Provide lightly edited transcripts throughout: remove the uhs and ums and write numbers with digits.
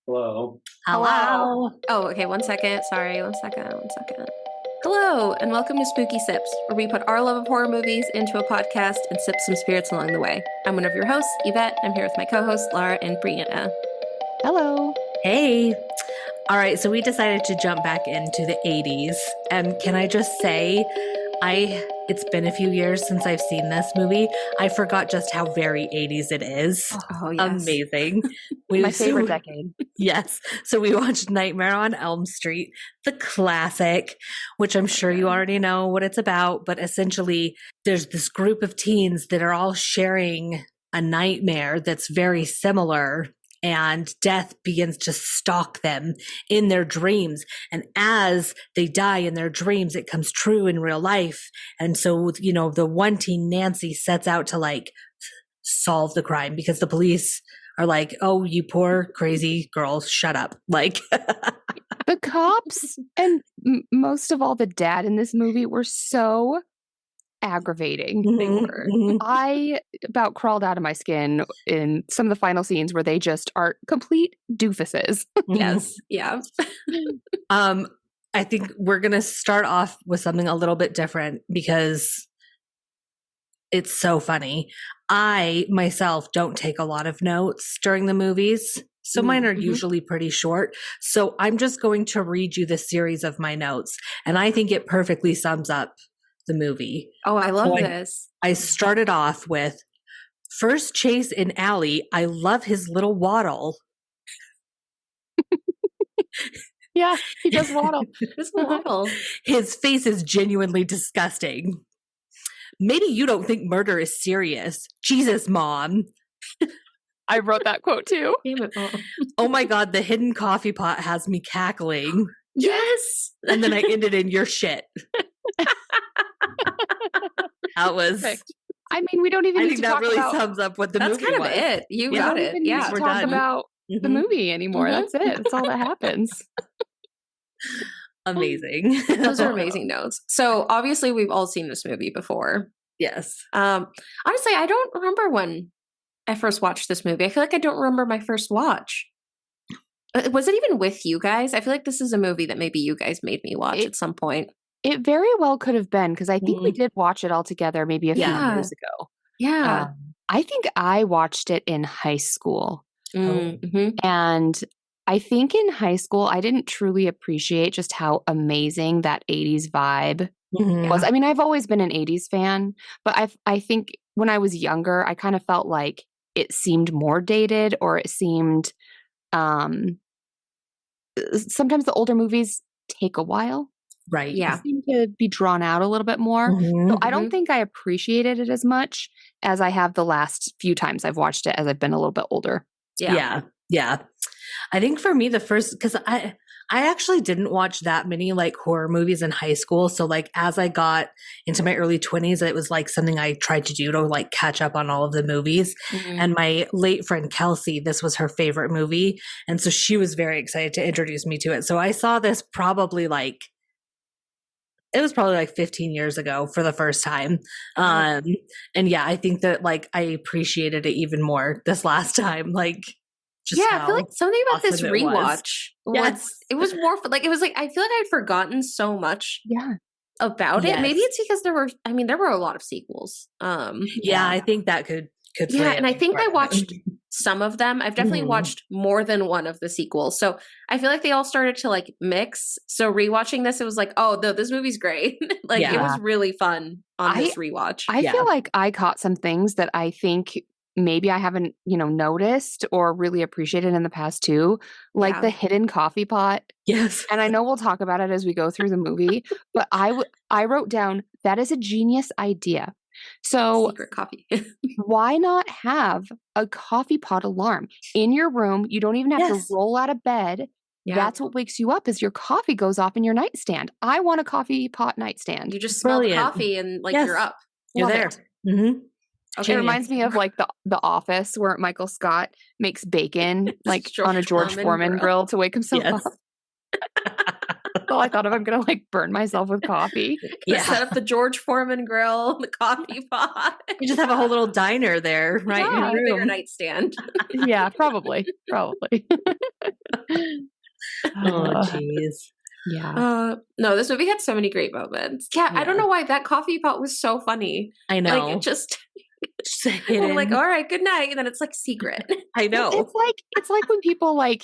Hello. Hello. Oh, okay. 1 second. Sorry. 1 second. Hello, and welcome to Spooky Sips, where we put our love of horror movies into a podcast and sip some spirits along the way. I'm one of your hosts, Yvette. I'm here with my co-hosts, Lara and Brianna. Hello. Hey. All right, so we decided to jump back into the 80s. And can I just say, it's been a few years since I've seen this movie. I forgot just how very 80s it is. Oh, yes. Amazing. My favorite decade. Yes. So we watched Nightmare on Elm Street, the classic, which I'm sure you already know what it's about. But essentially, there's this group of teens that are all sharing a nightmare that's very similar. And death begins to stalk them in their dreams. And as they die in their dreams, it comes true in real life. And so, the one teen, Nancy, sets out to solve the crime because the police are like, oh, you poor crazy girl, shut up. The cops and most of all the dad in this movie were so aggravating. They were. I about crawled out of my skin in some of the final scenes where they just are complete doofuses. Yes. Yeah. I think we're going to start off with something a little bit different because it's so funny. I myself don't take a lot of notes during the movies. So mine are usually pretty short. So I'm just going to read you the series of my notes. And I think it perfectly sums up the movie. Oh, I love this. I started off with first chase in alley. I love his little waddle. Yeah, he does waddle. This waddle. His face is genuinely disgusting. Maybe you don't think murder is serious. Jesus, Mom. I wrote that quote too. Damn it, Mom. Oh my God, the hidden coffee pot has me cackling. Yes. And then I ended in your shit. That was. Perfect. I mean, we don't even I need think to that talk really about. sums up what the That's movie kind of was. it. You We got don't it. even need Yeah. to we're talk done. about the movie anymore. That's it. That's all that happens. Amazing. Those are amazing notes. So obviously we've all seen this movie before. Yes. Honestly, I don't remember when I first watched this movie. I feel like I don't remember my first watch. Was it even with you guys? I feel like this is a movie that maybe you guys made me watch at some point. It very well could have been because I think we did watch it all together maybe a few years ago. Yeah. I think I watched it in high school. Mm-hmm. And I think in high school, I didn't truly appreciate just how amazing that 80s vibe was. I mean, I've always been an 80s fan, but I think when I was younger, I kind of felt like it seemed more dated or it seemed sometimes the older movies take a while. Right. Yeah. They seem to be drawn out a little bit more. So I don't think I appreciated it as much as I have the last few times I've watched it as I've been a little bit older. Yeah. I think for me, the first, because I actually didn't watch that many horror movies in high school. So as I got into my early 20s, it was something I tried to do to catch up on all of the movies. And my late friend Kelsey, this was her favorite movie. And so she was very excited to introduce me to it. So I saw this probably it was probably 15 years ago for the first time. And yeah, I think that I appreciated it even more this last time. I feel like something about this rewatch it was more it was I feel like I'd forgotten so much about it. Maybe it's because there were a lot of sequels. I think that could play and I think I watched some of them. I've definitely watched more than one of the sequels. So I feel like they all started to mix. So rewatching this, it was this movie's great. It was really fun on this rewatch. I feel like I caught some things that I think maybe I haven't, noticed or really appreciated in the past too, the hidden coffee pot. Yes. And I know we'll talk about it as we go through the movie, but I wrote down that is a genius idea. So secret coffee. Why not have a coffee pot alarm in your room? You don't even have to roll out of bed. Yeah. That's what wakes you up is your coffee goes off in your nightstand. I want a coffee pot nightstand. You just smell the coffee and you're up. You're there. Mm-hmm. Okay. It reminds me of the Office where Michael Scott makes bacon on a George Foreman grill to wake himself up. So I thought if I'm going to burn myself with coffee. Set up the George Foreman grill, the coffee pot. You just have a whole little diner there, right? Yeah, your nightstand. Yeah, probably. Oh, jeez. Yeah. No, this movie had so many great moments. Yeah, I don't know why that coffee pot was so funny. I know. Like, it just I'm like, all right, good night. And then it's like secret. I know. It's like when people like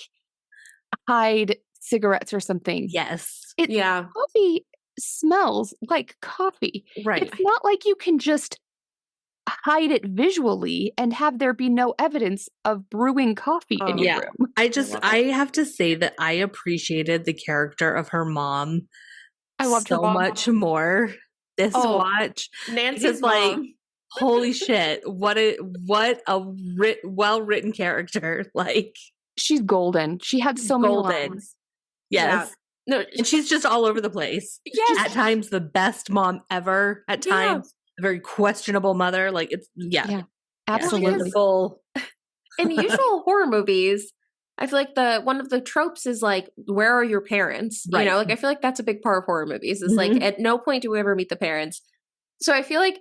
hide cigarettes or something. Yes. Coffee smells like coffee. Right. It's not like you can just hide it visually and have there be no evidence of brewing coffee in your room. I have to say that I appreciated the character of her mom. I loved her mom much more this watch. Nancy's mom. Like, holy shit, what a well-written character. Like, she's golden. She had so many lines. Yes. Yeah. No, and she's just all over the place. Yes. At times the best mom ever. At times a very questionable mother. Like, it's absolutely. In usual horror movies, I feel like one of the tropes is like, where are your parents? Right. You know, like I feel like that's a big part of horror movies. Is like at no point do we ever meet the parents. So I feel like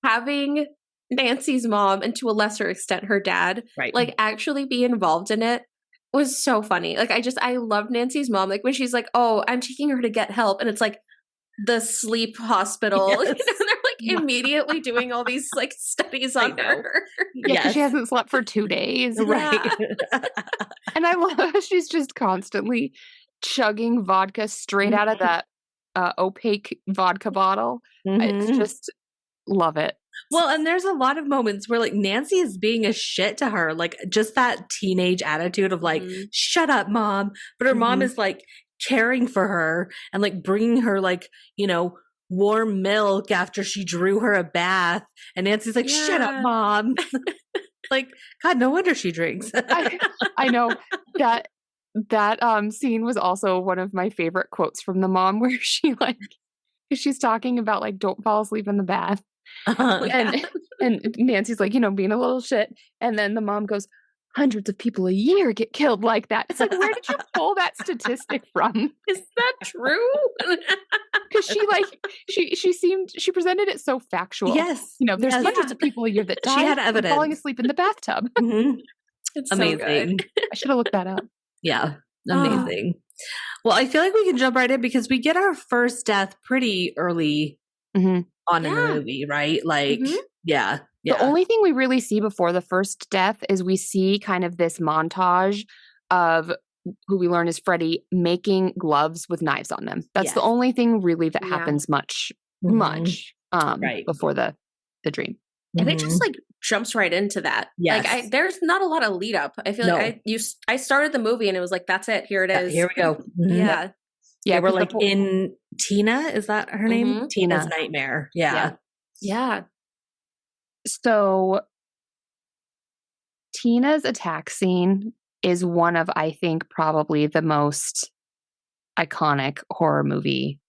having Nancy's mom and to a lesser extent her dad, like actually be involved in it was so funny. Like I love Nancy's mom. Like when she's like, oh, I'm taking her to get help. And it's like the sleep hospital. Yes. You know, they're like immediately doing all these like studies on her. Yeah, because she hasn't slept for 2 days. Right. And I love how she's just constantly chugging vodka straight out of that opaque vodka bottle. It's just, love it. Well, and there's a lot of moments where like Nancy is being a shit to her, like just that teenage attitude of like, shut up, mom. But her mom is like caring for her and like bringing her like, you know, warm milk after she drew her a bath. And Nancy's like, shut up, mom. Like, God, no wonder she drinks. I know that scene was also one of my favorite quotes from the mom where she's talking about like, don't fall asleep in the bath. And Nancy's like, you know, being a little shit. And then the mom goes, hundreds of people a year get killed like that. It's like, where did you pull that statistic from? Is that true? Because she presented it so factual. Yes. You know, there's hundreds of people a year that die. She had evidence. Falling asleep in the bathtub. It's amazing. So I should have looked that up. Yeah. Amazing. Well, I feel like we can jump right in because we get our first death pretty early on in the movie, right? Like, yeah. The only thing we really see before the first death is we see kind of this montage of who we learn is Freddy making gloves with knives on them. That's the only thing really that happens much before the dream. And it just like jumps right into that. Yes. Like there's not a lot of lead up. I feel like I started the movie and it was like, that's it. Here it is. Here we go. Yeah. Yeah. We're like in Tina. Is that her name? Tina's nightmare. Yeah. So Tina's attack scene is one of, I think, probably the most iconic horror movie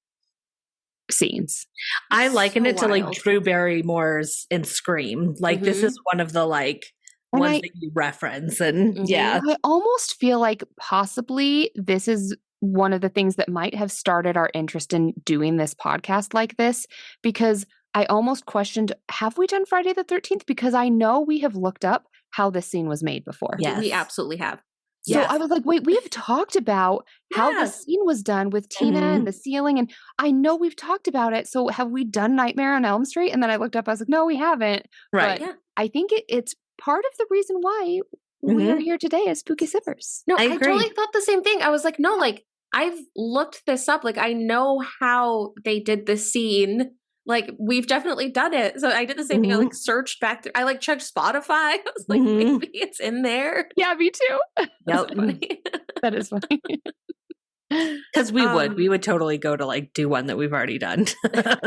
scenes. I liken it to like Drew Barrymore's in Scream. Like this is one of the like ones that you reference. And I almost feel like possibly this is one of the things that might have started our interest in doing this podcast like this, because I almost questioned, have we done Friday the 13th? Because I know we have looked up how this scene was made before. Yes. We absolutely have. So I was like, wait, we've talked about how the scene was done with Tina and the ceiling. And I know we've talked about it. So have we done Nightmare on Elm Street? And then I looked up, I was like, no, we haven't. Right. But I think it's part of the reason why we are here today as Spooky Sippers. No, I totally thought the same thing. I was like, no, like I've looked this up. Like I know how they did the scene. Like we've definitely done it. So I did the same thing. I like searched back through. I like checked Spotify. I was like, maybe it's in there. Yeah, me too. Yep. That is funny. Because we would totally go to like do one that we've already done.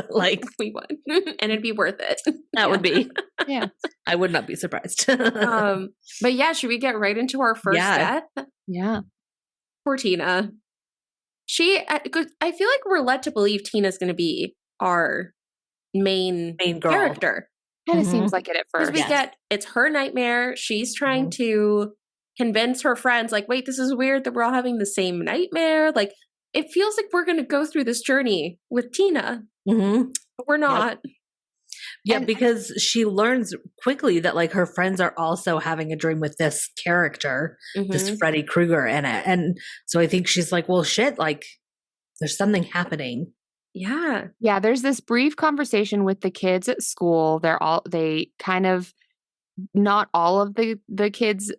Like we would, and it'd be worth it. That would be. Yeah, I would not be surprised. But yeah, should we get right into our first death? Yeah. Poor Tina. I feel like we're led to believe Tina's going to be our main girl character. Kind of seems like it at first. Because it's her nightmare. She's trying to convince her friends, like, wait, this is weird that we're all having the same nightmare. Like, it feels like we're going to go through this journey with Tina. But we're not. Yeah, And- because she learns quickly that like her friends are also having a dream with this character, this Freddy Krueger in it. And so I think she's like, well, shit, like there's something happening. Yeah. Yeah, there's this brief conversation with the kids at school. They kind of, not all of the kids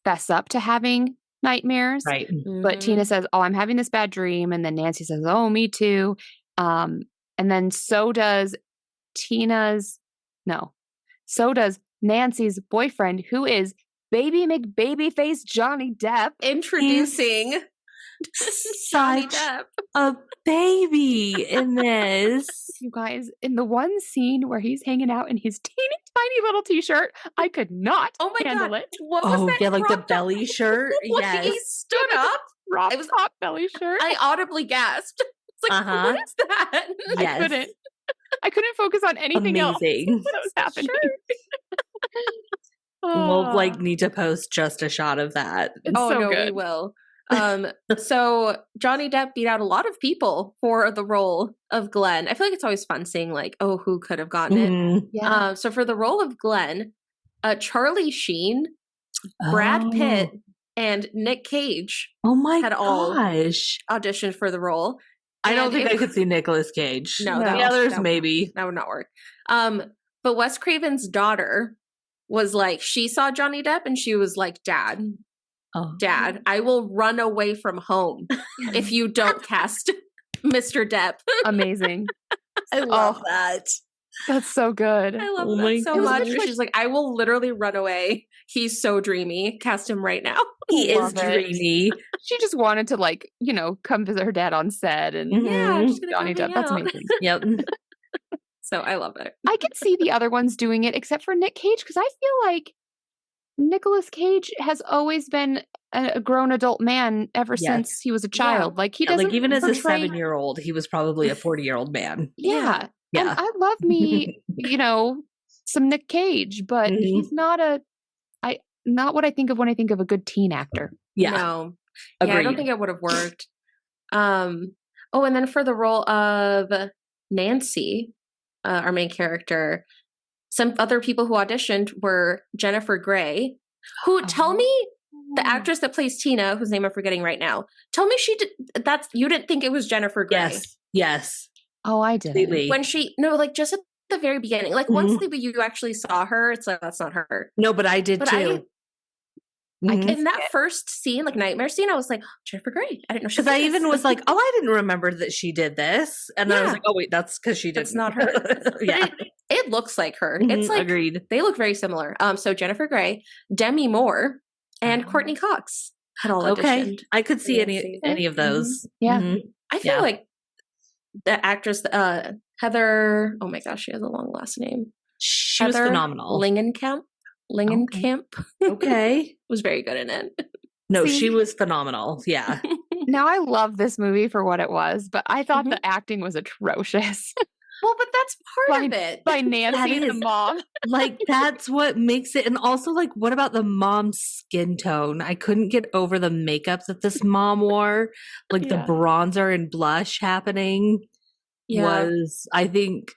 fess up to having nightmares. Right. But Tina says, "Oh, I'm having this bad dream." And then Nancy says, "Oh, me too." And then so does Nancy's boyfriend, who is Baby McBabyface Johnny Depp. Introducing Johnny Depp. A baby in this. You guys, in the one scene where he's hanging out in his teeny tiny little t-shirt, I could not handle it. What was that? Yeah, like the belly shirt. Yes. He stood up. It was top belly shirt. I audibly gasped. It's like, what is that? Yes. I couldn't focus on anything else that was happening. We'll like need to post just a shot of that. It's so good. We will. So Johnny Depp beat out a lot of people for the role of Glenn. I feel like it's always fun seeing like, oh, who could have gotten it? Yeah. So for the role of Glenn, Charlie Sheen, Brad Pitt, and Nick Cage. Oh my had all auditioned for the role. I don't think I could see Nicolas Cage. No, the others maybe. That would not work. But Wes Craven's daughter was like, she saw Johnny Depp and she was like, Dad, I will run away from home if you don't cast Mr. Depp. Amazing. I love that. That's so good. I love that so much. She's like, I will literally run away. He's so dreamy. Cast him right now. He is dreamy. She just wanted to like, come visit her dad on set and Johnny Depp. That's amazing. Yep. So I love it. I can see the other ones doing it except for Nick Cage, because I feel like Nicolas Cage has always been a grown adult man ever since he was a child. Like he doesn't, like even as a 7-year-old, he was probably a 40-year-old man. Yeah. And I love me, some Nick Cage, but he's not not what I think of when I think of a good teen actor. Yeah. No. Agreed. Yeah, I don't think it would have worked. And then for the role of Nancy, our main character, some other people who auditioned were Jennifer Grey, who tell me the actress that plays Tina, whose name I'm forgetting right now, tell me you didn't think it was Jennifer Grey. Yes. Oh, I did. When just at the very beginning, like once you actually saw her, it's like, that's not her. No, but I did too. In that first scene, like nightmare scene, I was like, Jennifer Grey. I didn't know she did this. Because I even was like, oh, I didn't remember that she did this. And then I was like, oh, wait, that's because she did. It's not her. It looks like her. It's like, agreed. They look very similar. So Jennifer Grey, Demi Moore, and Courtney Cox had all auditioned. Okay. I could see any of those. Yeah. I feel like the actress, Heather, oh my gosh, she has a long last name. She was phenomenal. Langenkamp. Okay. Was very good in it. No, she was phenomenal. Yeah. Now I love this movie for what it was, but I thought the acting was atrocious. Well, but that's part of it. By Nancy and the mom. Like, that's what makes it. And also, like, what about the mom's skin tone? I couldn't get over the makeup that this mom wore. Like, the bronzer and blush happening was, I think,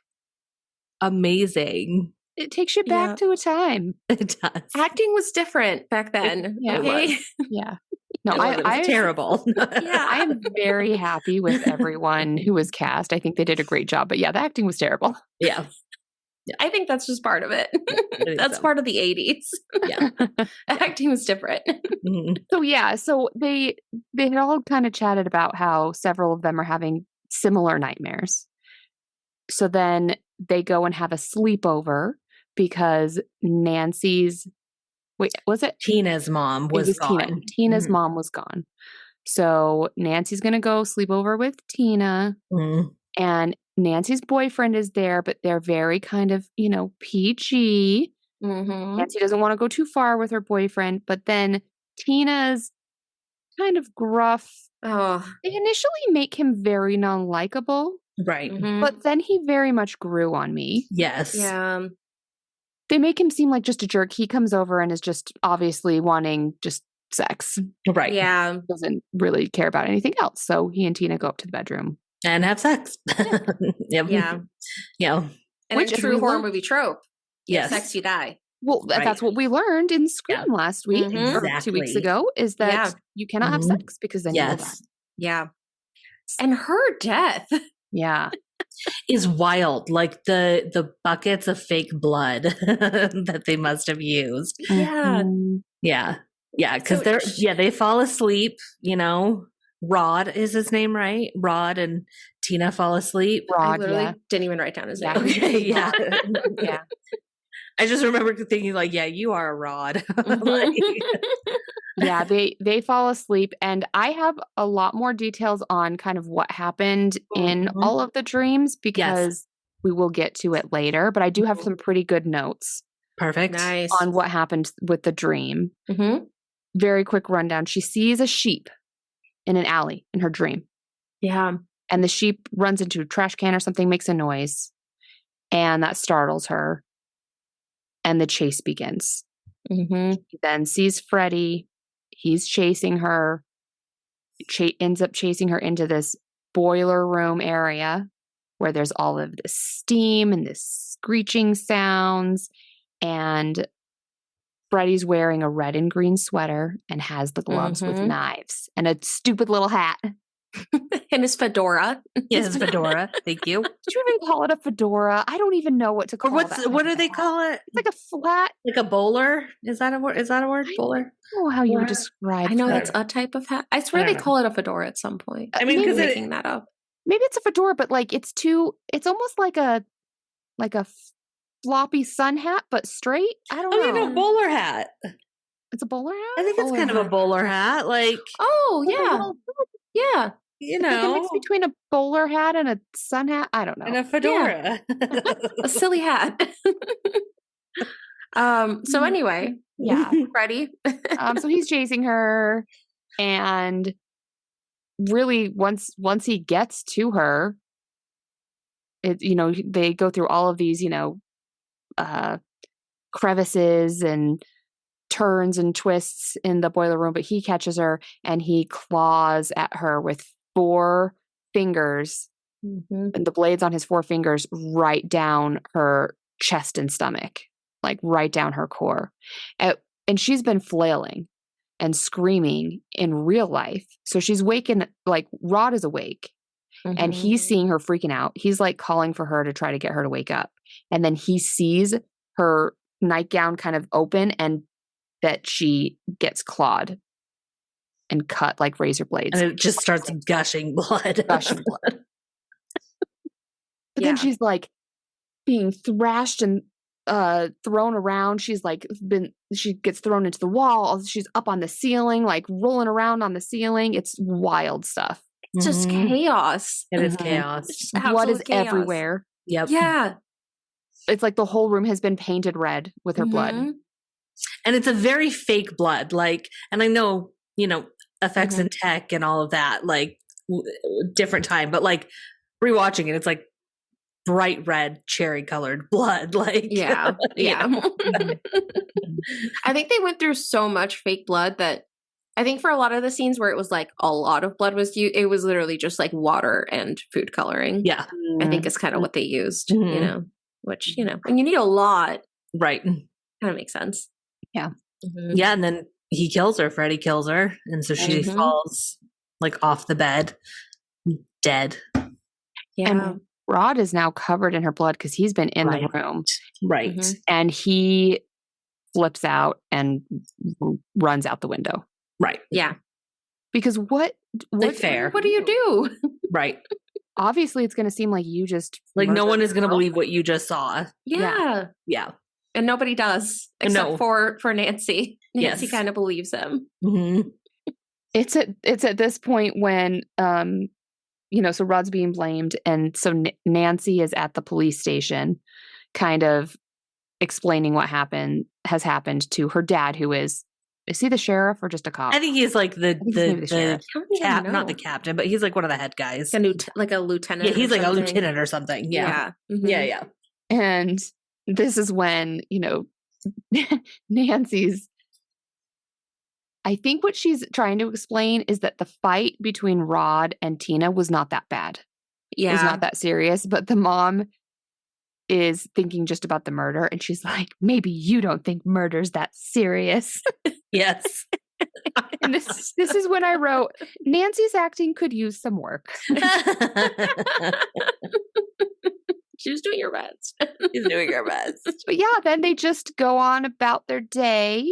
amazing. It takes you back to a time. It does. Acting was different back then. Okay. Yeah. No, I terrible. I am very happy with everyone who was cast. I think they did a great job. But the acting was terrible. Yeah. I think that's just part of it. That's part of the 80s. Yeah. Acting was different. So they had all kind of chatted about how several of them are having similar nightmares. So then they go and have a sleepover because Nancy's Tina's mom was gone. Tina's mom was gone. So Nancy's going to go sleep over with Tina. And Nancy's boyfriend is there, but they're very kind of, PG. Nancy doesn't want to go too far with her boyfriend, but then Tina's kind of gruff. They initially make him very non-likable. Right. But then he very much grew on me. Yes. Yeah. They make him seem like just a jerk. He comes over and is just obviously wanting just sex. Right. Yeah. Doesn't really care about anything else. So he and Tina go up to the bedroom. And have sex. Yeah. Yeah. And a true horror movie trope. Yes. Sex, you die. Well, that's what we learned in Scream last week, or 2 weeks ago, is that you cannot have sex because then you will die. Yeah. And her death. Yeah. Is wild. Like the buckets of fake blood that they must have used. Yeah. Yeah. Yeah. Because they fall asleep, you know. Rod is his name, right? Rod and Tina fall asleep. Rod, I literally didn't even write down his name. Okay, yeah. Yeah. I just remember thinking like, yeah, you are a Rod. Yeah, they fall asleep, and I have a lot more details on kind of what happened in all of the dreams because we will get to it later, but I do have some pretty good notes. Perfect. Nice. On what happened with the dream. Very quick rundown. She sees a sheep in an alley in her dream. Yeah. And the sheep runs into a trash can or something, makes a noise, and that startles her. And the chase begins. She then sees Freddy. He's chasing her. Ends up chasing her into this boiler room area where there's all of this steam and this screeching sounds. And Freddy's wearing a red and green sweater and has the gloves with knives and a stupid little hat. And his fedora. Yes, his fedora. Thank you. Did you even call it a fedora? I don't even know what to call it. What do they call it? It's like a flat. Like a bowler? Is that a word? Bowler? I don't know how you would describe. I know that's a type of hat. I swear they call it a fedora at some point. I mean, because making that up. Maybe it's a fedora, but like it's almost like a floppy sun hat, but straight. I don't know. No, bowler hat. It's a bowler hat? I think it's kind of a bowler hat. Like, yeah. Yeah. You know, know, a mix between a bowler hat and a sun hat. I don't know. And a fedora. Yeah. A silly hat. So anyway, Freddy. So he's chasing her, and really once he gets to her, they go through all of these, crevices and turns and twists in the boiler room, but he catches her and he claws at her with 4 fingers and the blades on his 4 fingers right down her chest and stomach, like right down her core. And she's been flailing and screaming in real life. So she's waking, like Rod is awake and he's seeing her freaking out. He's like calling for her to try to get her to wake up. And then he sees her nightgown kind of open and that she gets clawed and cut like razor blades. And it just starts gushing blood. Then she's like being thrashed and thrown around. She gets thrown into the wall. She's up on the ceiling, like rolling around on the ceiling. It's wild stuff. It's just chaos. It is chaos. Blood is everywhere. Yep. Yeah. It's like the whole room has been painted red with her blood. And it's a very fake blood. Like, and I know, effects and tech and all of that, like different time, but like rewatching it, it's like bright red cherry colored blood. Like, yeah. I think they went through so much fake blood that I think for a lot of the scenes where it was like a lot of blood was used, it was literally just like water and food coloring. Yeah. I think is kind of what they used, which, when you need a lot. Right. Kind of makes sense. Yeah. Yeah. And then he kills her. Freddy kills her. And so she falls like off the bed, dead. Yeah. And Rod is now covered in her blood because he's been in the room. Right. And he flips out and runs out the window. Right. Yeah. Because what do you do? Right. Obviously, it's going to seem like you just no one is going to believe what you just saw. Yeah. Yeah. And nobody does except for Nancy. Nancy kind of believes him. It's at this point when so Rod's being blamed, and so Nancy is at the police station, kind of explaining what has happened to her dad, who is he the sheriff or just a cop? I think he's like the not the captain, but he's like one of the head guys, like a lieutenant. Yeah, he's like a lieutenant or something. Yeah, yeah. And this is when Nancy's. I think what she's trying to explain is that the fight between Rod and Tina was not that bad. Yeah. It was not that serious, but the mom is thinking just about the murder. And she's like, maybe you don't think murder's that serious. Yes. And this is when I wrote, Nancy's acting could use some work. She was doing her best. She's doing her best. But yeah, then they just go on about their day.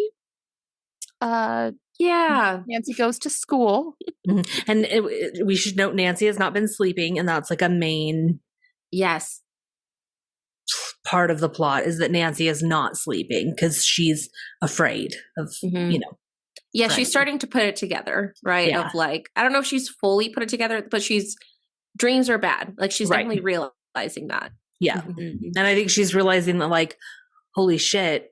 Nancy goes to school. And we should note Nancy has not been sleeping, and that's like a main part of the plot is that Nancy is not sleeping because she's afraid of, Yeah, she's starting to put it together, right? Yeah. Of like, I don't know if she's fully put it together, but dreams are bad. Like she's definitely realizing that. Yeah. Mm-hmm. And I think she's realizing that like, holy shit,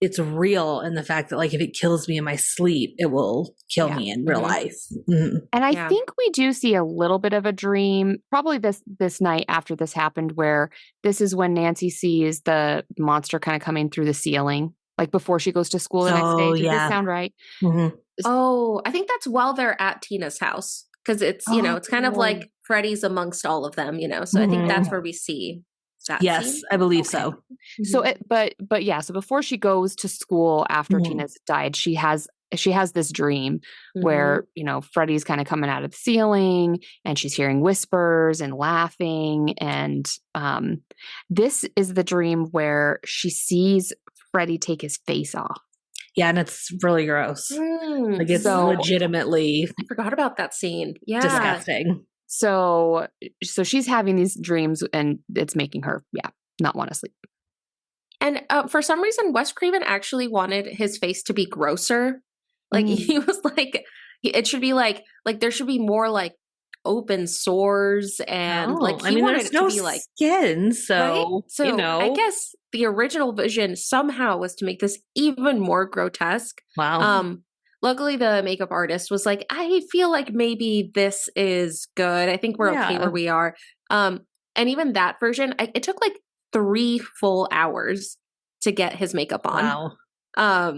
it's real. And the fact that like, if it kills me in my sleep, it will kill me in real life. Mm-hmm. And I think we do see a little bit of a dream, probably this night after this happened, where this is when Nancy sees the monster kind of coming through the ceiling, like before she goes to school the next day. Does this sound right? Mm-hmm. Oh, I think that's while they're at Tina's house. Because it's, it's kind of like Freddy's amongst all of them, So I think that's where we see that scene. I believe so. So, but yeah, so before she goes to school after Tina's died, she has this dream where, Freddy's kind of coming out of the ceiling and she's hearing whispers and laughing. And this is the dream where she sees Freddy take his face off. Yeah, and it's really gross. Like it's legitimately I forgot about that scene. Yeah. Disgusting. So she's having these dreams and it's making her, not want to sleep. And for some reason, Wes Craven actually wanted his face to be grosser. Like he was like, it should be like there should be more like open sores and he wanted it to be like skin. So, right? So I guess the original vision somehow was to make this even more grotesque. Wow. Luckily, the makeup artist was like, I feel like maybe this is good. I think we're okay where we are. And even that version, it took like 3 full hours to get his makeup on. Wow.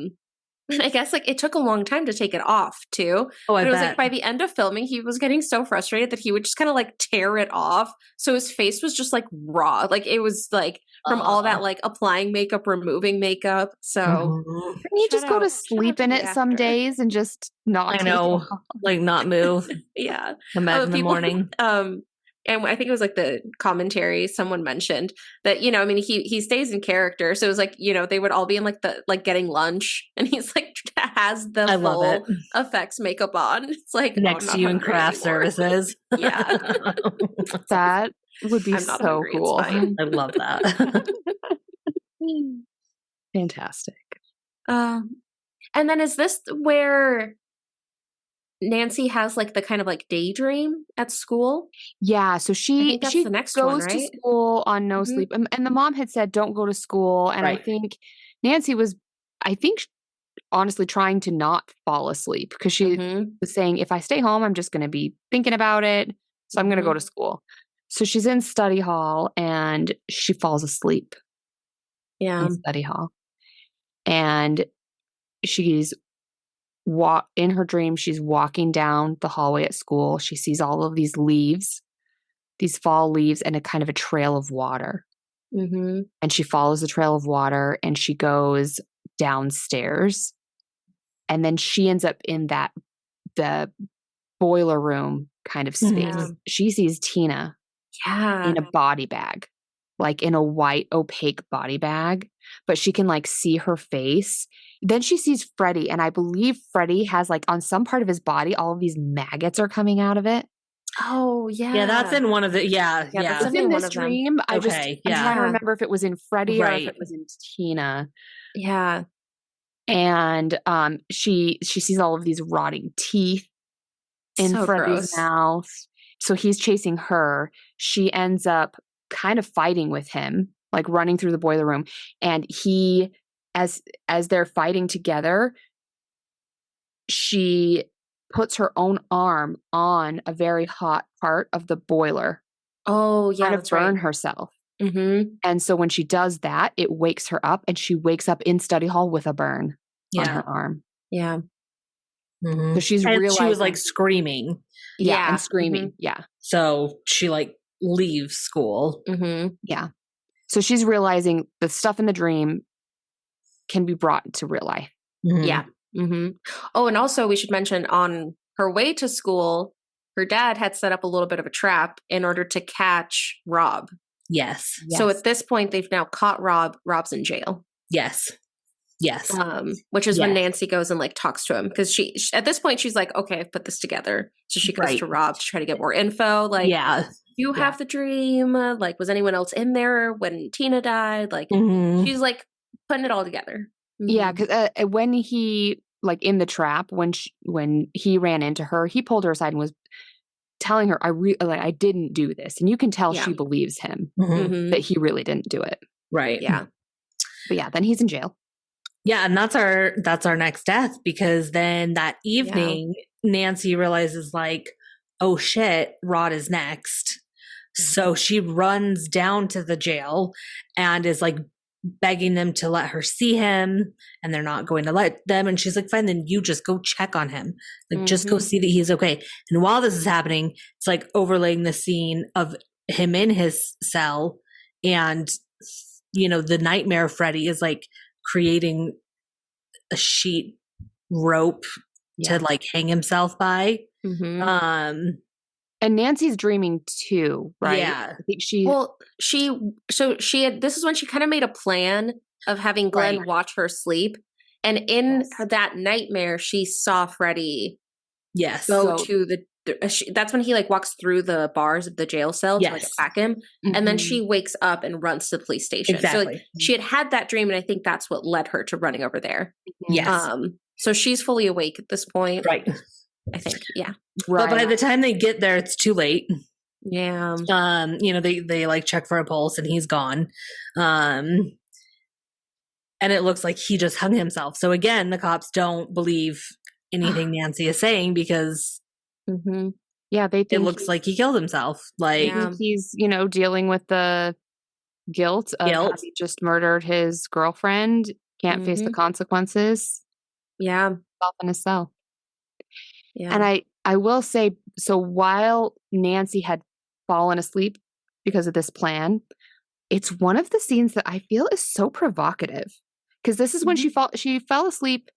And I guess like it took a long time to take it off too. Oh, but it was like by the end of filming, he was getting so frustrated that he would just kind of like tear it off. So his face was just like raw. Like it was like from all that like applying makeup, removing makeup. So can you just go to sleep in it some days and just not? I know, like not move. Yeah. Come back in the morning. And I think it was like the commentary someone mentioned that, I mean, he stays in character. So it was like, they would all be in like the, like getting lunch and he's like, has the full effects makeup on. It's like next to you in craft services. Yeah. That would be so cool. I love that. Fantastic. And then is this where Nancy has like the kind of like daydream at school? Yeah, so she the next goes one, right? to school on no sleep, and the mom had said don't go to school, and I think Nancy was, honestly trying to not fall asleep because she was saying if I stay home, I'm just going to be thinking about it, so I'm going to go to school. So she's in study hall and she falls asleep. Yeah, in study hall, and she's in her dream, she's walking down the hallway at school. She sees all of these leaves, these fall leaves, and a kind of a trail of water. And she follows the trail of water and she goes downstairs. And then she ends up in the boiler room kind of space. Yeah. She sees Tina in a body bag, like in a white opaque body bag, but she can like see her face. Then she sees Freddy, and I believe Freddy has like on some part of his body, all of these maggots are coming out of it. Oh yeah. Yeah, that's in one of the That's in this dream. I'm trying to remember if it was in Freddy or if it was in Tina. Yeah. And she sees all of these rotting teeth in Freddy's mouth. So he's chasing her. She ends up kind of fighting with him, like running through the boiler room. And he, as they're fighting together, she puts her own arm on a very hot part of the boiler. Oh, yeah. To burn herself. And so when she does that, it wakes her up, and she wakes up in study hall with a burn on her arm. Yeah. So she's realizing she was like screaming. Yeah, and screaming. Yeah. So she like leaves school. Yeah. So she's realizing the stuff in the dream can be brought to real life. Mm-hmm. Yeah. Mm-hmm. Oh, and also we should mention on her way to school, her dad had set up a little bit of a trap in order to catch Rob. Yes. So at this point, they've now caught Rob. Rob's in jail. Yes. Yes. Which is when Nancy goes and like talks to him, because she at this point she's like, okay, I've put this together. So she goes to Rob to try to get more info. Like, you have the dream. Like, was anyone else in there when Tina died? Like, she's like putting it all together. Mm-hmm. Yeah, because when he like in the trap, when he ran into her, he pulled her aside and was telling her, I didn't do this, and you can tell she believes him that he really didn't do it. Right. Yeah. But yeah, then he's in jail. Yeah, and that's our next death, because then that evening Nancy realizes like, oh shit, Rod is next. So she runs down to the jail and is like begging them to let her see him, and they're not going to let them. And she's like, fine, then you just go check on him. Like, just go see that he's okay. And while this is happening, it's like overlaying the scene of him in his cell, and, you know, the nightmare Freddy is like creating a sheet rope to like hang himself by. And Nancy's dreaming too, right? Yeah. I think she had, this is when she kind of made a plan of having Glenn watch her sleep. And in that nightmare, she saw Freddy go to that's when he like walks through the bars of the jail cell to like attack him. And then she wakes up and runs to the police station. Exactly. So like, she had that dream, and I think that's what led her to running over there. Yes. So she's fully awake at this point. Right. I think. Yeah. Right. But by the time they get there, it's too late. Yeah. You know, they like check for a pulse and he's gone. And it looks like he just hung himself. So again, the cops don't believe anything Nancy is saying, because they think it looks like he killed himself. Like he's, you know, dealing with the guilt of having just murdered his girlfriend, can't face the consequences. Yeah. Off in a cell. Yeah. And I will say, so while Nancy had fallen asleep because of this plan, it's one of the scenes that I feel is so provocative, because this is when she fell asleep.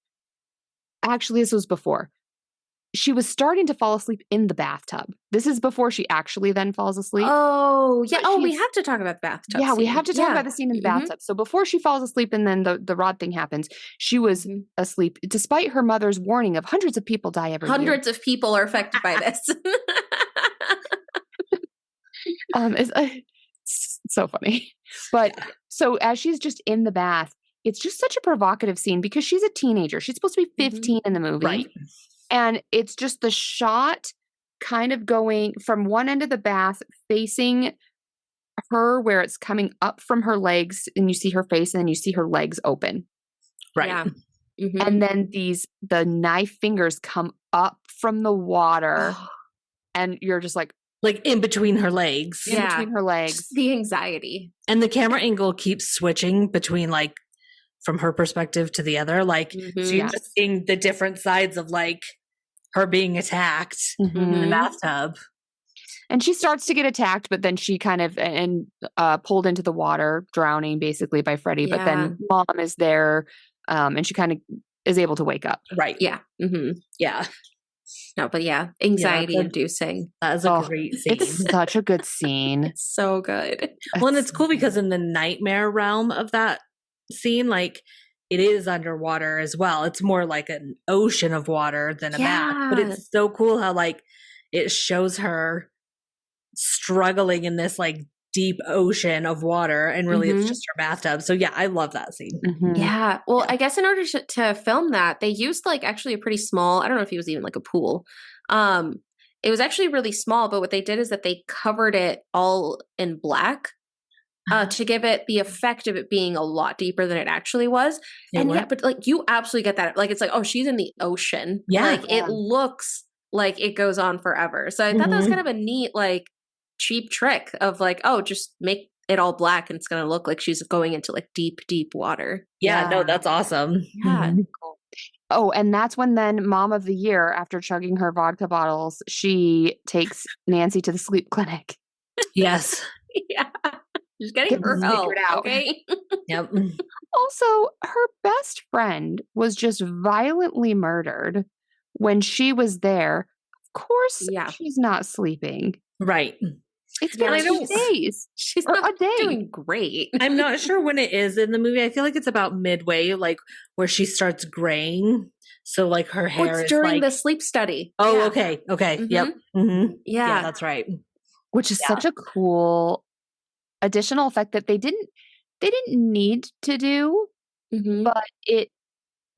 Actually, this was before. She was starting to fall asleep in the bathtub. This is before she actually then falls asleep. Oh, yeah. Oh, we have to talk about the bathtub scene. We have to talk Yeah. about the scene in the bathtub. So before she falls asleep and then the Rod thing happens, she was asleep, despite her mother's warning of hundreds of people die every year. Hundreds of people are affected by this. It's so funny. But so as she's just in the bath, it's just such a provocative scene, because she's a teenager. She's supposed to be 15 in the movie. Right. And it's just the shot kind of going from one end of the bath facing her, where it's coming up from her legs, and you see her face, and then you see her legs open. Right. Yeah. And then the knife fingers come up from the water, and you're just like in between her legs. In between her legs. Just the anxiety. And the camera angle keeps switching between like from her perspective to the other. Like, so you're just seeing the different sides of like her being attacked in the bathtub. And she starts to get attacked, but then she kind of pulled into the water, drowning basically by Freddy. But then Mom is there, and she kind of is able to wake up. Right. Yeah. Yeah. No, but anxiety inducing. That is a great scene. It's such a good scene. It's so good. Well, and it's cool because in the nightmare realm of that scene, like, it is underwater as well. It's more like an ocean of water than a bath. But it's so cool how like it shows her struggling in this like deep ocean of water, and really it's just her bathtub. So yeah, I love that scene. Yeah. Well, I guess in order to film that, they used like actually a pretty small, I don't know if it was even like a pool. It was actually really small, but what they did is that they covered it all in black. To give it the effect of it being a lot deeper than it actually was. But like you absolutely get that. Like, it's like, oh, she's in the ocean. It looks like it goes on forever. So I thought that was kind of a neat, like, cheap trick of like, oh, just make it all black and it's going to look like she's going into like deep, deep water. Yeah, no, that's awesome. Yeah. Cool. Oh, and that's when then Mom of the Year, after chugging her vodka bottles, she takes Nancy to the sleep clinic. Yes. Yeah. She's getting her help, out. okay? Yep. Also, her best friend was just violently murdered when she was there. Of course, she's not sleeping. Right. It's been 2 days. She's not doing great. I'm not sure when it is in the movie. I feel like it's about midway, like where she starts graying. So like her hair is during like the sleep study. Oh, okay. Okay. Yep. Mm-hmm. Yeah, that's right. Which is such a cool additional effect that they didn't need to do, but it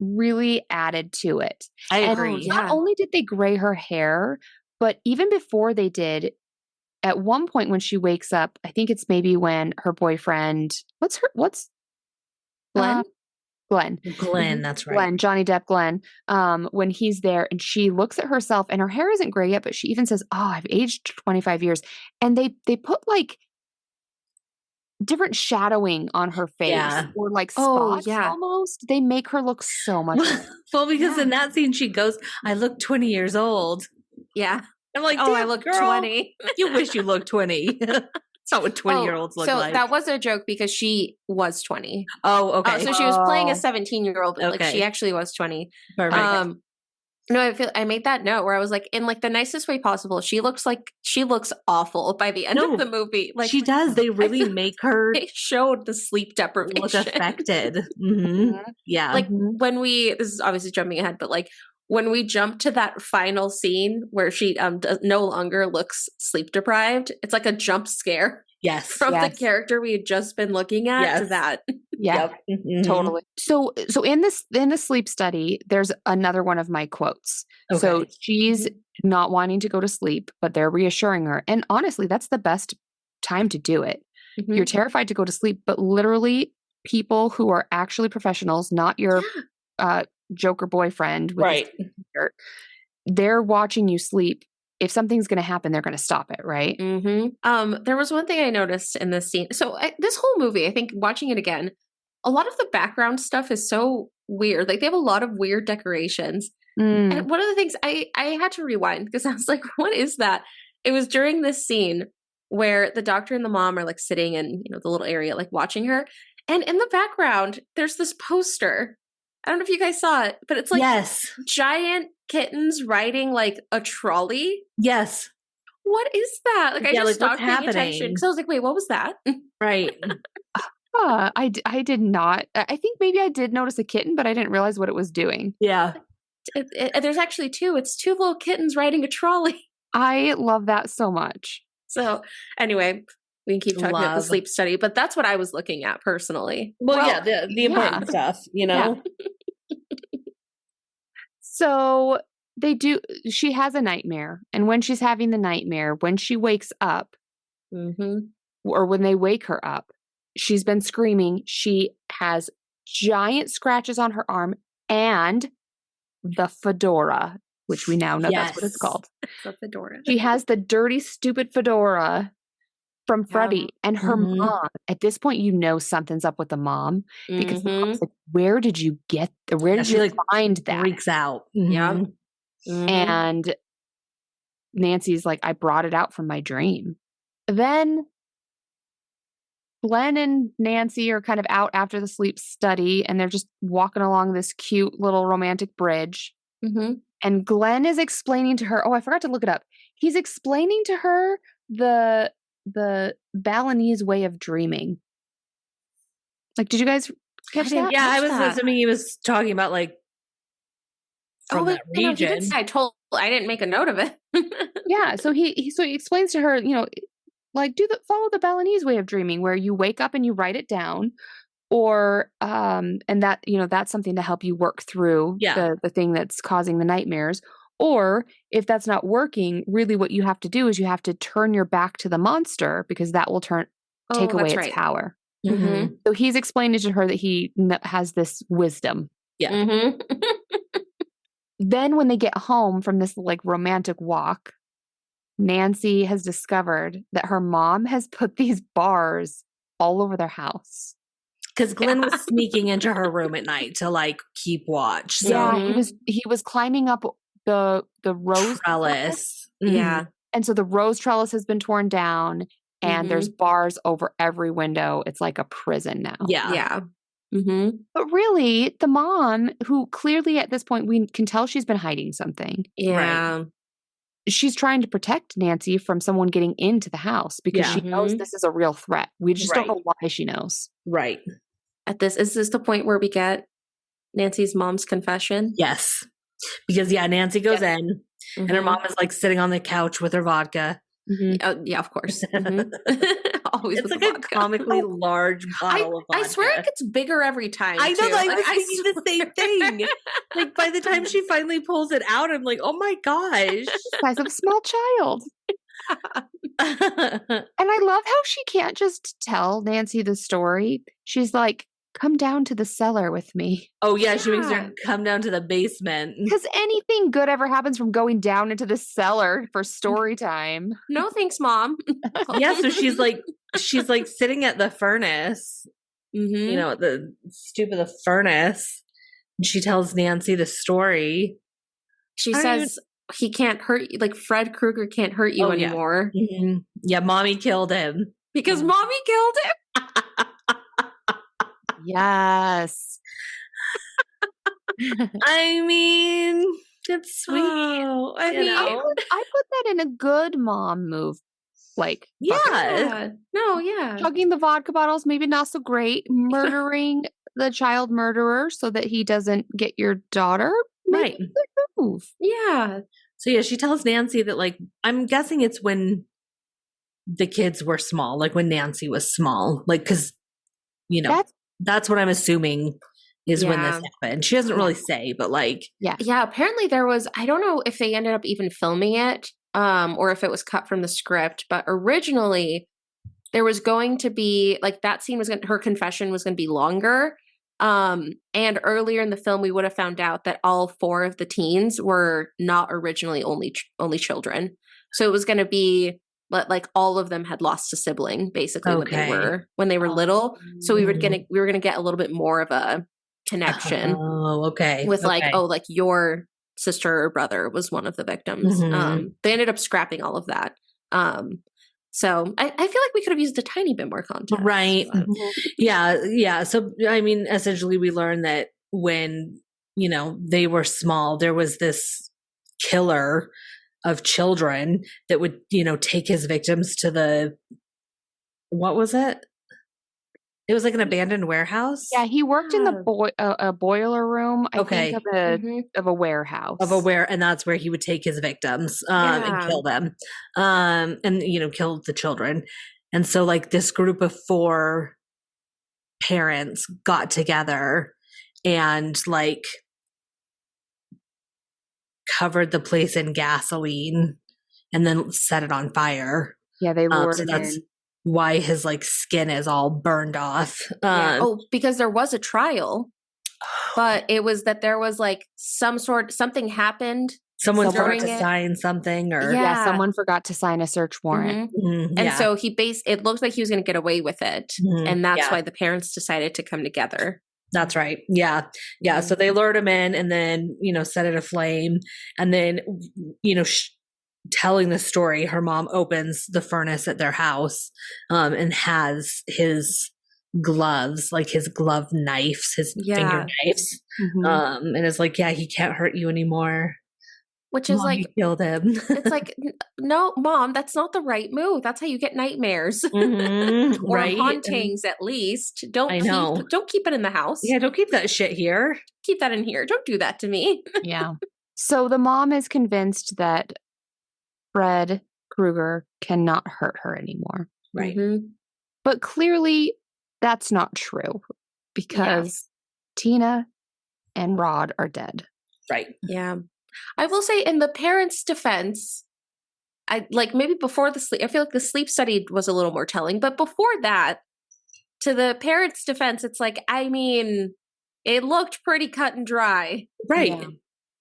really added to it. I agree. Not only did they gray her hair, but even before they did, at one point when she wakes up, I think it's maybe when her boyfriend, what's Glenn? Glenn, that's right. Glenn, Johnny Depp Glenn, when he's there and she looks at herself and her hair isn't gray yet, but she even says, "Oh, I've aged 25 years." And they put like different shadowing on her face or like spots almost. They make her look so much better. Well, because in that scene she goes, "I look 20 years old." Yeah. I'm like, "Oh, I look 20." You wish you looked 20. That's not what 20-year-olds look like. So that was a joke because she was 20. Oh, okay. So she was playing a 17-year-old, but like she actually was 20. Perfect. No, I made that note where I was like, in like the nicest way possible, she looks awful by the end of the movie. Like she does. They really make her. They showed the sleep deprivation. Look affected. Mm-hmm. Yeah. Like when this is obviously jumping ahead, but like when we jump to that final scene where she no longer looks sleep deprived, it's like a jump scare. Yes. From the character we had just been looking at to that. Yeah. Yep. Totally. So in the sleep study, there's another one of my quotes. Okay. So she's not wanting to go to sleep, but they're reassuring her. And honestly, that's the best time to do it. You're terrified to go to sleep, but literally people who are actually professionals, not your Joker boyfriend with his t-shirt, they're watching you sleep. If something's going to happen, they're going to stop it, right? There was one thing I noticed in this scene. So this whole movie, I think watching it again, a lot of the background stuff is so weird. Like they have a lot of weird decorations. And one of the things I had to rewind because I was like, what is that? It was during this scene where the doctor and the mom are like sitting in, the little area, like watching her. And in the background, there's this poster. I don't know if you guys saw it, but it's like giant kittens riding like a trolley. Yes. What is that? Like I just stopped paying attention because I was like, wait, what was that? Right. I did not. I think maybe I did notice a kitten, but I didn't realize what it was doing. Yeah. There's actually two. It's two little kittens riding a trolley. I love that so much. So anyway, we can keep talking about the sleep study, but that's what I was looking at personally. Well the important stuff, Yeah. So she has a nightmare. And when she's having the nightmare, when she wakes up, or when they wake her up, she's been screaming. She has giant scratches on her arm and the fedora, which we now know that's what it's called. The fedora. She has the dirty, stupid fedora from Freddie and her mom. At this point, something's up with the mom because the mom's like, where did you find that? Freaks out. Yeah. And Nancy's like, I brought it out from my dream. Then Glenn and Nancy are kind of out after the sleep study and they're just walking along this cute little romantic bridge. And Glenn is explaining to her, I forgot to look it up. He's explaining to her the Balinese way of dreaming. Like, did you guys catch that? Yeah, I was assuming he was talking about like from that region. I didn't make a note of it. Yeah, so he explains to her, like follow the Balinese way of dreaming, where you wake up and you write it down, or and that that's something to help you work through the thing that's causing the nightmares. Or if that's not working, really what you have to do is you have to turn your back to the monster because that will take away its power. So he's explaining to her that he has this wisdom. Yeah. Then when they get home from this like romantic walk, Nancy has discovered that her mom has put these bars all over their house. Because Glenn was sneaking into her room at night to like keep watch. So. Yeah, he was climbing up the rose trellis. Yeah. And so the rose trellis has been torn down and there's bars over every window. It's like a prison now. Yeah. Mm-hmm. But really, the mom, who clearly at this point we can tell she's been hiding something. Yeah. Right. She's trying to protect Nancy from someone getting into the house because she knows this is a real threat. We just don't know why she knows. Right. Is this the point where we get Nancy's mom's confession? Yes. Because Nancy goes in and her mom is like sitting on the couch with her vodka. Yeah, of course. Always it's like a comically large bottle of vodka. I swear it gets bigger every time. I know. I was thinking the same thing. Like by the time she finally pulls it out, I'm like, oh my gosh, the size of a small child. And I love how she can't just tell Nancy the story. She's like, come down to the cellar with me. Oh, yeah. She makes her come down to the basement. Because anything good ever happens from going down into the cellar for story time. No, thanks, Mom. Yeah. So she's like sitting at the furnace, you know, at the stoop of the furnace. And she tells Nancy the story. She says he can't hurt you. Like Fred Krueger can't hurt you anymore. Yeah. Mommy killed him. Because Mommy killed him. Yes. I mean, it's sweet. Oh, I mean, I put that in a good mom move. Like, chugging the vodka bottles, maybe not so great. Murdering the child murderer so that he doesn't get your daughter. Right. Good move. Yeah. So she tells Nancy that, like, I'm guessing it's when the kids were small, like when Nancy was small, like, because, you know, that's what I'm assuming is when this happened. She doesn't really say, but like, apparently there was, I don't know if they ended up even filming it, or if it was cut from the script, but originally there was going to be like that scene her confession was going to be longer. And earlier in the film, we would have found out that all 4 of the teens were not originally only children. So it was going to be like all of them had lost a sibling basically when they were little. So we were gonna get a little bit more of a connection. With like your sister or brother was one of the victims. They ended up scrapping all of that. So I feel like we could have used a tiny bit more context. Right. Yeah. So I mean, essentially we learned that when, you know, they were small, there was this killer of children that would, you know, take his victims to what was it? It was like an abandoned warehouse. Yeah, he worked in the a boiler room. I think of a warehouse. And that's where he would take his victims and kill them, and you know, kill the children. And so, like, this group of 4 parents got together and like covered the place in gasoline and then set it on fire. Yeah, they lured him that's in. Why his like skin is all burned off. Because there was a trial, but it was that there was like something happened. Someone forgot to sign something, or someone forgot to sign a search warrant. And so it looked like he was going to get away with it, and that's why the parents decided to come together. That's right. Yeah. So they lured him in and then, you know, set it aflame. And then, you know, telling the story, her mom opens the furnace at their house and has his gloves, like his glove knives, his finger knives. And is like, he can't hurt you anymore. Which is like, killed him. It's like, no, Mom, that's not the right move. That's how you get nightmares or hauntings, at least. Don't keep it in the house. Yeah, don't keep that shit here. Keep that in here. Don't do that to me. Yeah. So the mom is convinced that Fred Krueger cannot hurt her anymore. Right. But clearly that's not true because Tina and Rod are dead. Right. Yeah. I will say, in the parents' defense, I like maybe before the sleep, I feel like the sleep study was a little more telling, but before that, to the parents' defense, it's like, I mean, it looked pretty cut and dry. Right. Yeah.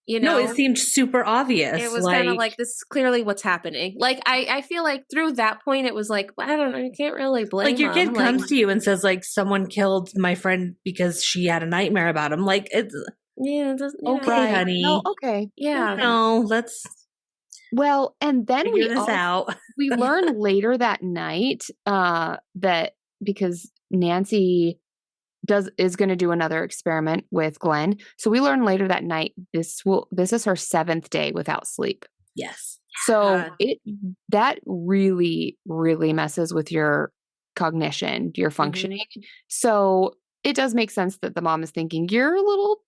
You know, it seemed super obvious. It was kind of like, this is clearly what's happening. Like, I feel like through that point, it was like, I don't know, you can't really blame like your kid comes to you and says, like, someone killed my friend because she had a nightmare about him. Like, it's it doesn't, okay, honey. No, okay. Yeah. No, let's Well, and then figure this out. We learn later that night that because Nancy is going to do another experiment with Glenn. So we learn later that night this is her 7th day without sleep. Yes. So that really, really messes with your cognition, your functioning. Mm-hmm. So it does make sense that the mom is thinking you're a little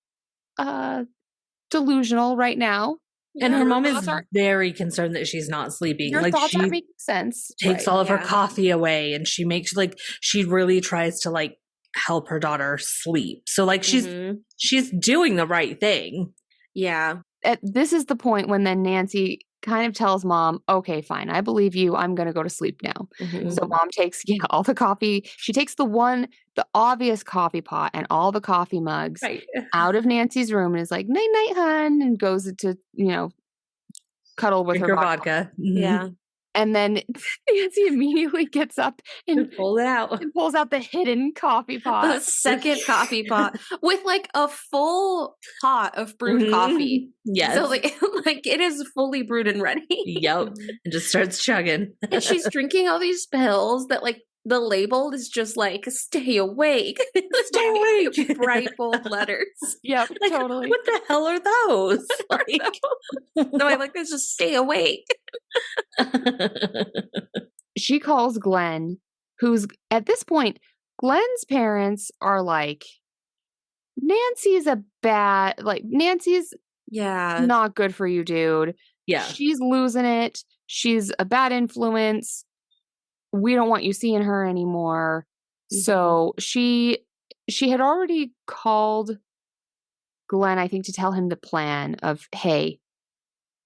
delusional right now. And her mom is very concerned that she's not sleeping. Your thoughts aren't making sense. Takes all of her coffee away, and she really tries to help her daughter sleep. So she's doing the right thing. Yeah. This is the point when then Nancy kind of tells mom, okay, fine, I believe you. I'm going to go to sleep now. Mm-hmm. So mom takes all the coffee. She takes the obvious coffee pot and all the coffee mugs out of Nancy's room and is like, night, night, hun, and goes to, cuddle with her vodka. Mm-hmm. Yeah. And then Nancy immediately gets up and pulls it out. And pulls out the hidden coffee pot. The second coffee pot with a full pot of brewed coffee. Yes. So it is fully brewed and ready. Yep. And just starts chugging. And she's drinking all these pills that the label is just stay awake. Stay awake. Bright bold letters. Yep, totally. What the hell are those? No, I like this. Just stay awake. She calls Glenn, who's at this point, Glenn's parents are like, Nancy's not good for you, dude. Yeah. She's losing it. She's a bad influence. We don't want you seeing her anymore. Mm-hmm. So she had already called Glenn, I think, to tell him the plan of, hey,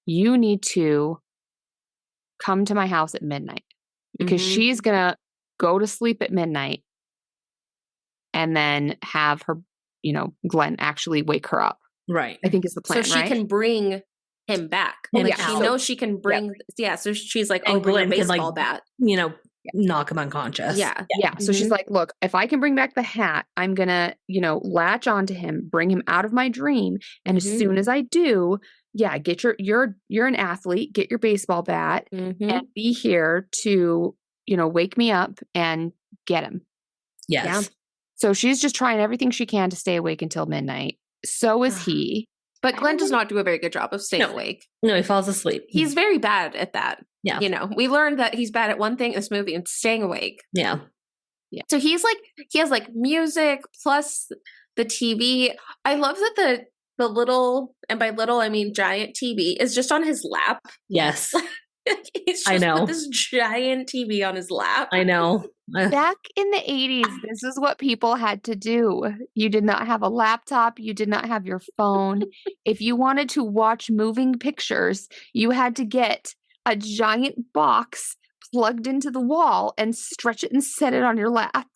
you need to come to my house at midnight because she's going to go to sleep at midnight and then have her, Glenn actually wake her up. Right. I think is the plan, so she can bring him back. She knows she can bring, so she's like, oh, bring a baseball bat. Knock him unconscious. Yeah. So she's like, look, if I can bring back the hat, I'm going to, latch onto him, bring him out of my dream. And as soon as I do, get you're an athlete, get your baseball bat and be here to, wake me up and get him. Yes. Yeah. So she's just trying everything she can to stay awake until midnight. So is he. But Glenn does not do a very good job of staying awake. No, he falls asleep. He's very bad at that. Yeah. We learned that he's bad at one thing in this movie and staying awake. Yeah. Yeah. So he has music plus the TV. I love that the little, and by little I mean giant TV is just on his lap. Yes. He's just with this giant TV on his lap. I know. Back in the 80s, this is what people had to do. You did not have a laptop. You did not have your phone. If you wanted to watch moving pictures, you had to get a giant box plugged into the wall and stretch it and set it on your lap.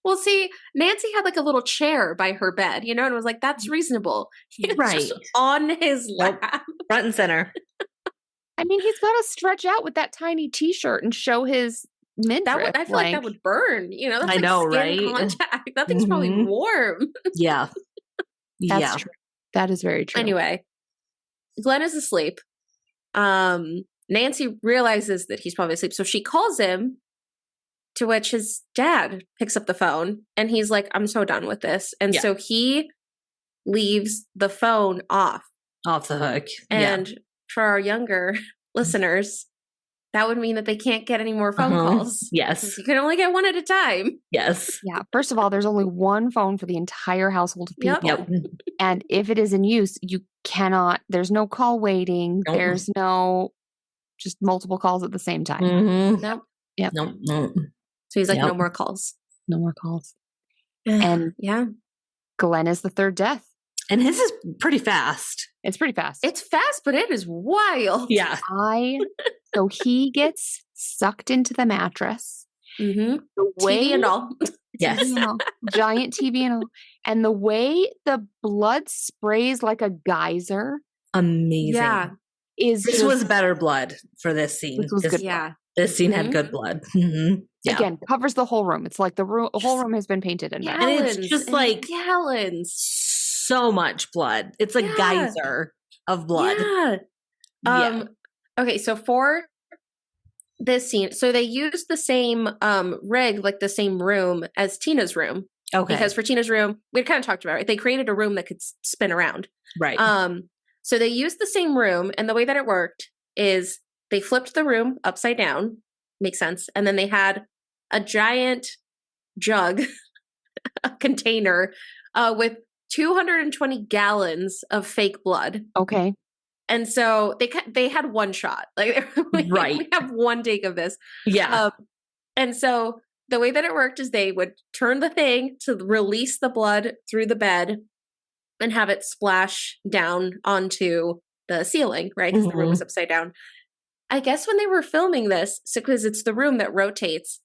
Well, see, Nancy had a little chair by her bed, and it was that's reasonable. He was just on his lap. Front and center. I mean, he's got to stretch out with that tiny t-shirt and show his midriff. I feel like that would burn. That's I know, skin right? contact. That thing's probably warm. Yeah. That's true. That is very true. Anyway, Glenn is asleep. Nancy realizes that he's probably asleep, so she calls him, to which his dad picks up the phone, and he's like, I'm so done with this. And so he leaves the phone off the hook. And for our younger listeners, that would mean that they can't get any more phone calls. Yes. You can only get one at a time. Yes. Yeah. First of all, there's only one phone for the entire household of people. Yep. And if it is in use, there's no call waiting. Nope. There's no just multiple calls at the same time. Mm-hmm. Nope. Yep. Nope. So he's like, no more calls. No more calls. And Glenn is the third death. And his is pretty fast. It's pretty fast. It's fast, but it is wild. Yeah. So he gets sucked into the mattress. Mm-hmm. TV and all. Yes. Giant TV and all. And the way the blood sprays like a geyser. Amazing. Yeah. This was better blood for this scene. This was good. Yeah. This scene had good blood. Mm-hmm. Yeah. Again, covers the whole room. It's like the whole room has been painted in red. And it's just gallons. So much blood. It's a geyser of blood. Yeah. Okay, so for this scene, so they used the same rig, like the same room as Tina's room. Okay. Because for Tina's room, we kind of talked about it. They created a room that could spin around. Right. So they used the same room, and the way that it worked is they flipped the room upside down. Makes sense. And then they had a giant jug, a container with 220 gallons of fake blood. Okay. And so they had one shot. Like, right. We have one take of this. Yeah. And so the way that it worked is they would turn the thing to release the blood through the bed and have it splash down onto the ceiling, right? Because the room was upside down. I guess when they were filming this, because it's the room that rotates,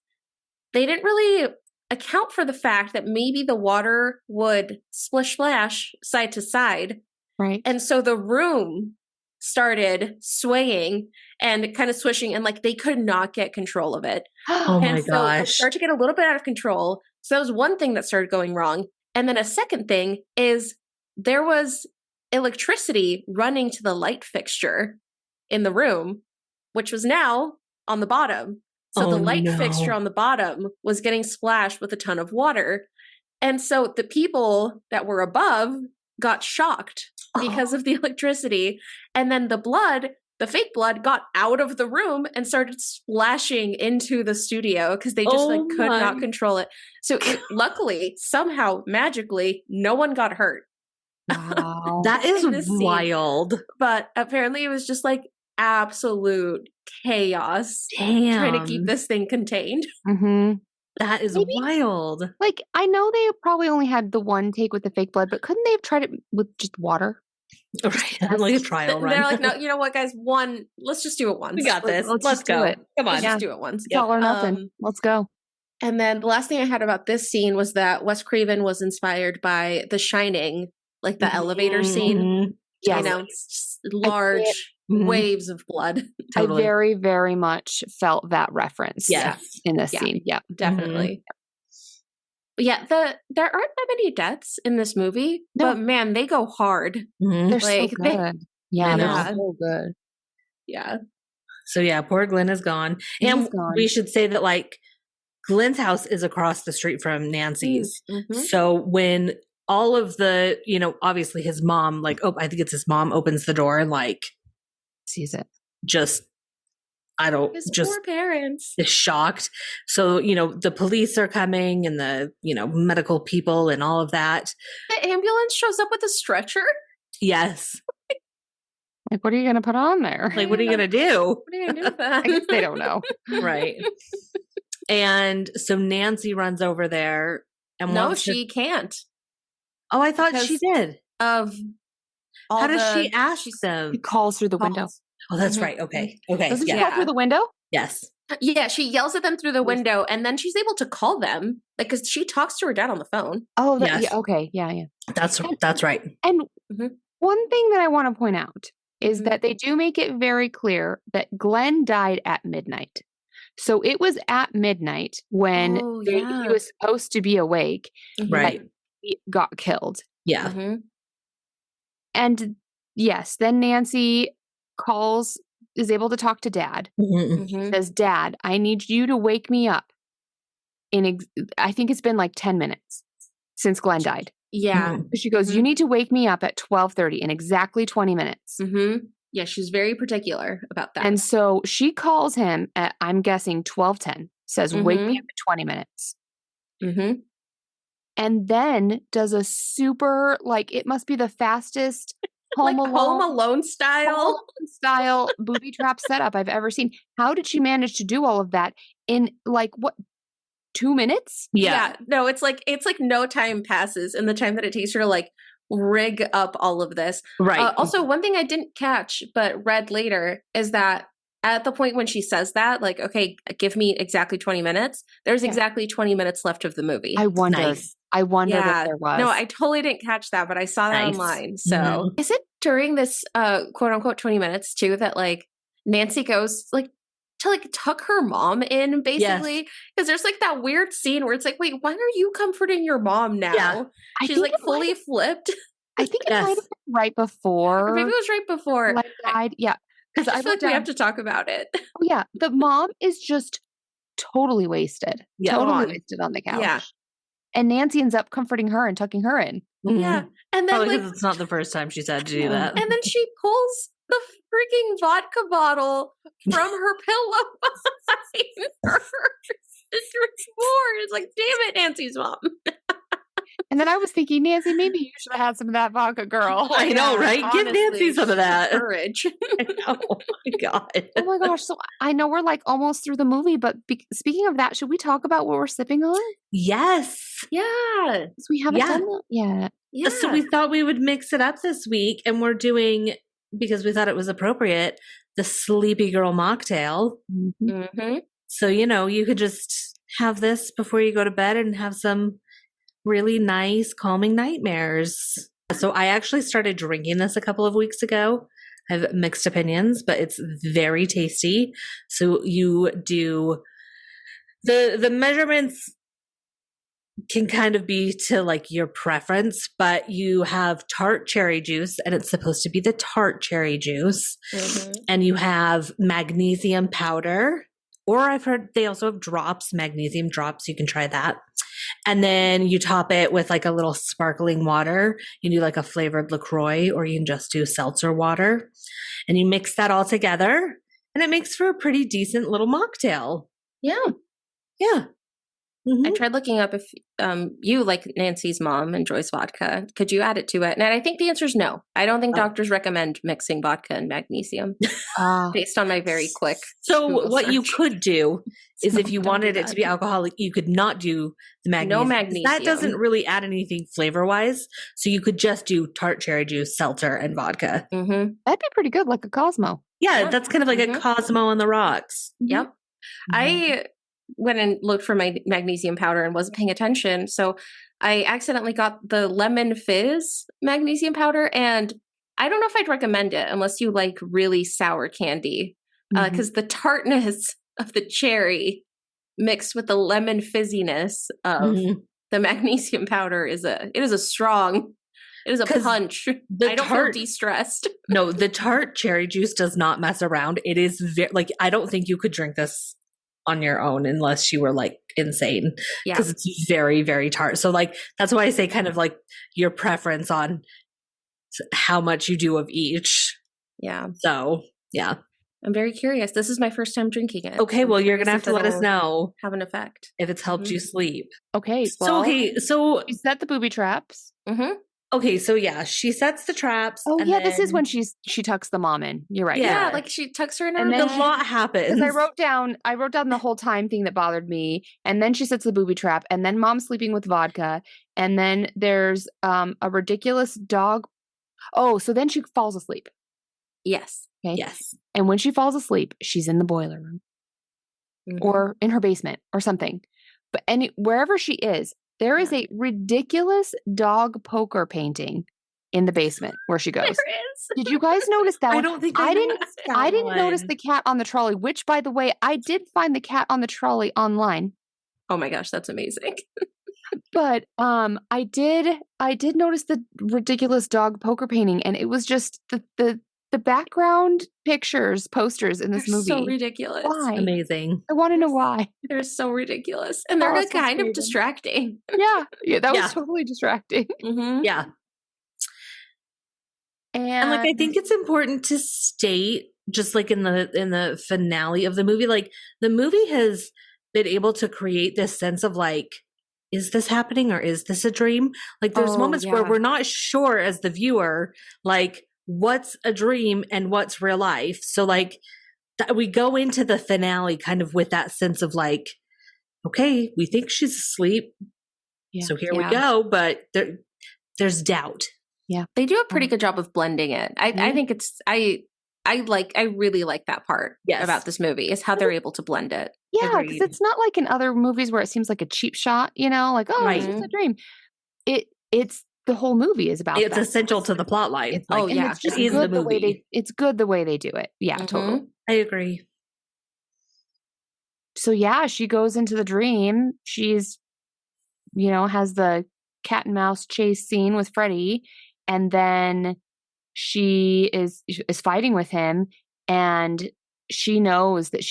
they didn't really account for the fact that maybe the water would splish splash side to side. Right. And so the room started swaying and kind of swishing, and like they could not get control of it. Oh and my so gosh. It started to get a little bit out of control. So that was one thing that started going wrong. And then a second thing is there was electricity running to the light fixture in the room, which was now on the bottom. So the light fixture on the bottom was getting splashed with a ton of water. And so the people that were above got shocked because of the electricity. And then the fake blood got out of the room and started splashing into the studio because they just could not control it. So luckily, somehow, magically, no one got hurt. Wow. That is wild. But apparently it was just like absolute chaos. Damn. Trying to keep this thing contained. Mm-hmm. That is wild. Like, I know they probably only had the one take with the fake blood, but couldn't they have tried it with just water? Right. Like a trial run. They're like, no, you know what, guys? Let's just do it once. We got this. Let's go. Do it. Come on. Let's just do it once. It's all or nothing. Let's go. And then the last thing I had about this scene was that Wes Craven was inspired by The Shining, like the elevator scene. Yes. You know, it's just large waves of blood. Totally. I very, very much felt that reference in this scene. Yeah, definitely. Yeah, there aren't that many deaths in this movie, but man, they go hard. They're so good. They're so good. Yeah. So yeah, poor Glenn is gone. And we should say that like Glenn's house is across the street from Nancy's. So when all of the, obviously his mom, I think it's his mom, opens the door and sees it. His poor parents is shocked. So, the police are coming and the, medical people and all of that. The ambulance shows up with a stretcher? Yes. Like, what are you going to put on there? Like, what are you going to do? What are you going to do with that? I guess they don't know. Right. And so Nancy runs over there and she can't. Oh, I thought she did. How does she ask them? She calls through the window. Oh, that's right. Okay. Doesn't she call through the window? Yes. Yeah, she yells at them through the window, and then she's able to call them, because she talks to her dad on the phone. Oh, yeah, okay, yeah. That's right. And one thing that I want to point out is that they do make it very clear that Glenn died at midnight. So it was at midnight when he was supposed to be awake, right? He got killed. Yeah. And yes, then Nancy is able to talk to Dad. Says, Dad, I need you to wake me up. I think it's been like 10 minutes since Glenn died. Yeah. She goes, you need to wake me up at 12:30 in exactly 20 minutes. Yeah, she's very particular about that. And so she calls him at, I'm guessing, 12:10, says, wake me up in 20 minutes. And then does a super, it must be the fastest Home Alone style booby trap setup I've ever seen. How did she manage to do all of that in 2 minutes? Yeah. No, it's like no time passes in the time that it takes her to rig up all of this. Right. Also, one thing I didn't catch but read later is that at the point when she says that, okay, give me exactly 20 minutes, there's exactly 20 minutes left of the movie. I wondered. I wondered if there was. No, I totally didn't catch that, but I saw that online. So is it during this quote unquote 20 minutes too that Nancy goes to tuck her mom in, basically? Because there's that weird scene where it's wait, why are you comforting your mom now? Yeah. She's fully flipped. I think it might have been right before. Or maybe it was right before. Died. Yeah. I feel like we have to talk about it. Oh, yeah. The mom is just totally wasted. Yeah, totally wasted on the couch. Yeah. And Nancy ends up comforting her and tucking her in. Yeah. And then probably because it's not the first time she's had to do that. And then she pulls the freaking vodka bottle from her pillow behind her to drink more. It's like, damn it, Nancy's mom. And then I was thinking, Nancy, maybe you should have had some of that vodka, girl. I know, right? Honestly, Give Nancy some of that. Courage. I know. Oh my God. Oh my gosh. So I know we're like almost through the movie, but speaking of that, should we talk about what we're sipping on? Yes. Yeah. Because we haven't done that yet. Yeah. So we thought we would mix it up this week, and we're doing, because we thought it was appropriate, the Sleepy Girl Mocktail. Mm-hmm. So, you could just have this before you go to bed and have some really nice, calming nightmares. So I actually started drinking this a couple of weeks ago. I have mixed opinions, but it's very tasty. So you do the measurements can kind of be to like your preference, but you have tart cherry juice, and it's supposed to be the tart cherry juice. Mm-hmm. And you have magnesium powder, or I've heard they also have drops, magnesium drops. You can try that. And then you top it with like a little sparkling water. You do like a flavored LaCroix, or you can just do seltzer water. And you mix that all together, and it makes for a pretty decent little mocktail. Yeah. Yeah. Mm-hmm. I tried looking up if you, like Nancy's mom, enjoys vodka. Could you add it to it? And I think the answer is no. I don't think doctors recommend mixing vodka and magnesium based on my very quick. So Google what search. you could do is if you Don't wanted do it to that. be alcoholic, you could not do the magnesium. No magnesium. That doesn't really add anything flavor wise. So you could just do tart cherry juice, seltzer, and vodka. Mm-hmm. That'd be pretty good, like a Cosmo. Yeah, that's kind of like a Cosmo on the rocks. Yep. Mm-hmm. I went and looked for my magnesium powder and wasn't paying attention. So I accidentally got the lemon fizz magnesium powder. And I don't know if I'd recommend it unless you like really sour candy. Because the tartness of the cherry mixed with the lemon fizziness of the magnesium powder is a punch. I don't feel de-stressed. No, the tart cherry juice does not mess around. It is like, I don't think you could drink this on your own unless you were like insane, because it's very, very tart. So like, that's why I say kind of like your preference on how much you do of each. Yeah. So yeah. I'm very curious. This is my first time drinking it. Okay, well, you're gonna have to let us know have an effect if it's helped you sleep. Okay. So so you set the booby traps. Mm-hmm. Okay, so yeah, she sets the traps. Oh yeah, this is when she tucks the mom in. You're right. Yeah, like she tucks her in her and a lot happens. I wrote down the whole time thing that bothered me, and then she sets the booby trap, and then mom's sleeping with vodka, and then there's a ridiculous dog. Oh, so then she falls asleep. Yes. Okay. Yes. And when she falls asleep, she's in the boiler room or in her basement or something. But wherever she is, there is a ridiculous dog poker painting in the basement where she goes. There is. Did you guys notice that? I don't think I didn't notice the cat on the trolley, which by the way, I did find the cat on the trolley online. Oh my gosh, that's amazing. But I did notice the ridiculous dog poker painting, and it was just the background posters in this movie. So ridiculous. Why? Amazing. I want to know why. They're so ridiculous. And they're like kind of distracting. Yeah, that was totally distracting. Mm-hmm. Yeah. And like, I think it's important to state, just like in the finale of the movie, like the movie has been able to create this sense of like, is this happening or is this a dream? Like there's moments where we're not sure as the viewer, like what's a dream and what's real life. So like we go into the finale kind of with that sense of like, okay, we think she's asleep. Yeah. So here we go. But there's doubt. Yeah. They do a pretty good job of blending it. I think I really like that part about this movie is how they're able to blend it. Yeah, because it's not like in other movies where it seems like a cheap shot, like, oh, it's just a dream. It's the whole movie is about it's essential to the plot line. It's like, it's just good the way it's good the way they do it. Yeah, totally. I agree. So yeah, she goes into the dream. She's, has the cat and mouse chase scene with Freddy, and then she is fighting with him, And she knows that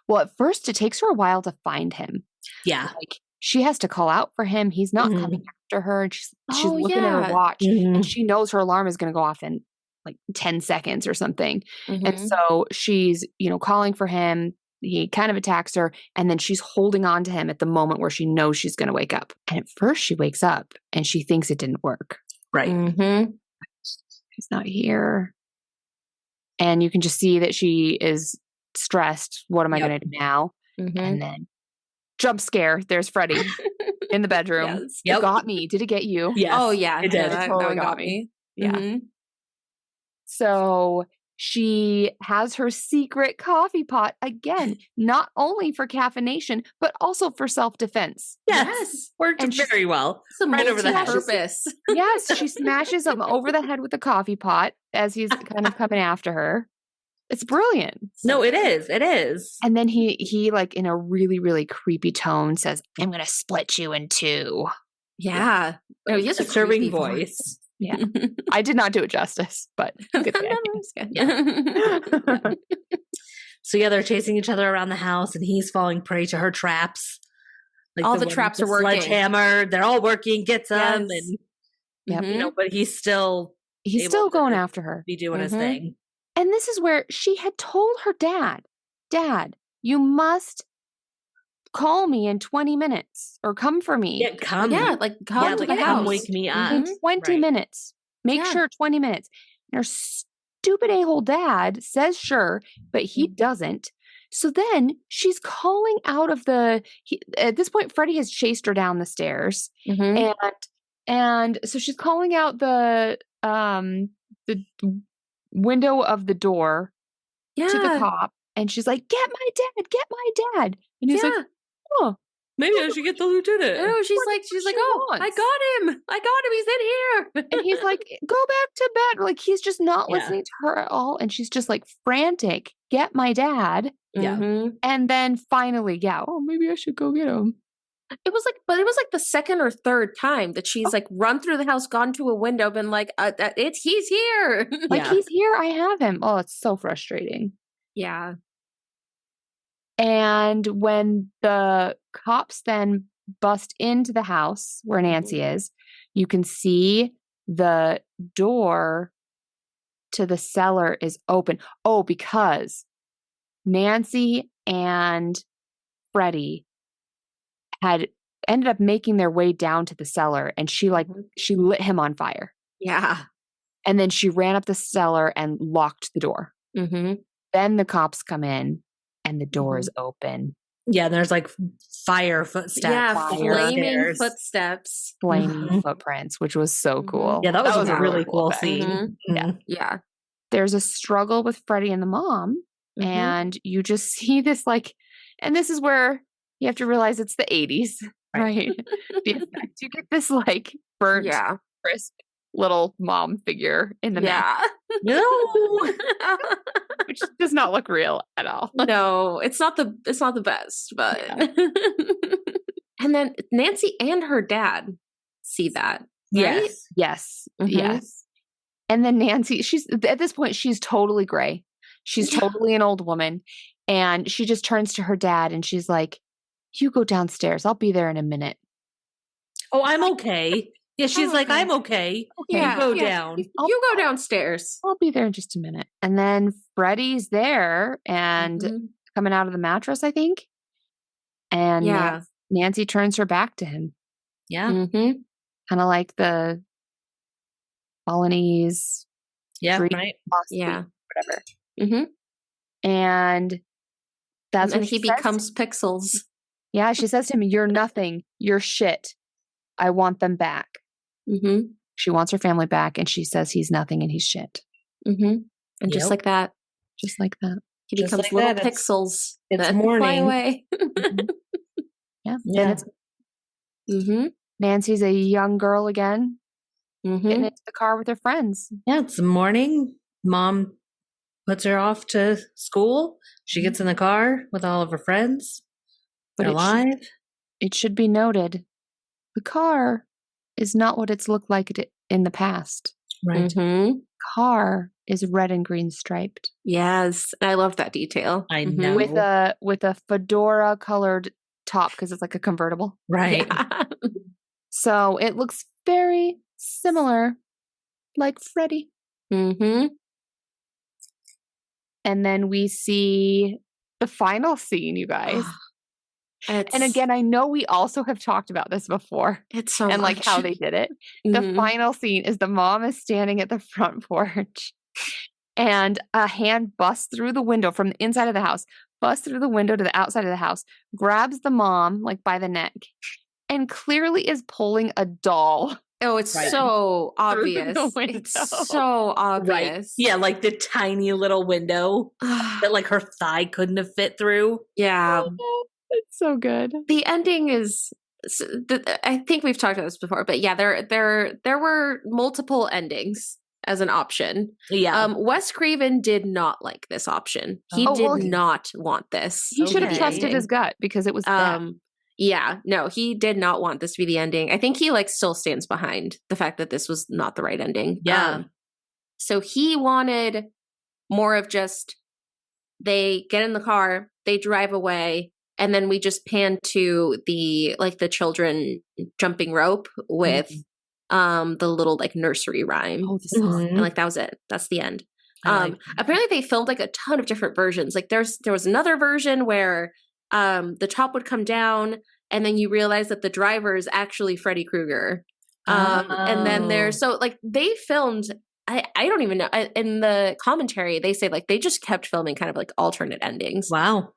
well, at first it takes her a while to find him. Yeah. Like, she has to call out for him. He's not coming after her. And she's looking at her watch and she knows her alarm is going to go off in like 10 seconds or something. And so she's, calling for him. He kind of attacks her, and then she's holding on to him at the moment where she knows she's going to wake up. And at first she wakes up and she thinks it didn't work. Right. He's not here. And you can just see that she is stressed. What am I going to do now? And then jump scare. There's Freddie in the bedroom. It got me. Did it get you? Yes. Oh, yeah. It did. That totally got me. Yeah. So she has her secret coffee pot again, not only for caffeination, but also for self-defense. Yes. Worked very well. It's a right over the head. purpose. Yes, she smashes him over the head with the coffee pot as he's kind of coming after her. It's brilliant. No, it is. It is. And then he like in a really, really creepy tone says, "I'm going to split you in two." Yeah. Oh, he has a disturbing creepy voice. Yeah. I did not do it justice, but good So yeah, they're chasing each other around the house and he's falling prey to her traps. Like all the traps are working. Sledgehammer, they're all working, gets them and but he's still going after her. Be doing his thing. And this is where she had told her dad, you must call me in 20 minutes or come for me. Yeah, come. Yeah, like come to the house. Come wake me up. In 20 minutes. Make sure 20 minutes. And her stupid a-hole dad says sure, but he doesn't. So then she's calling out of at this point, Freddie has chased her down the stairs. And so she's calling out the window of the door to the cop. And she's like, get my dad. And he's like, oh, maybe I should get the lieutenant. Oh, she's like, oh, I got him. He's in here. And he's like, go back to bed. Like, he's just not listening to her at all. And she's just like frantic, get my dad. Yeah. And then finally, maybe I should go get him. It was like the second or third time that she's like run through the house, gone to a window, been like, he's here. He's here. I have him. Oh, it's so frustrating. Yeah. And when the cops then bust into the house where Nancy is, you can see the door to the cellar is open. Oh, because Nancy and Freddie had ended up making their way down to the cellar, and she lit him on fire. Yeah. And then she ran up the cellar and locked the door. Then the cops come in and the door is open. Yeah, there's like fire footsteps. Yeah, flaming footsteps. Flaming footprints, which was so cool. Yeah, that was a really cool scene. Yeah. There's a struggle with Freddie and the mom. And you just see this and this is where you have to realize it's the 80s, right? The effect. You get this burnt, crisp little mom figure in the map. No. Which does not look real at all. No, it's not the best, but and then Nancy and her dad see that. Right? Yes. And then Nancy, she's at this point, she's totally gray. She's totally an old woman. And she just turns to her dad and she's like, you go downstairs. I'll be there in a minute. Oh, I'm okay. Yeah, she's like, I'm okay. You go down. You go downstairs. I'll be there in just a minute. And then Freddie's there and coming out of the mattress, I think. And Nancy turns her back to him. Yeah. Kind of like the Balinese. Yeah, right. Yeah. Whatever. And that's when he becomes Pixels. Yeah, she says to him, you're nothing. You're shit. I want them back. She wants her family back, and she says he's nothing and he's shit. And just like that. Just like that. He becomes little pixels. It's morning. Fly away. Yeah. Nancy's a young girl again. Getting into the car with her friends. Yeah, it's morning. Mom puts her off to school. She gets in the car with all of her friends. They're alive. It should be noted, the car is not what it's looked like in the past. Right. Mm-hmm. Car is red and green striped. Yes. I love that detail. I Mhm. know. With a fedora colored top because it's like a convertible. Right. Yeah. So it looks very similar, like Freddy. Mm-hmm. And then we see the final scene, you guys. And again, I know we also have talked about this before. It's so and much. like how they did it. The final scene is the mom is standing at the front porch and a hand busts through the window from the inside of the house, busts through the window to the outside of the house, grabs the mom like by the neck, and clearly is pulling a doll. Oh, it's so obvious. It's so obvious. Right. Yeah, like the tiny little window that like her thigh couldn't have fit through. Yeah. It's so good. The ending is I think we've talked about this before, but yeah, there were multiple endings as an option. Yeah. Wes Craven did not like this option. He did not want this. He should have trusted his gut because it was yeah, no, he did not want this to be the ending. I think he like still stands behind the fact that this was not the right ending. Yeah. So he wanted more of just they get in the car, they drive away, and then we just pan to the children jumping rope with the little like nursery rhyme. Oh, the song. And like that was it. That's the end. Apparently they filmed like a ton of different versions. Like there was another version where the top would come down and then you realize that the driver is actually Freddy Krueger. And then they filmed I don't even know. In the commentary, they say like they just kept filming kind of like alternate endings. Wow.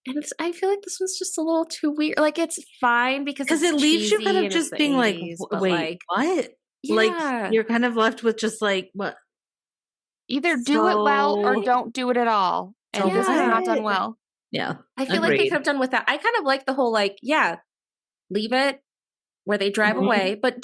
And I feel like this one's just a little too weird. Like it's fine because it leaves you kind of just being 80s, like, wait, like, what? Yeah. Like you're kind of left with just like, what? Either do it well or don't do it at all. And this is not done well. Yeah. I feel like they could have done with that. I kind of like the whole like, leave it where they drive away, but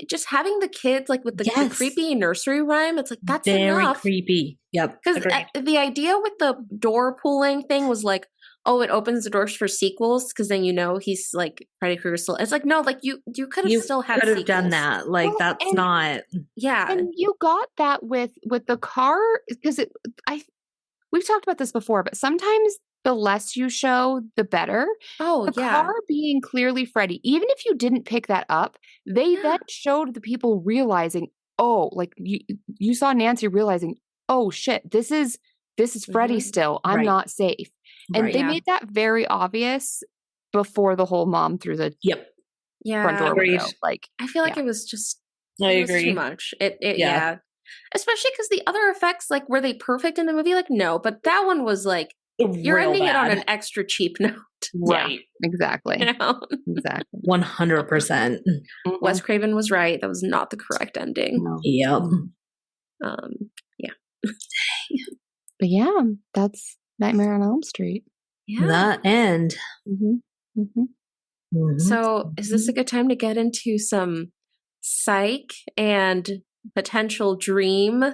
just having the kids like with the creepy nursery rhyme, it's like that's very enough. creepy. Yep. Because the idea with the door pulling thing was like, oh, it opens the doors for sequels because then he's like Freddy Krueger still. It's like no, like you could have still had sequels. Done that. Like that's not. Yeah, and you got that with the car because we've talked about this before, but sometimes the less you show, the better. Oh, the car being clearly Freddy, even if you didn't pick that up, they then showed the people realizing, oh, like you saw Nancy realizing, oh shit, this is Freddy still. I'm not safe. And they made that very obvious before the whole mom through the front door window. Like I feel like it was just I agree. Too much. Especially because the other effects, like, were they perfect in the movie? Like, no, but that one was like you're ending it on an extra cheap note. Right. Exactly. Exactly. 100%. Wes Craven was right. That was not the correct ending. No. Yep. But yeah, that's Nightmare on Elm Street. Yeah. That end. So is this a good time to get into some psych and potential dream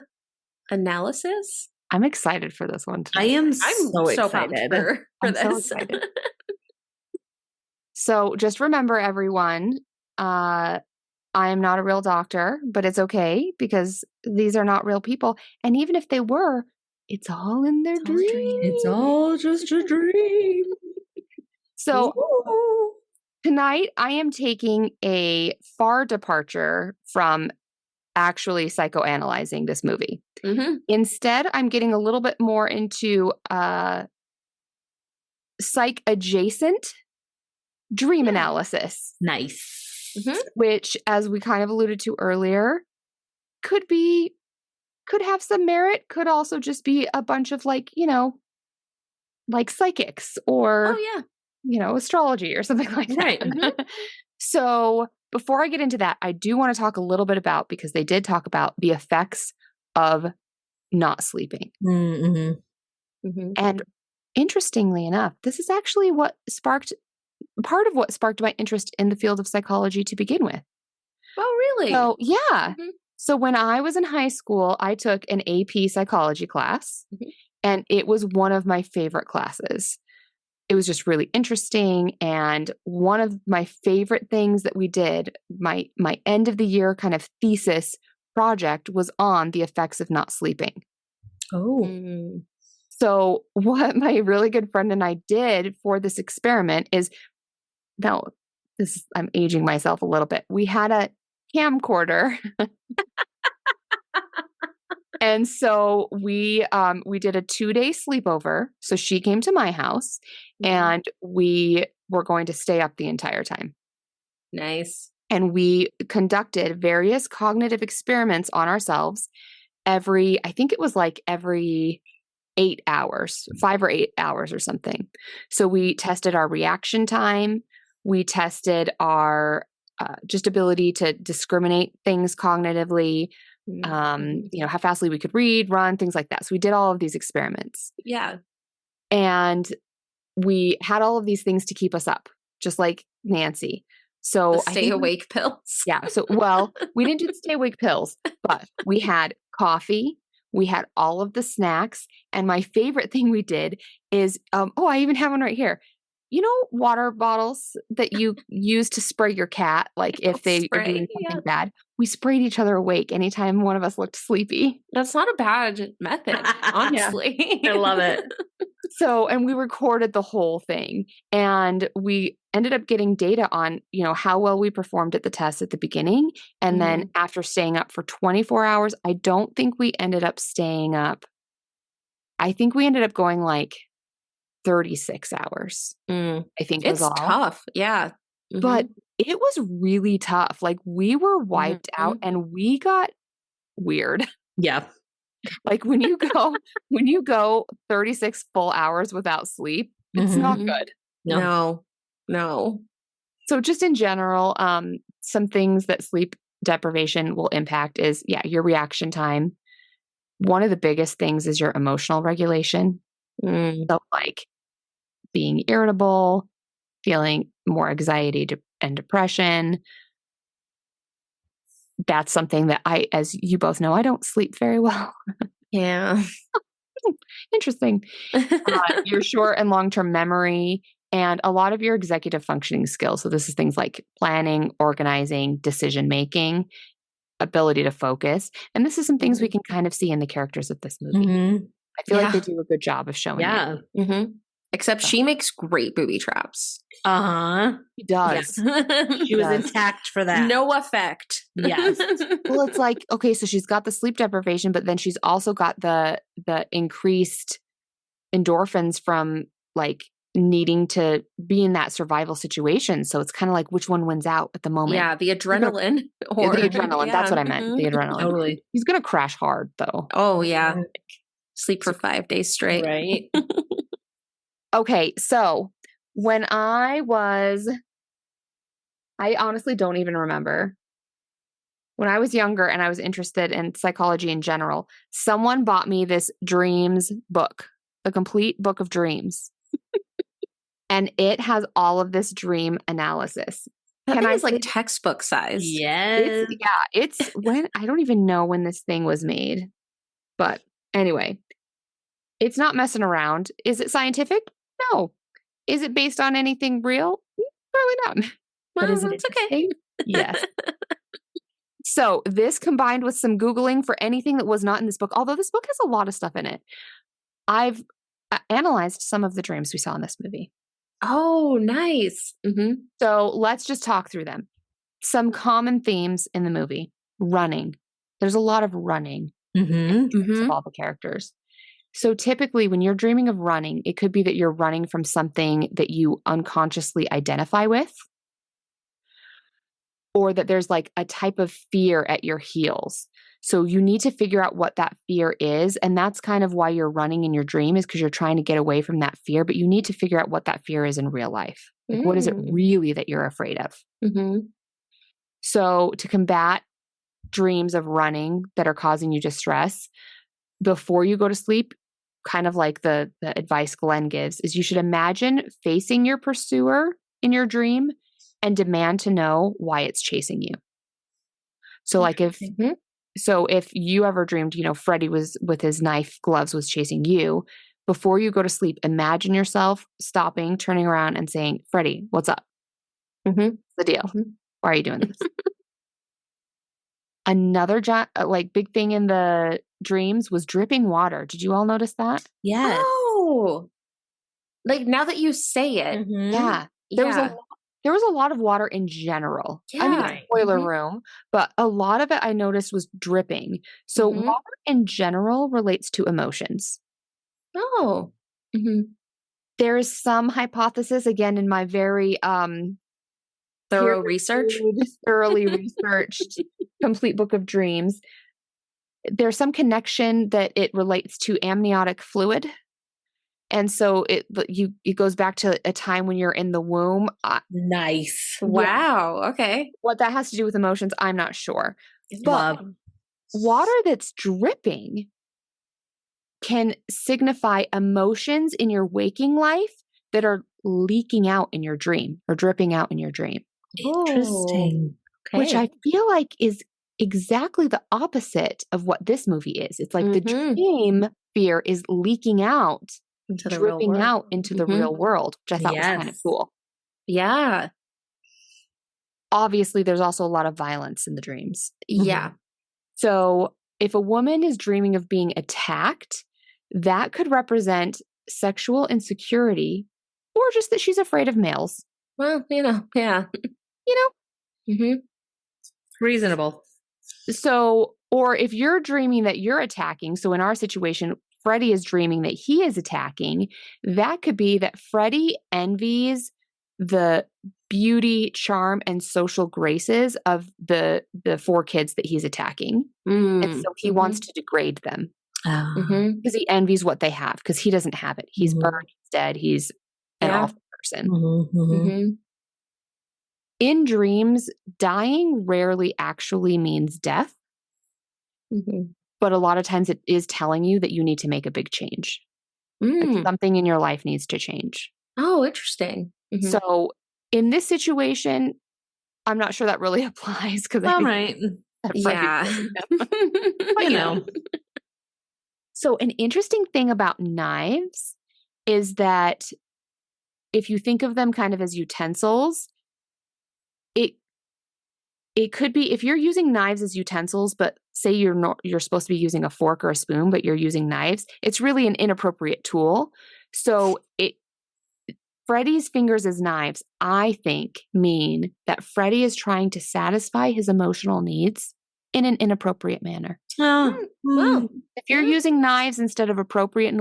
analysis? I'm excited for this one tonight. I am so excited for this. So excited. So just remember, everyone, I am not a real doctor, but it's okay because these are not real people. And even if they were, it's all in their dream. It's all just a dream. So tonight I am taking a far departure from actually psychoanalyzing this movie. Instead, I'm getting a little bit more into psych adjacent dream analysis. Nice. Which, as we kind of alluded to earlier, could have some merit, could also just be a bunch of like psychics or astrology or something like that. Right. So before I get into that, I do want to talk a little bit about, because they did talk about the effects of not sleeping. And interestingly enough, this is actually part of what sparked my interest in the field of psychology to begin with. Oh, really? So, yeah. So when I was in high school, I took an AP psychology class, and it was one of my favorite classes. It was just really interesting. And one of my favorite things that we did, my end of the year kind of thesis, project was on the effects of not sleeping. Oh. So what my really good friend and I did for this experiment is, now I'm aging myself a little bit. We had a camcorder. And so we did a 2-day sleepover. So she came to my house and we were going to stay up the entire time. Nice. And we conducted various cognitive experiments on ourselves I think it was like every 8 hours, 5 or 8 hours or something. So we tested our reaction time. We tested our just ability to discriminate things cognitively, how fastly we could read, run, things like that. So we did all of these experiments. Yeah. And we had all of these things to keep us up, just like Nancy. So the stay awake pills. Yeah. So, we didn't do the stay awake pills, but we had coffee. We had all of the snacks. And my favorite thing we did is, I even have one right here. You know, water bottles that you use to spray your cat, like if they are doing something bad. We sprayed each other awake anytime one of us looked sleepy. That's not a bad method, honestly. I love it. So, and we recorded the whole thing, and we ended up getting data on, how well we performed at the test at the beginning. And then after staying up for 24 hours, I don't think we ended up staying up. I think we ended up going like 36 hours. I think it's tough. Yeah. But it was really tough. Like we were wiped out and we got weird. Yeah. Like when you go 36 full hours without sleep, it's not good. No. So just in general, some things that sleep deprivation will impact is, your reaction time. One of the biggest things is your emotional regulation. So like being irritable, feeling more anxiety and depression. That's something that as you both know, I don't sleep very well. Yeah. Interesting. Your short and long-term memory and a lot of your executive functioning skills. So this is things like planning, organizing, decision-making, ability to focus. And this is some things we can kind of see in the characters of this movie. I feel like they do a good job of showing it. Except she makes great booby traps. She does. Yes. She was intact for that. No effect. Yes. Well, it's like, okay, so she's got the sleep deprivation, but then she's also got the increased endorphins from like needing to be in that survival situation. So it's kind of like which one wins out at the moment. Yeah, the adrenaline. The adrenaline. That's what I meant. The adrenaline. Totally. He's going to crash hard though. Oh, yeah. Sleep for 5 days straight. Right. Okay, so when I honestly don't even remember. When I was younger and I was interested in psychology in general, someone bought me this dreams book, a complete book of dreams. And it has all of this dream analysis. That thing is like textbook size. Yes. It's when, I don't even know when this thing was made. But anyway, it's not messing around. Is it scientific? No. Is it based on anything real? Probably not. Well, But is it okay. Yes. So this combined with some Googling for anything that was not in this book, although this book has a lot of stuff in it, I've analyzed some of the dreams we saw in this movie. Oh, nice. So let's just talk through them. Some common themes in the movie. Running. There's a lot of running of all the characters. So typically when you're dreaming of running, it could be that you're running from something that you unconsciously identify with, or that there's like a type of fear at your heels. So you need to figure out what that fear is. And that's kind of why you're running in your dream, is because you're trying to get away from that fear, but you need to figure out what that fear is in real life. Like, what is it really that you're afraid of? So to combat dreams of running that are causing you distress, before you go to sleep, kind of like the advice Glenn gives, is you should imagine facing your pursuer in your dream and demand to know why it's chasing you. So like if you ever dreamed, Freddy was with his knife gloves was chasing you, before you go to sleep, imagine yourself stopping, turning around and saying, Freddy, what's up? What's the deal? Why are you doing this? Another big thing in the dreams was dripping water. Did you all notice that? Yes. Oh, like now that you say it. Mm-hmm. Yeah. There was a lot of water in general. Yeah. I mean, it's a boiler room, but a lot of it I noticed was dripping. So water in general relates to emotions. Oh. There is some hypothesis, again, in my very thoroughly researched complete book of dreams. There's some connection that it relates to amniotic fluid. And so it goes back to a time when you're in the womb. Nice. Wow. Yeah. Okay. What that has to do with emotions, I'm not sure. But water that's dripping can signify emotions in your waking life that are leaking out in your dream or dripping out in your dream. Interesting. Okay. Which I feel like is exactly the opposite of what this movie is. It's like the dream fear is leaking out, dripping out into the real world, which I thought was kind of cool. Yeah. Obviously, there's also a lot of violence in the dreams. Yeah. So if a woman is dreaming of being attacked, that could represent sexual insecurity or just that she's afraid of males. Well, yeah. Reasonable. So, or if you're dreaming that you're attacking, so in our situation, Freddie is dreaming that he is attacking, that could be that Freddie envies the beauty, charm, and social graces of the 4 kids that he's attacking. And so he wants to degrade them. Because he envies what they have, because he doesn't have it. He's burned, he's dead, he's an awful person. In dreams, dying rarely actually means death. But a lot of times it is telling you that you need to make a big change. Like something in your life needs to change. Oh, interesting. So in this situation, I'm not sure that really applies because yeah. But So an interesting thing about knives is that if you think of them kind of as utensils, it could be if you're using knives as utensils, but say you're supposed to be using a fork or a spoon, but you're using knives, it's really an inappropriate tool. So Freddie's fingers as knives, I think, mean that Freddie is trying to satisfy his emotional needs in an inappropriate manner. Well, if you're using knives instead of appropriate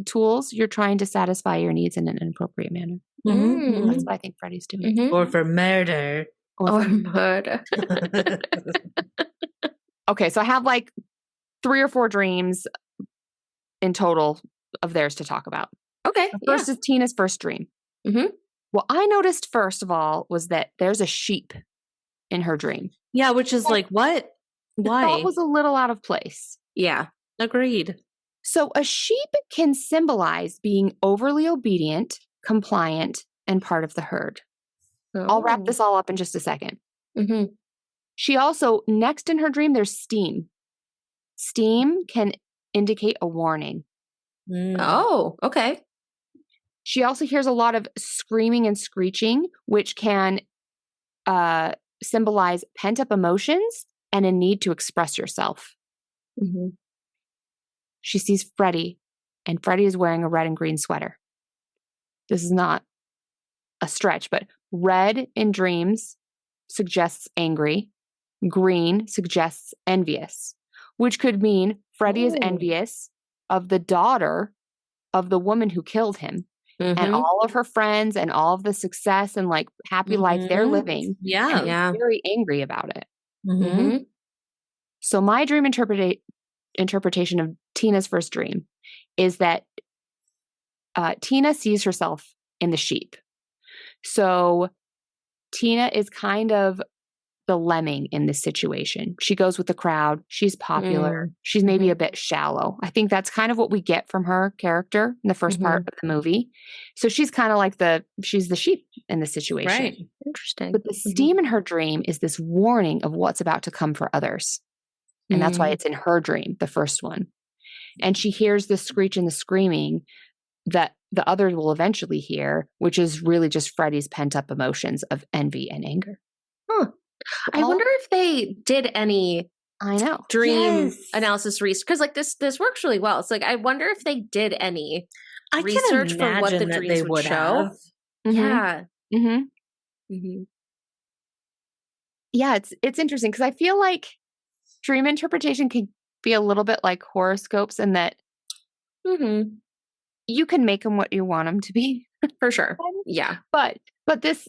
tools, you're trying to satisfy your needs in an inappropriate manner. That's what I think Freddie's doing. Or for murder. Or murder. Okay, so I have like 3 or 4 dreams in total of theirs to talk about. Okay. The first is Tina's first dream. What I noticed first of all was that there's a sheep in her dream. Yeah, which is like, what? Why? That was a little out of place. Yeah. Agreed. So a sheep can symbolize being overly obedient, compliant, and part of the herd. I'll wrap this all up in just a second. She also, next in her dream, there's steam. Steam can indicate a warning. Oh, okay. She also hears a lot of screaming and screeching, which can symbolize pent-up emotions and a need to express yourself. She sees Freddie, and Freddie is wearing a red and green sweater. This is not a stretch, but red in dreams suggests angry. Green suggests envious, which could mean Freddie is envious of the daughter of the woman who killed him and all of her friends and all of the success and like happy life they're living. Yeah. Very angry about it. So my dream interpretation of Tina's first dream is that Tina sees herself in the sheep. So Tina is kind of the lemming in this situation. She goes with the crowd. She's popular. She's maybe a bit shallow. I think that's kind of what we get from her character in the first part of the movie. So she's kind of like she's the sheep in the situation. Right. Interesting. But the steam in her dream is this warning of what's about to come for others. And that's why it's in her dream, the first one. And she hears the screech and the screaming that the others will eventually hear, which is really just Freddie's pent up emotions of envy and anger. I wonder if they did any I know. Dream analysis research. Because like this works really well. It's like, I wonder if they did any research for what the dreams would show. Mm-hmm. Yeah. Mm-hmm. Mm-hmm. Yeah, it's interesting because I feel like dream interpretation can be a little bit like horoscopes in that you can make them what you want them to be. For sure. Yeah. But this,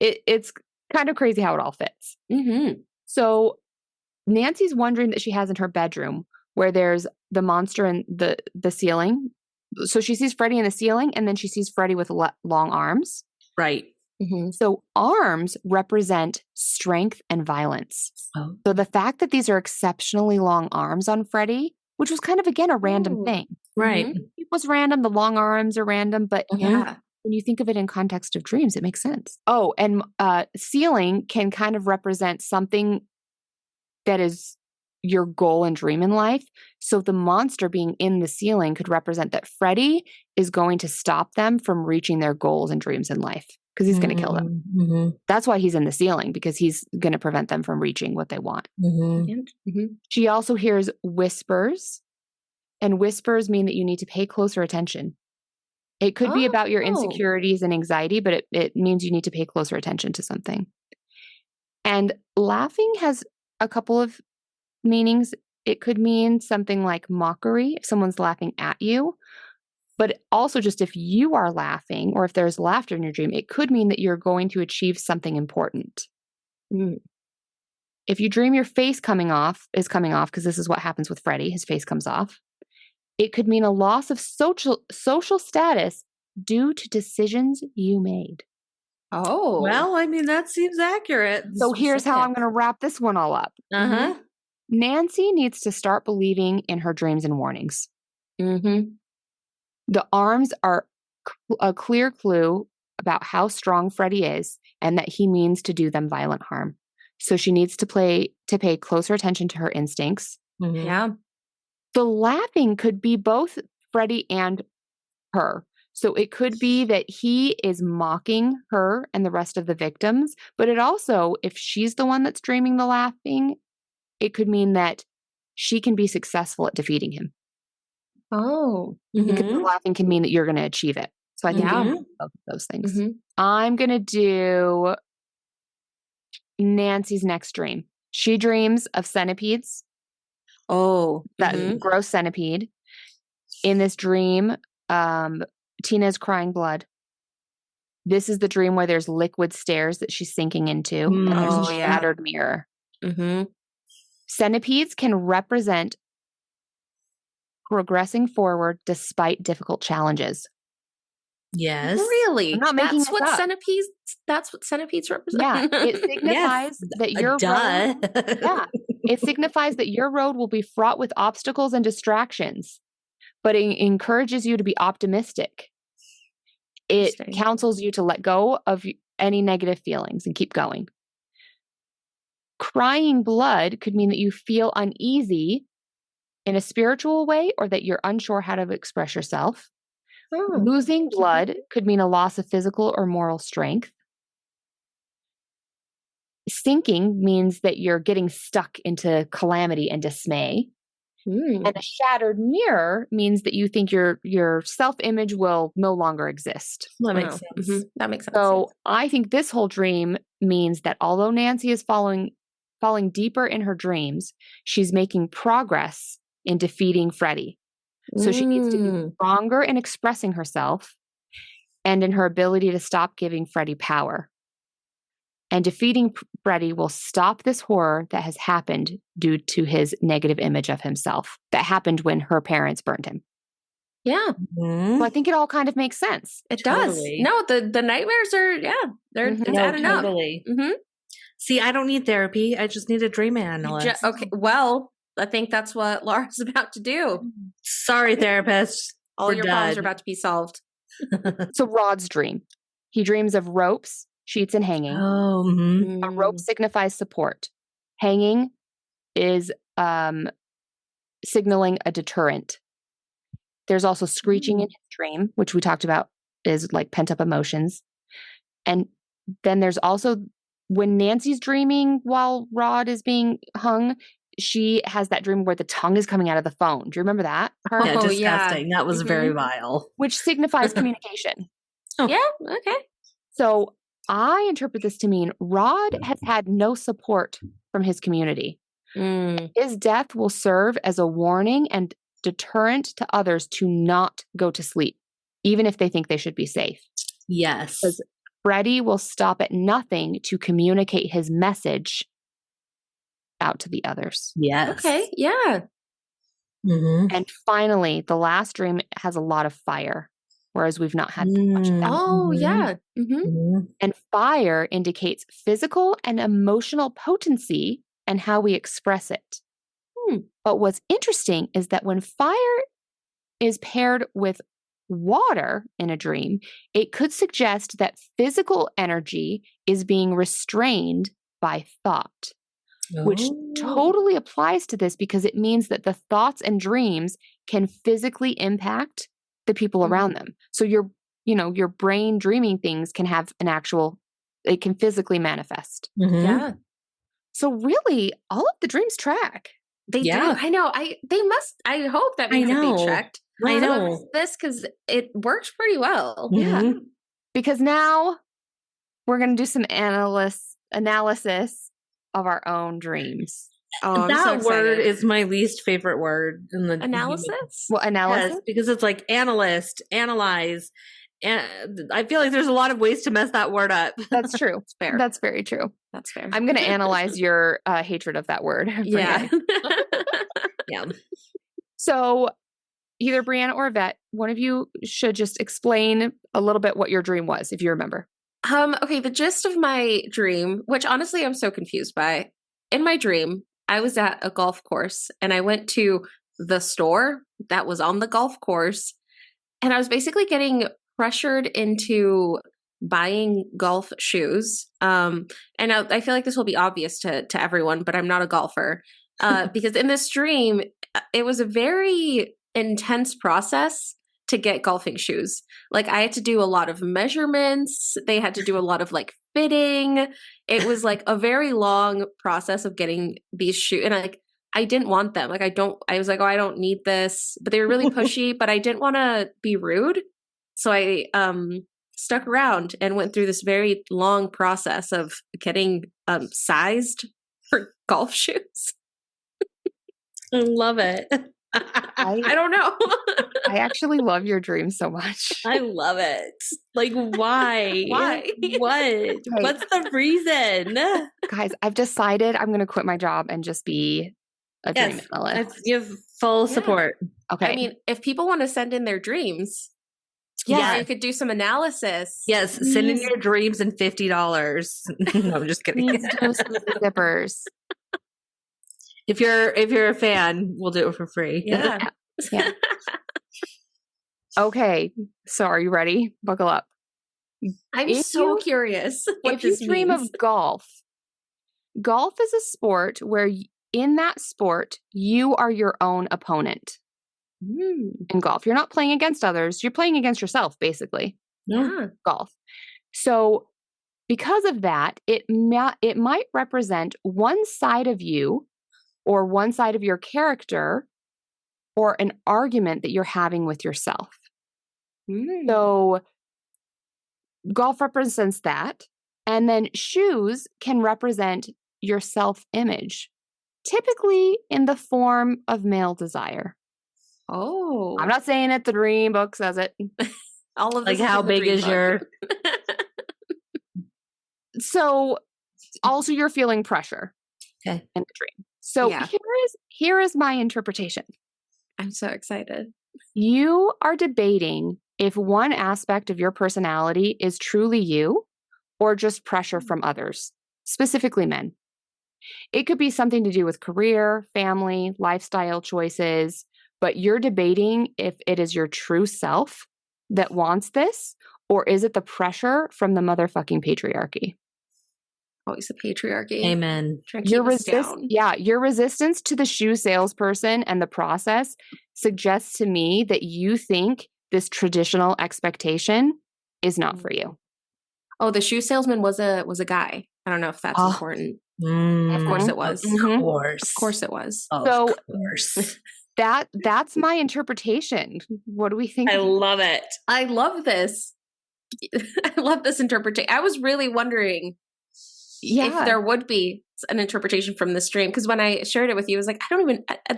it's kind of crazy how it all fits. Mm-hmm. So Nancy's wondering that she has in her bedroom where there's the monster in the ceiling. So she sees Freddy in the ceiling, and then she sees Freddy with long arms. Right. Mm-hmm. So arms represent strength and violence. Oh. So the fact that these are exceptionally long arms on Freddy, which was kind of, again, a random thing. Right. Mm-hmm. It was random. The long arms are random, but when you think of it in context of dreams, it makes sense. Oh, and ceiling can kind of represent something that is your goal and dream in life. So the monster being in the ceiling could represent that Freddy is going to stop them from reaching their goals and dreams in life because he's going to kill them. Mm-hmm. That's why he's in the ceiling, because he's going to prevent them from reaching what they want. Mm-hmm. Mm-hmm. She also hears whispers, and whispers mean that you need to pay closer attention. It could be about your insecurities and anxiety, but it means you need to pay closer attention to something. And laughing has a couple of meanings. It could mean something like mockery, if someone's laughing at you, but also just if you are laughing or if there's laughter in your dream, it could mean that you're going to achieve something important. Mm. If you dream your face is coming off, because this is what happens with Freddy, his face comes off, it could mean a loss of social status due to decisions you made. Oh. Well, I mean, that seems accurate. So here's how I'm going to wrap this one all up. Uh-huh. Nancy needs to start believing in her dreams and warnings. Mm-hmm. The arms are a clear clue about how strong Freddy is and that he means to do them violent harm. So she needs to pay closer attention to her instincts. Mm-hmm. Yeah. The laughing could be both Freddy and her. So it could be that he is mocking her and the rest of the victims, but it also, if she's the one that's dreaming the laughing, it could mean that she can be successful at defeating him. Oh. Mm-hmm. Because the laughing can mean that you're going to achieve it. So I think both of those things. Mm-hmm. I'm going to do Nancy's next dream. She dreams of centipedes. Oh. That gross centipede. In this dream, Tina is crying blood. This is the dream where there's liquid stairs that she's sinking into, and there's a shattered mirror. Mm-hmm. Centipedes can represent progressing forward despite difficult challenges. Yes. Really? I'm not making that's what up. Centipedes. That's what centipedes represent. Yeah, it signifies that your road. Yeah, it signifies that your road will be fraught with obstacles and distractions, but it encourages you to be optimistic. It counsels you to let go of any negative feelings and keep going. Crying blood could mean that you feel uneasy in a spiritual way or that you're unsure how to express yourself. Oh. Losing blood could mean a loss of physical or moral strength. Sinking means that you're getting stuck into calamity and dismay. And a shattered mirror means that you think your self-image will no longer exist. That makes sense. Mm-hmm. That makes sense. So I think this whole dream means that although Nancy is falling deeper in her dreams, she's making progress in defeating Freddy. So she needs to be stronger in expressing herself and in her ability to stop giving Freddy power. And defeating Freddy will stop this horror that has happened due to his negative image of himself that happened when her parents burned him. Yeah. So I think it all kind of makes sense. It does. No, the nightmares are, they're it's adding up. Totally. Mm-hmm. See, I don't need therapy. I just need a dream analyst. Okay. Well, I think that's what Laura's about to do. Sorry, therapist. All your problems are about to be solved. So Rod's dream. He dreams of ropes, sheets, and hanging. Oh, A rope signifies support. Hanging is signaling a deterrent. There's also screeching in his dream, which we talked about is like pent up emotions. And then there's also when Nancy's dreaming while Rod is being hung, she has that dream where the tongue is coming out of the phone. Do you remember that? Yeah, disgusting. That was very vile. Which signifies communication. Oh. Yeah, okay. So I interpret this to mean Rod has had no support from his community. His death will serve as a warning and deterrent to others to not go to sleep, even if they think they should be safe. Yes. Because Freddie will stop at nothing to communicate his message out to the others. Yes. Okay, yeah. And finally, the last dream has a lot of fire, whereas we've not had much of that. Oh, yeah. And fire indicates physical and emotional potency and how we express it. But what's interesting is that when fire is paired with water in a dream, it could suggest that physical energy is being restrained by thought, which totally applies to this because it means that the thoughts and dreams can physically impact the people around them. So your brain dreaming things can have it can physically manifest. Yeah. So really, all of the dreams track. They do. I know. I hope that means that they checked. I know this because it works pretty well. Yeah. Because now we're going to do some analysis of our own dreams. Oh, that word is my least favorite word in the analysis. Well, analysis? Yes, because it's like analyst, analyze. And I feel like there's a lot of ways to mess that word up. That's true. It's fair. That's very true. That's fair. I'm going to analyze your hatred of that word. Yeah. Yeah. So either Brianna or Yvette, one of you should just explain a little bit what your dream was, if you remember. Okay, the gist of my dream, which honestly I'm so confused by. In my dream, I was at a golf course and I went to the store that was on the golf course, and I was basically getting pressured into buying golf shoes. And I feel like this will be obvious to everyone, but I'm not a golfer. Because in this dream, it was a very intense process to get golfing shoes. Like I had to do a lot of measurements. They had to do a lot of like fitting. It was like a very long process of getting these shoes. And I didn't want them. I was like, oh, I don't need this. But they were really pushy, but I didn't want to be rude. So I stuck around and went through this very long process of getting sized for golf shoes. I love it. I don't know. I actually love your dream so much. I love it. Like, why? Why? What? What's the reason? Guys, I've decided I'm going to quit my job and just be a dream analyst. You have full support. Okay. I mean, if people want to send in their dreams, you could do some analysis. Yes, send in your dreams and $50. No, I'm just kidding. Zippers. If you're a fan, we'll do it for free. Yeah. Okay. So are you ready? Buckle up. I'm so curious. If you dream of golf is a sport where in that sport, you are your own opponent. In golf, you're not playing against others. You're playing against yourself, basically. Yeah. Golf. So because of that, it might represent one side of you or one side of your character or an argument that you're having with yourself. So golf represents that. And then shoes can represent your self-image, typically in the form of male desire. Oh. I'm not saying it. The dream book says it. All of like how big is your... So also you're feeling pressure in the dream. So here is my interpretation. I'm so excited. You are debating if one aspect of your personality is truly you or just pressure from others, specifically men. It could be something to do with career, family, lifestyle choices, but you're debating if it is your true self that wants this, or is it the pressure from the motherfucking patriarchy? Always the patriarchy. Amen. Your resistance to the shoe salesperson and the process suggests to me that you think this traditional expectation is not for you. Oh, the shoe salesman was a guy. I don't know if that's important. Of course it was. Of course. Of course it was. Of course. That's my interpretation. What do we think? I love it. I love this. I love this interpretation. I was really wondering if there would be an interpretation from this dream, because when I shared it with you, I was like,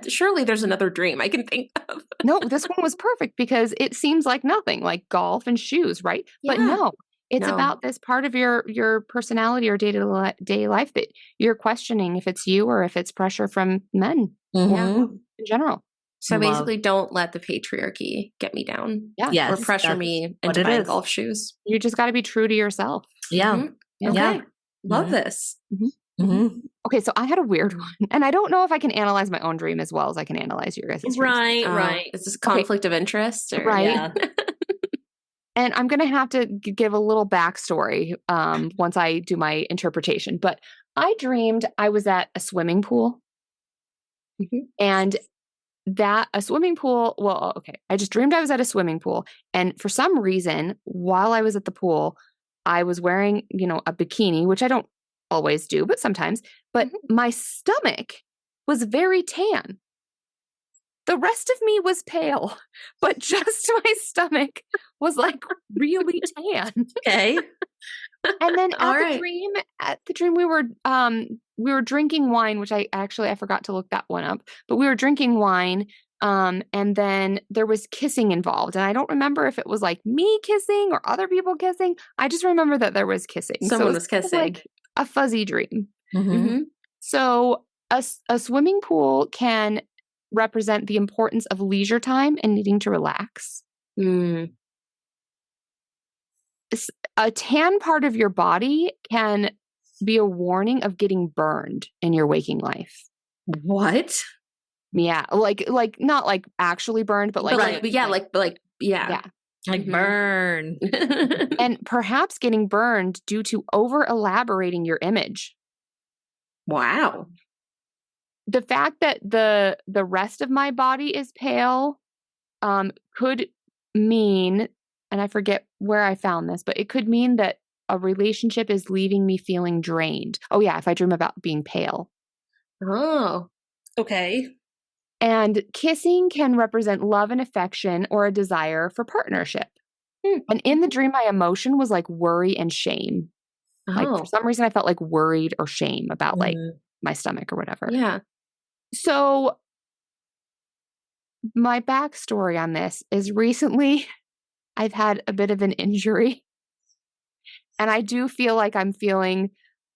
surely there's another dream I can think of. No, this one was perfect because it seems like nothing, like golf and shoes, right? Yeah. But no, it's about this part of your personality or day-to-day life that you're questioning if it's you or if it's pressure from men in general. So basically, don't let the patriarchy get me down. Yeah. Yes, or pressure me into buying golf shoes. You just got to be true to yourself. Yeah. Okay. Love this. Okay, so I had a weird one, and I don't know if I can analyze my own dream as well as I can analyze your guys' dreams. Right. Is this conflict of interest? Or? Right. Yeah. And I'm going to have to give a little backstory once I do my interpretation. But I dreamed I was at a swimming pool, and a swimming pool. Well, okay. I just dreamed I was at a swimming pool, and for some reason, while I was at the pool, I was wearing, a bikini, which I don't always do, but sometimes. But my stomach was very tan. The rest of me was pale, but just my stomach was like really tan. Okay. And then at the dream, we were drinking wine, which I forgot to look that one up, but we were drinking wine. And then there was kissing involved. And I don't remember if it was like me kissing or other people kissing. I just remember that there was kissing. Someone was kissing. Like a fuzzy dream. So a swimming pool can represent the importance of leisure time and needing to relax. A tan part of your body can be a warning of getting burned in your waking life. What? Yeah, like not like actually burned, but like burn. And perhaps getting burned due to over elaborating your image. Wow. The fact that the rest of my body is pale could mean, and I forget where I found this, but it could mean that a relationship is leaving me feeling drained. Oh yeah, if I dream about being pale. Oh. Okay. And kissing can represent love and affection or a desire for partnership. And in the dream, my emotion was like worry and shame. Like for some reason, I felt like worried or shame about like my stomach or whatever. Yeah. So my backstory on this is recently I've had a bit of an injury. And I do feel like I'm feeling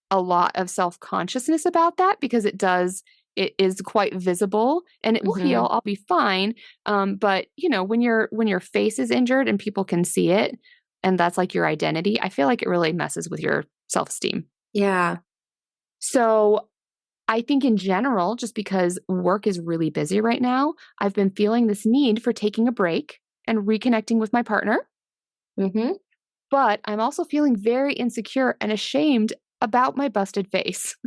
a lot of self-consciousness about that because it is quite visible and it will heal. I'll be fine. But when your face is injured and people can see it and that's like your identity, I feel like it really messes with your self-esteem. Yeah. So I think in general, just because work is really busy right now, I've been feeling this need for taking a break and reconnecting with my partner. But I'm also feeling very insecure and ashamed about my busted face.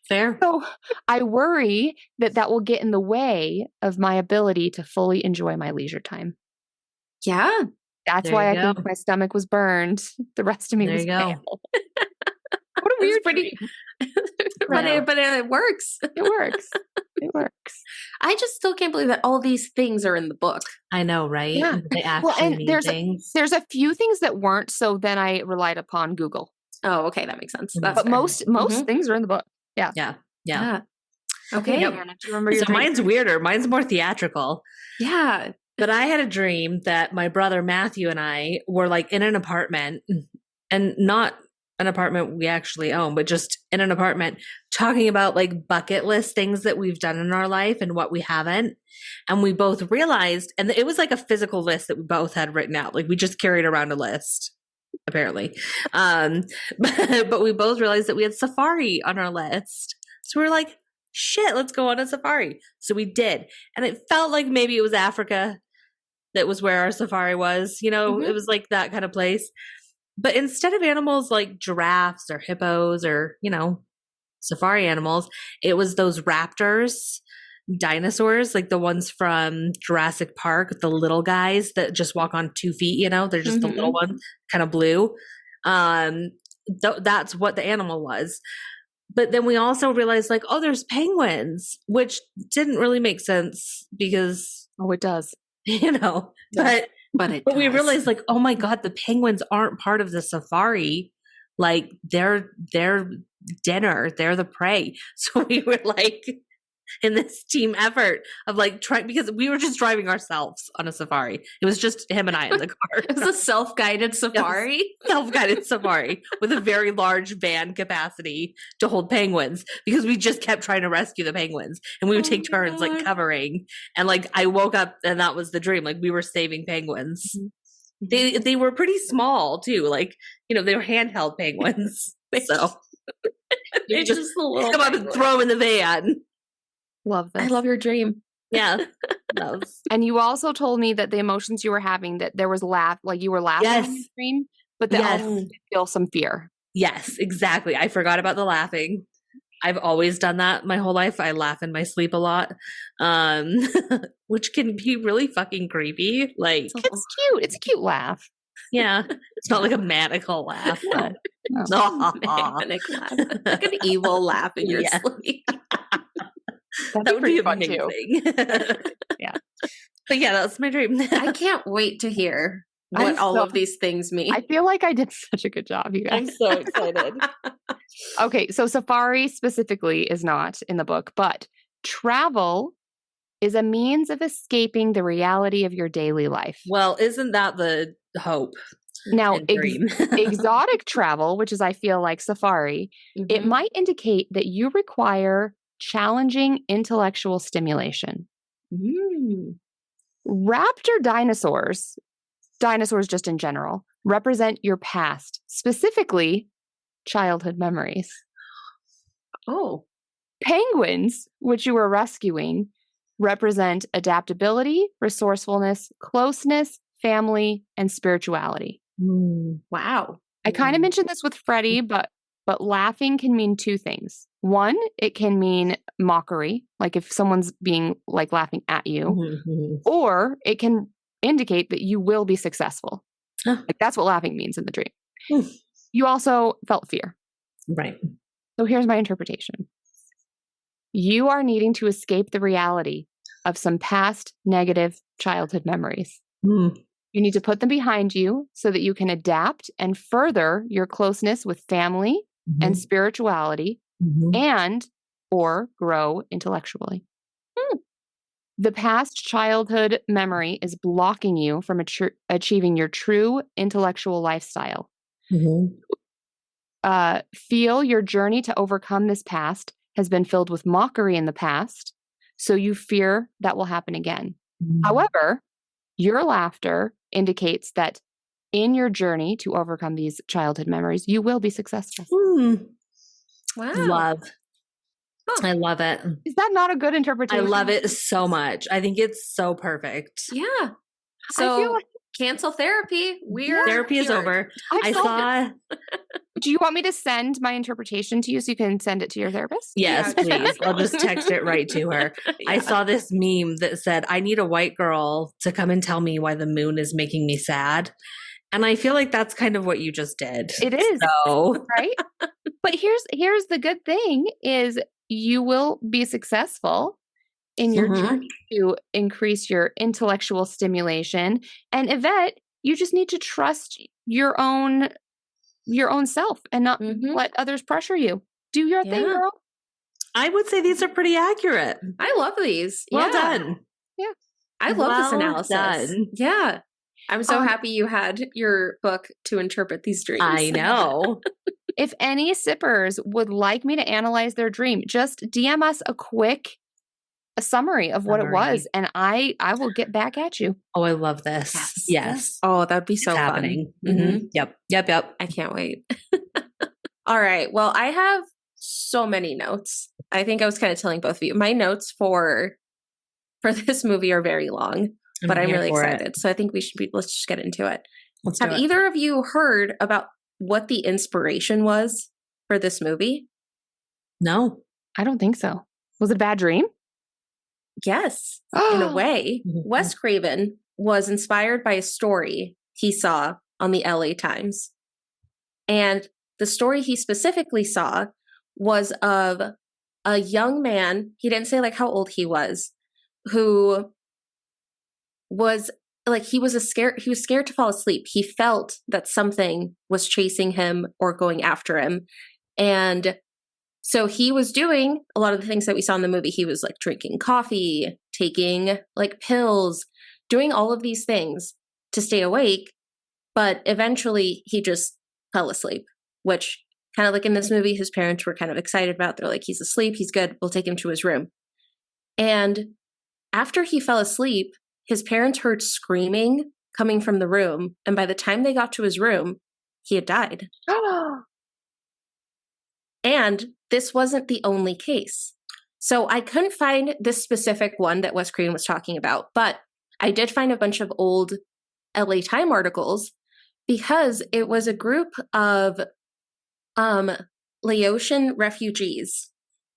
Fair. So I worry that will get in the way of my ability to fully enjoy my leisure time. Yeah. That's why I think my stomach was burned. The rest of me was pale. What a weird dream. But it works. It works. It works. I just still can't believe that all these things are in the book. I know, right? Yeah. They actually need things. There's a few things that weren't, so then I relied upon Google. Oh, okay. That makes sense. But most things are in the book. Yeah. Yeah. Okay. Yep. So mine's weirder. Mine's more theatrical. Yeah. But I had a dream that my brother Matthew and I were like in an apartment, and not an apartment we actually own, but just in an apartment talking about like bucket list things that we've done in our life and what we haven't. And we both realized, and it was like a physical list that we both had written out. Like we just carried around a list. Apparently. But we both realized that we had safari on our list. So we were like, shit, let's go on a safari. So we did. And it felt like maybe it was Africa that was where our safari was. It was like that kind of place. But instead of animals like giraffes or hippos or, safari animals, it was those raptors, dinosaurs, like the ones from Jurassic Park, the little guys that just walk on 2 feet, they're just the little ones, kind of blue. That's what the animal was. But then we also realized like, oh, there's penguins, which didn't really make sense because it does. But we realized like, oh my God, the penguins aren't part of the safari. Like they're dinner, they're the prey. So we were like in this team effort of like trying, because we were just driving ourselves on a safari. It was just him and I in the car. It was a self-guided safari. Yes, self-guided safari with a very large van capacity to hold penguins, because we just kept trying to rescue the penguins, and we would take turns like covering. And like I woke up and that was the dream. Like we were saving penguins. Mm-hmm. They were pretty small too. Like, they were handheld penguins. So they just come up and throw in the van. Love this. I love your dream. Yeah. And you also told me that the emotions you were having, that there was like you were laughing in your dream, but that also did feel some fear. Yes, exactly. I forgot about the laughing. I've always done that my whole life. I laugh in my sleep a lot, which can be really fucking creepy. Like, it's cute. It's a cute laugh. Yeah. It's not like a manical laugh, but manic laugh. Like an evil laugh in your sleep. That would be amazing. Yeah. But yeah, that's my dream. I can't wait to hear what all of these things mean. I feel like I did such a good job, you guys. I'm so excited. Okay, so safari specifically is not in the book, but travel is a means of escaping the reality of your daily life. Well, isn't that the hope? Now, exotic travel, which is, I feel like safari, it might indicate that you require challenging intellectual stimulation. Raptor dinosaurs just in general, represent your past, specifically childhood memories. Oh. Penguins, which you were rescuing, represent adaptability, resourcefulness, closeness, family, and spirituality. Wow. I kind of mentioned this with Freddie, but laughing can mean two things. One, it can mean mockery, like if someone's being like laughing at you, or it can indicate that you will be successful. Like that's what laughing means in the dream. You also felt fear. Right. So here's my interpretation. You are needing to escape the reality of some past negative childhood memories. You need to put them behind you so that you can adapt and further your closeness with family and spirituality and or grow intellectually. The past childhood memory is blocking you from achieving your true intellectual lifestyle. Feel your journey to overcome this past has been filled with mockery in the past, so you fear that will happen again. However, your laughter indicates that in your journey to overcome these childhood memories, you will be successful. Wow. Love. I love it. Is that not a good interpretation? I love it so much. I think it's so perfect. Yeah. So cancel therapy. Therapy is over. I saw. Do you want me to send my interpretation to you so you can send it to your therapist? Yes, please. I'll just text it right to her. I saw this meme that said, I need a white girl to come and tell me why the moon is making me sad. And I feel like that's kind of what you just did. It is. So. Right? But here's the good thing is you will be successful in your journey to increase your intellectual stimulation. And Yvette, you just need to trust your own self and not let others pressure you. Do your thing, girl. I would say these are pretty accurate. I love these. Well done. Yeah. I love this analysis. Yeah. I'm so happy you had your book to interpret these dreams. I know. If any sippers would like me to analyze their dream, just DM us a summary of what it was, and I will get back at you. Oh, I love this. Yes. Oh, that'd be so happening. Fun. Yep. I can't wait. All right. Well, I have so many notes. I think I was kind of telling both of you. My notes for this movie are very long, but I'm really excited. So I think let's just get into it. Have either of you heard about what the inspiration was for this movie? No. I don't think so. Was it a bad dream? Yes, in a way. Wes Craven was inspired by a story he saw on the LA Times. And the story he specifically saw was of a young man, he didn't say like how old he was, who was like, he was scared to fall asleep. He felt that something was chasing him or going after him. And so he was doing a lot of the things that we saw in the movie. He was like drinking coffee, taking like pills, doing all of these things to stay awake. But eventually he just fell asleep, which kind of like in this movie, his parents were kind of excited about. They're like, he's asleep, he's good, we'll take him to his room. And after he fell asleep, his parents heard screaming coming from the room. And by the time they got to his room, he had died. And this wasn't the only case. So I couldn't find this specific one that Wes Craven was talking about, but I did find a bunch of old LA Time articles because it was a group of Laotian refugees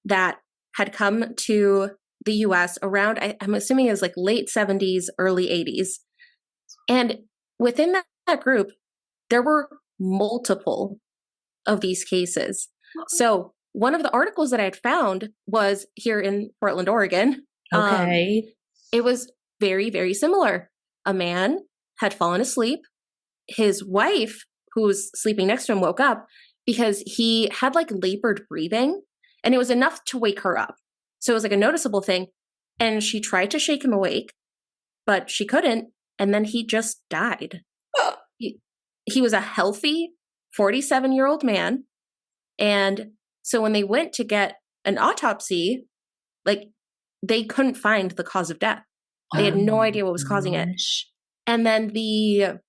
that had come to the US around, I'm assuming it was like late 70s, early 80s. And within that group, there were multiple of these cases. So one of the articles that I had found was here in Portland, Oregon. Okay. It was very, very similar. A man had fallen asleep. His wife, who was sleeping next to him, woke up because he had like labored breathing, and it was enough to wake her up. So it was like a noticeable thing. And she tried to shake him awake, but she couldn't. And then he just died. He was a healthy 47-year-old man. And so when they went to get an autopsy, like they couldn't find the cause of death. They had no idea what was causing it. And then the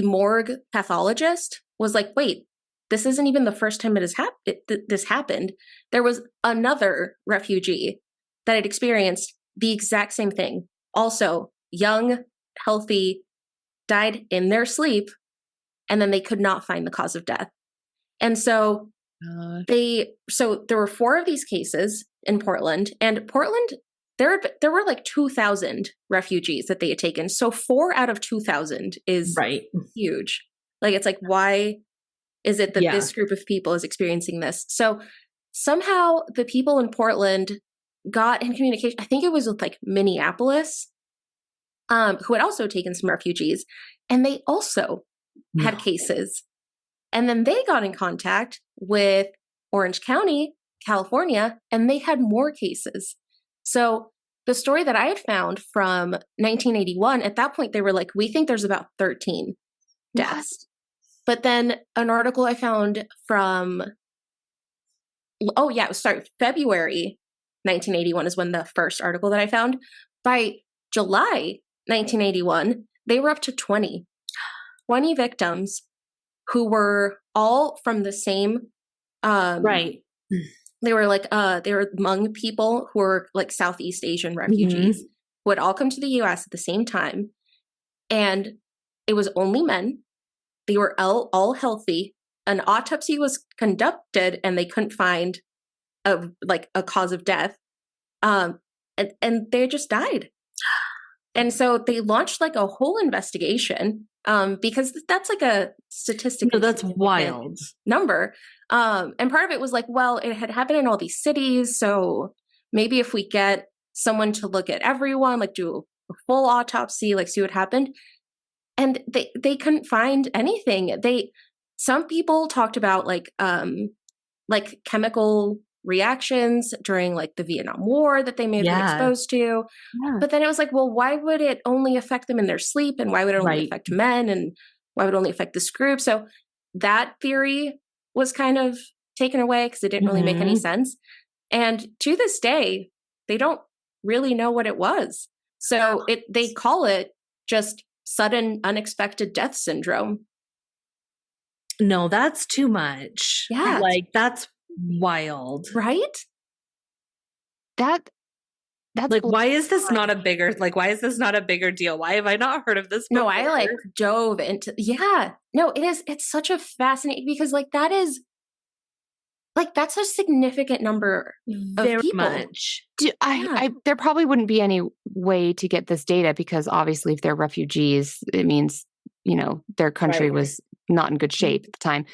morgue pathologist was like, wait, this isn't even the first time this happened. There was another refugee that had experienced the exact same thing. Also, young, healthy, died in their sleep, and then they could not find the cause of death. And so there were 4 of these cases in Portland, and Portland, there were like 2,000 refugees that they had taken. So 4 out of 2,000 is huge. Like, it's like, why is it that this group of people is experiencing this? So somehow the people in Portland got in communication. I think it was with like Minneapolis, who had also taken some refugees, and they also had cases. And then they got in contact with Orange County, California, and they had more cases. So the story that I had found from 1981, at that point, they were like, we think there's about 13 deaths. But then an article I found from, February 1981 is when the first article that I found. By July 1981, they were up to 20 victims who were all from the same, They were like, they were Hmong people who were like Southeast Asian refugees who had all come to the US at the same time. And it was only men. They were all healthy. An autopsy was conducted and they couldn't find a cause of death. And they just died. And so they launched like a whole investigation because that's like a statistically that's wild number. And part of it was like, well, it had happened in all these cities. So maybe if we get someone to look at everyone, like do a full autopsy, like see what happened. And they couldn't find anything. Some people talked about like chemical reactions during like the Vietnam War that they may have been exposed to. Yeah. But then it was like, well, why would it only affect them in their sleep? And why would it only affect men? And why would it only affect this group? So that theory was kind of taken away because it didn't really make any sense. And to this day, they don't really know what it was. So they call it just sudden unexpected death syndrome. No, that's too much. Yeah. Like, that's wild. Right? That's like, why is this not a bigger deal? Why have I not heard of this before? No, I like dove into, no, it's such a fascinating, because like that is, like, that's a significant number of people. Much. There probably wouldn't be any way to get this data because obviously if they're refugees, it means, their country was not in good shape at the time.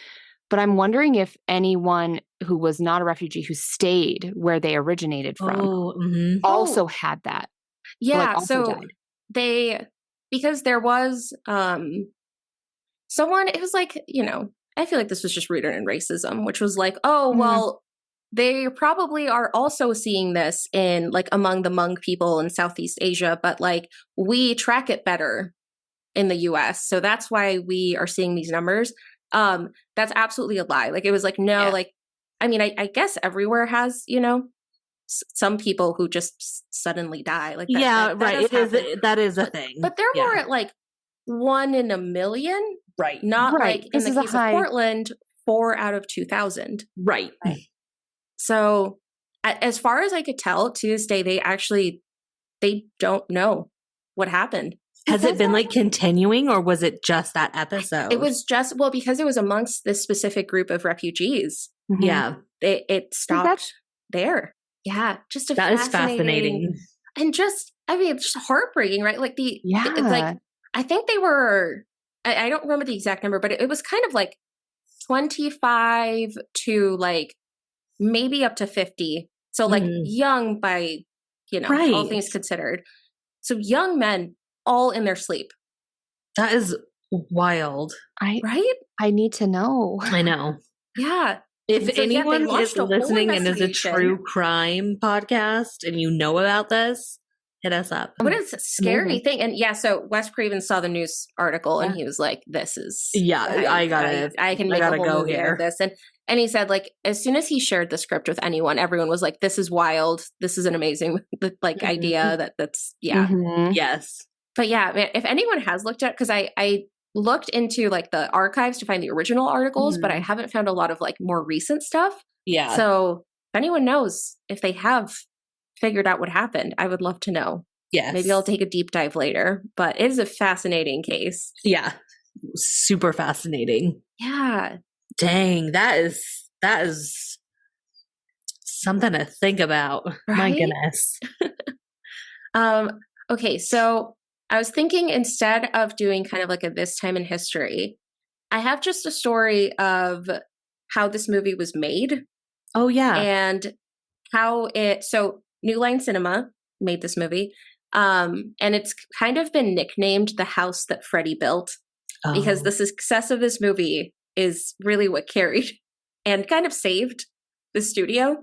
But I'm wondering if anyone who was not a refugee who stayed where they originated from also had that. Yeah, also so died. because there was someone, it was like, I feel like this was just rooted in racism, which was like, well, they probably are also seeing this in like among the Hmong people in Southeast Asia, but like we track it better in the US. So that's why we are seeing these numbers. That's absolutely a lie. Like it was like, no, like, I mean, I guess everywhere has, some people who just suddenly die. Like that, right. That is a thing. But they're more at like 1 in a million. Right. Not like in the case of Portland, 4 out of 2,000. Right. So as far as I could tell, to this day, they don't know what happened. Has it been like continuing, or was it just that episode? It was just, because it was amongst this specific group of refugees. Yeah. It stopped there. Yeah. Just that is fascinating. And just, I mean, it's just heartbreaking, right? Like it's like, I think they were, I don't remember the exact number, but it was kind of like 25 to like maybe up to 50. So like young by, all things considered. So young men all in their sleep. That is wild. Right? I need to know. I know. Yeah. If anyone is listening and is a true crime podcast and you know about this, hit us up. But it's a scary thing. And so Wes Craven saw the news article and he was like, this is... I can make a whole movie out of this. And he said, like, as soon as he shared the script with anyone, everyone was like, this is wild. This is an amazing idea that's... Yes. But yeah, if anyone has looked at, because I looked into like the archives to find the original articles, but I haven't found a lot of like more recent stuff. Yeah. So if anyone knows, if they have figured out what happened, I would love to know. Yes. Maybe I'll take a deep dive later, but it is a fascinating case. Yeah. Super fascinating. Yeah. Dang, that is something to think about. Right? My goodness. Okay, so I was thinking, instead of doing kind of like a this time in history, I have just a story of how this movie was made. Oh, yeah. And so New Line Cinema made this movie. And it's kind of been nicknamed the house that Freddie built because the success of this movie is really what carried and kind of saved the studio.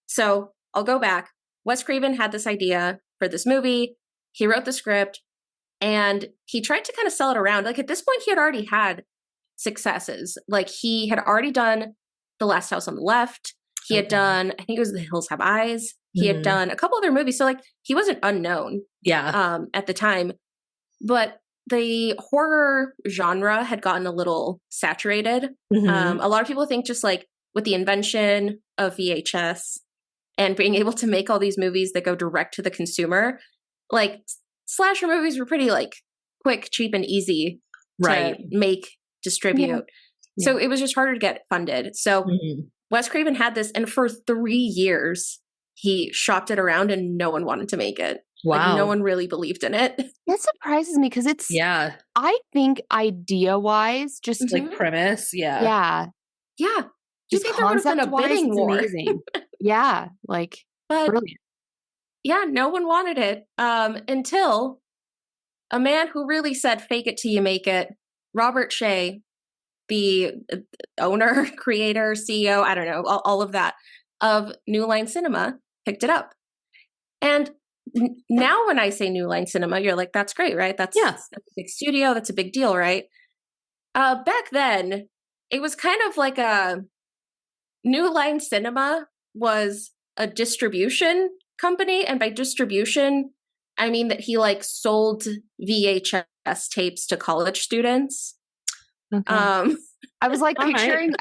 So I'll go back. Wes Craven had this idea for this movie. He wrote the script and he tried to kind of sell it around. Like at this point, he had already had successes. Like he had already done The Last House on the Left. He had done, I think it was The Hills Have Eyes. He had done a couple other movies. So like he wasn't unknown at the time. But the horror genre had gotten a little saturated. A lot of people think just like with the invention of VHS and being able to make all these movies that go direct to the consumer, like slasher movies were pretty like quick, cheap, and easy to make, distribute. Yeah. So it was just harder to get funded. So Wes Craven had this, and for 3 years he shopped it around and no one wanted to make it. Wow. Like, no one really believed in it. That surprises me because it's, I think idea-wise, just like premise. Yeah. Just think there would have been a bidding war. Amazing. But brilliant. Yeah, no one wanted it until a man who really said, fake it till you make it, Robert Shea, the owner, creator, CEO, I don't know, all of that, of New Line Cinema, picked it up. And now when I say New Line Cinema, you're like, that's great, right? That's a big studio. That's a big deal, right? Back then, it was kind of like a New Line Cinema was a distribution company. And by distribution, I mean that he like sold VHS tapes to college students. Okay. I was like I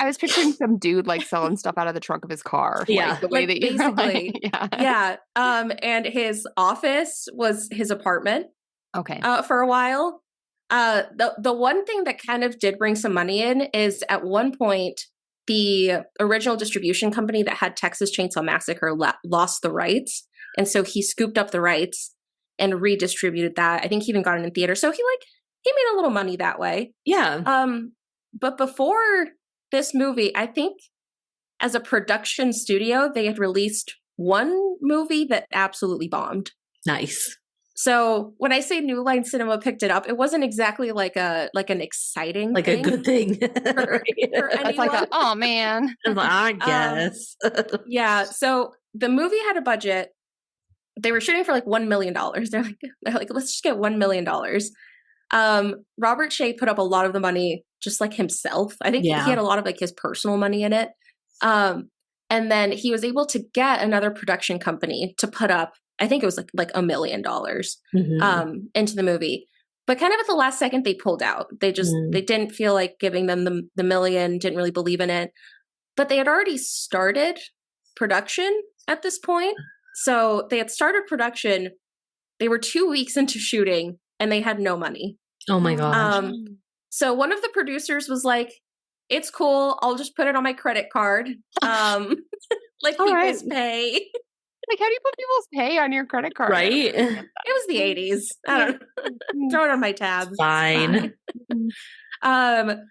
was picturing some dude like selling stuff out of the trunk of his car. Yeah. Like, the way that basically. Yeah. And his office was his apartment. Okay. For a while. The one thing that kind of did bring some money in is at one point, the original distribution company that had Texas Chainsaw Massacre lost the rights. And so he scooped up the rights and redistributed that. I think he even got it in theater. So he like he made a little money that way. Yeah. But before this movie, I think as a production studio, they had released one movie that absolutely bombed. Nice. So when I say New Line Cinema picked it up, it wasn't exactly like an exciting like thing a good thing. for It's like oh man. I guess. Yeah. So the movie had a budget. They were shooting for like $1 million. They're like, let's just get $1 million. Robert Shea put up a lot of the money just like himself. I think he had a lot of like his personal money in it. And then he was able to get another production company to put up, I think it was like $1 million into the movie. But kind of at the last second, they pulled out. They just, they didn't feel like giving them the million, didn't really believe in it. But they had already started production at this point. So they had started production. They were 2 weeks into shooting and they had no money. Oh my gosh. So one of the producers was like, it's cool. I'll just put it on my credit card. Like people's pay. Like, how do you put people's pay on your credit card? Right? It was the 80s. I don't know. Throw it on my tab. Fine.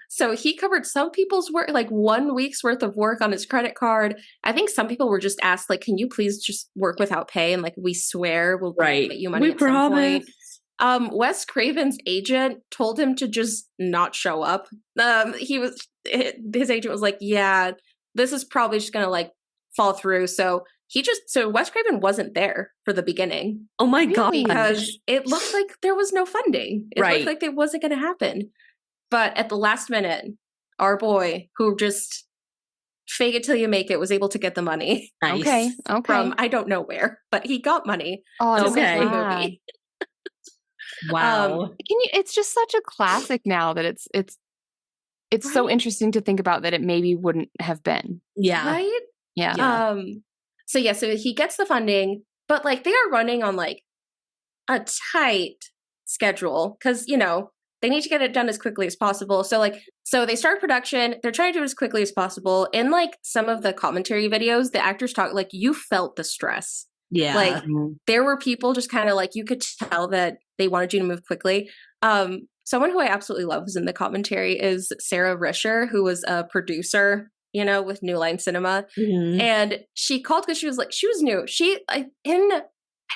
So he covered some people's work, like 1 week's worth of work on his credit card. I think some people were just asked, like, can you please just work without pay? And like, we swear we'll get you money at some point. Wes Craven's agent told him to just not show up. His agent was like, yeah, this is probably just going to like fall through. So Wes Craven wasn't there for the beginning. Oh my God. Because it looked like there was no funding. It looked like it wasn't going to happen. But at the last minute, our boy, who just fake it till you make it, was able to get the money. Nice. Okay. From I don't know where, but he got money to make the movie. Wow. It's just such a classic now that it's so interesting to think about that it maybe wouldn't have been. Yeah. Right? Yeah. So he gets the funding, but like they are running on like a tight schedule because, you know, they need to get it done as quickly as possible. So they start production. They're trying to do it as quickly as possible. In like some of the commentary videos, the actors talk like you felt the stress. Yeah. Like there were people just kind of like you could tell that they wanted you to move quickly. Someone who I absolutely love was in the commentary is Sarah Risher, who was a producer, you know, with New Line Cinema. And she called because she was new. I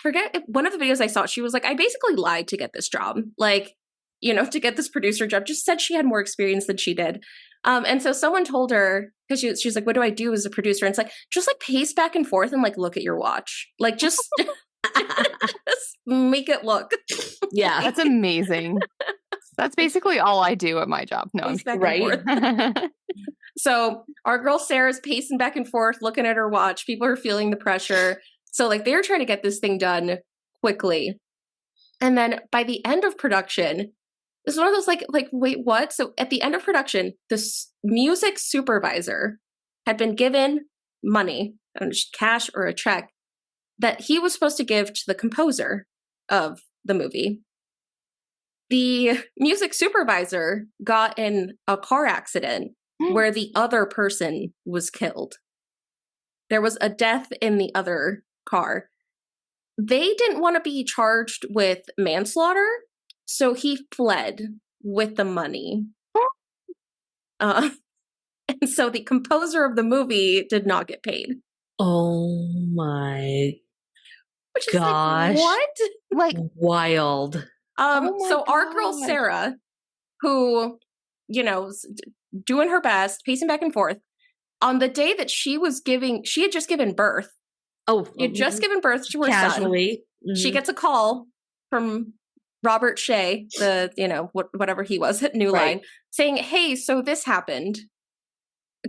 forget one of the videos I saw, she was like, I basically lied to get this job. Like, you know, to get this producer job, just said she had more experience than she did. And so someone told her, because she's like, what do I do as a producer? And it's like, just like pace back and forth and like look at your watch. Like just, just make it look. Yeah. That's amazing. That's basically all I do at my job. No, right. So our girl Sarah's pacing back and forth, looking at her watch. People are feeling the pressure. So like they're trying to get this thing done quickly. And then by the end of production, it's one of those like, wait, what? So at the end of production, this music supervisor had been given money, cash or a check, that he was supposed to give to the composer of the movie. The music supervisor got in a car accident where the other person was killed. There was a death in the other car. They didn't want to be charged with manslaughter, so he fled with the money. And so the composer of the movie did not get paid. Oh my Which is gosh. Like, what? Like wild. So our girl Sarah, who, you know, doing her best, pacing back and forth, on the day that she had just given birth. She had just given birth to her casually. son. She gets a call from Robert Shea, the, you know, whatever he was at New Line, saying, hey, so this happened.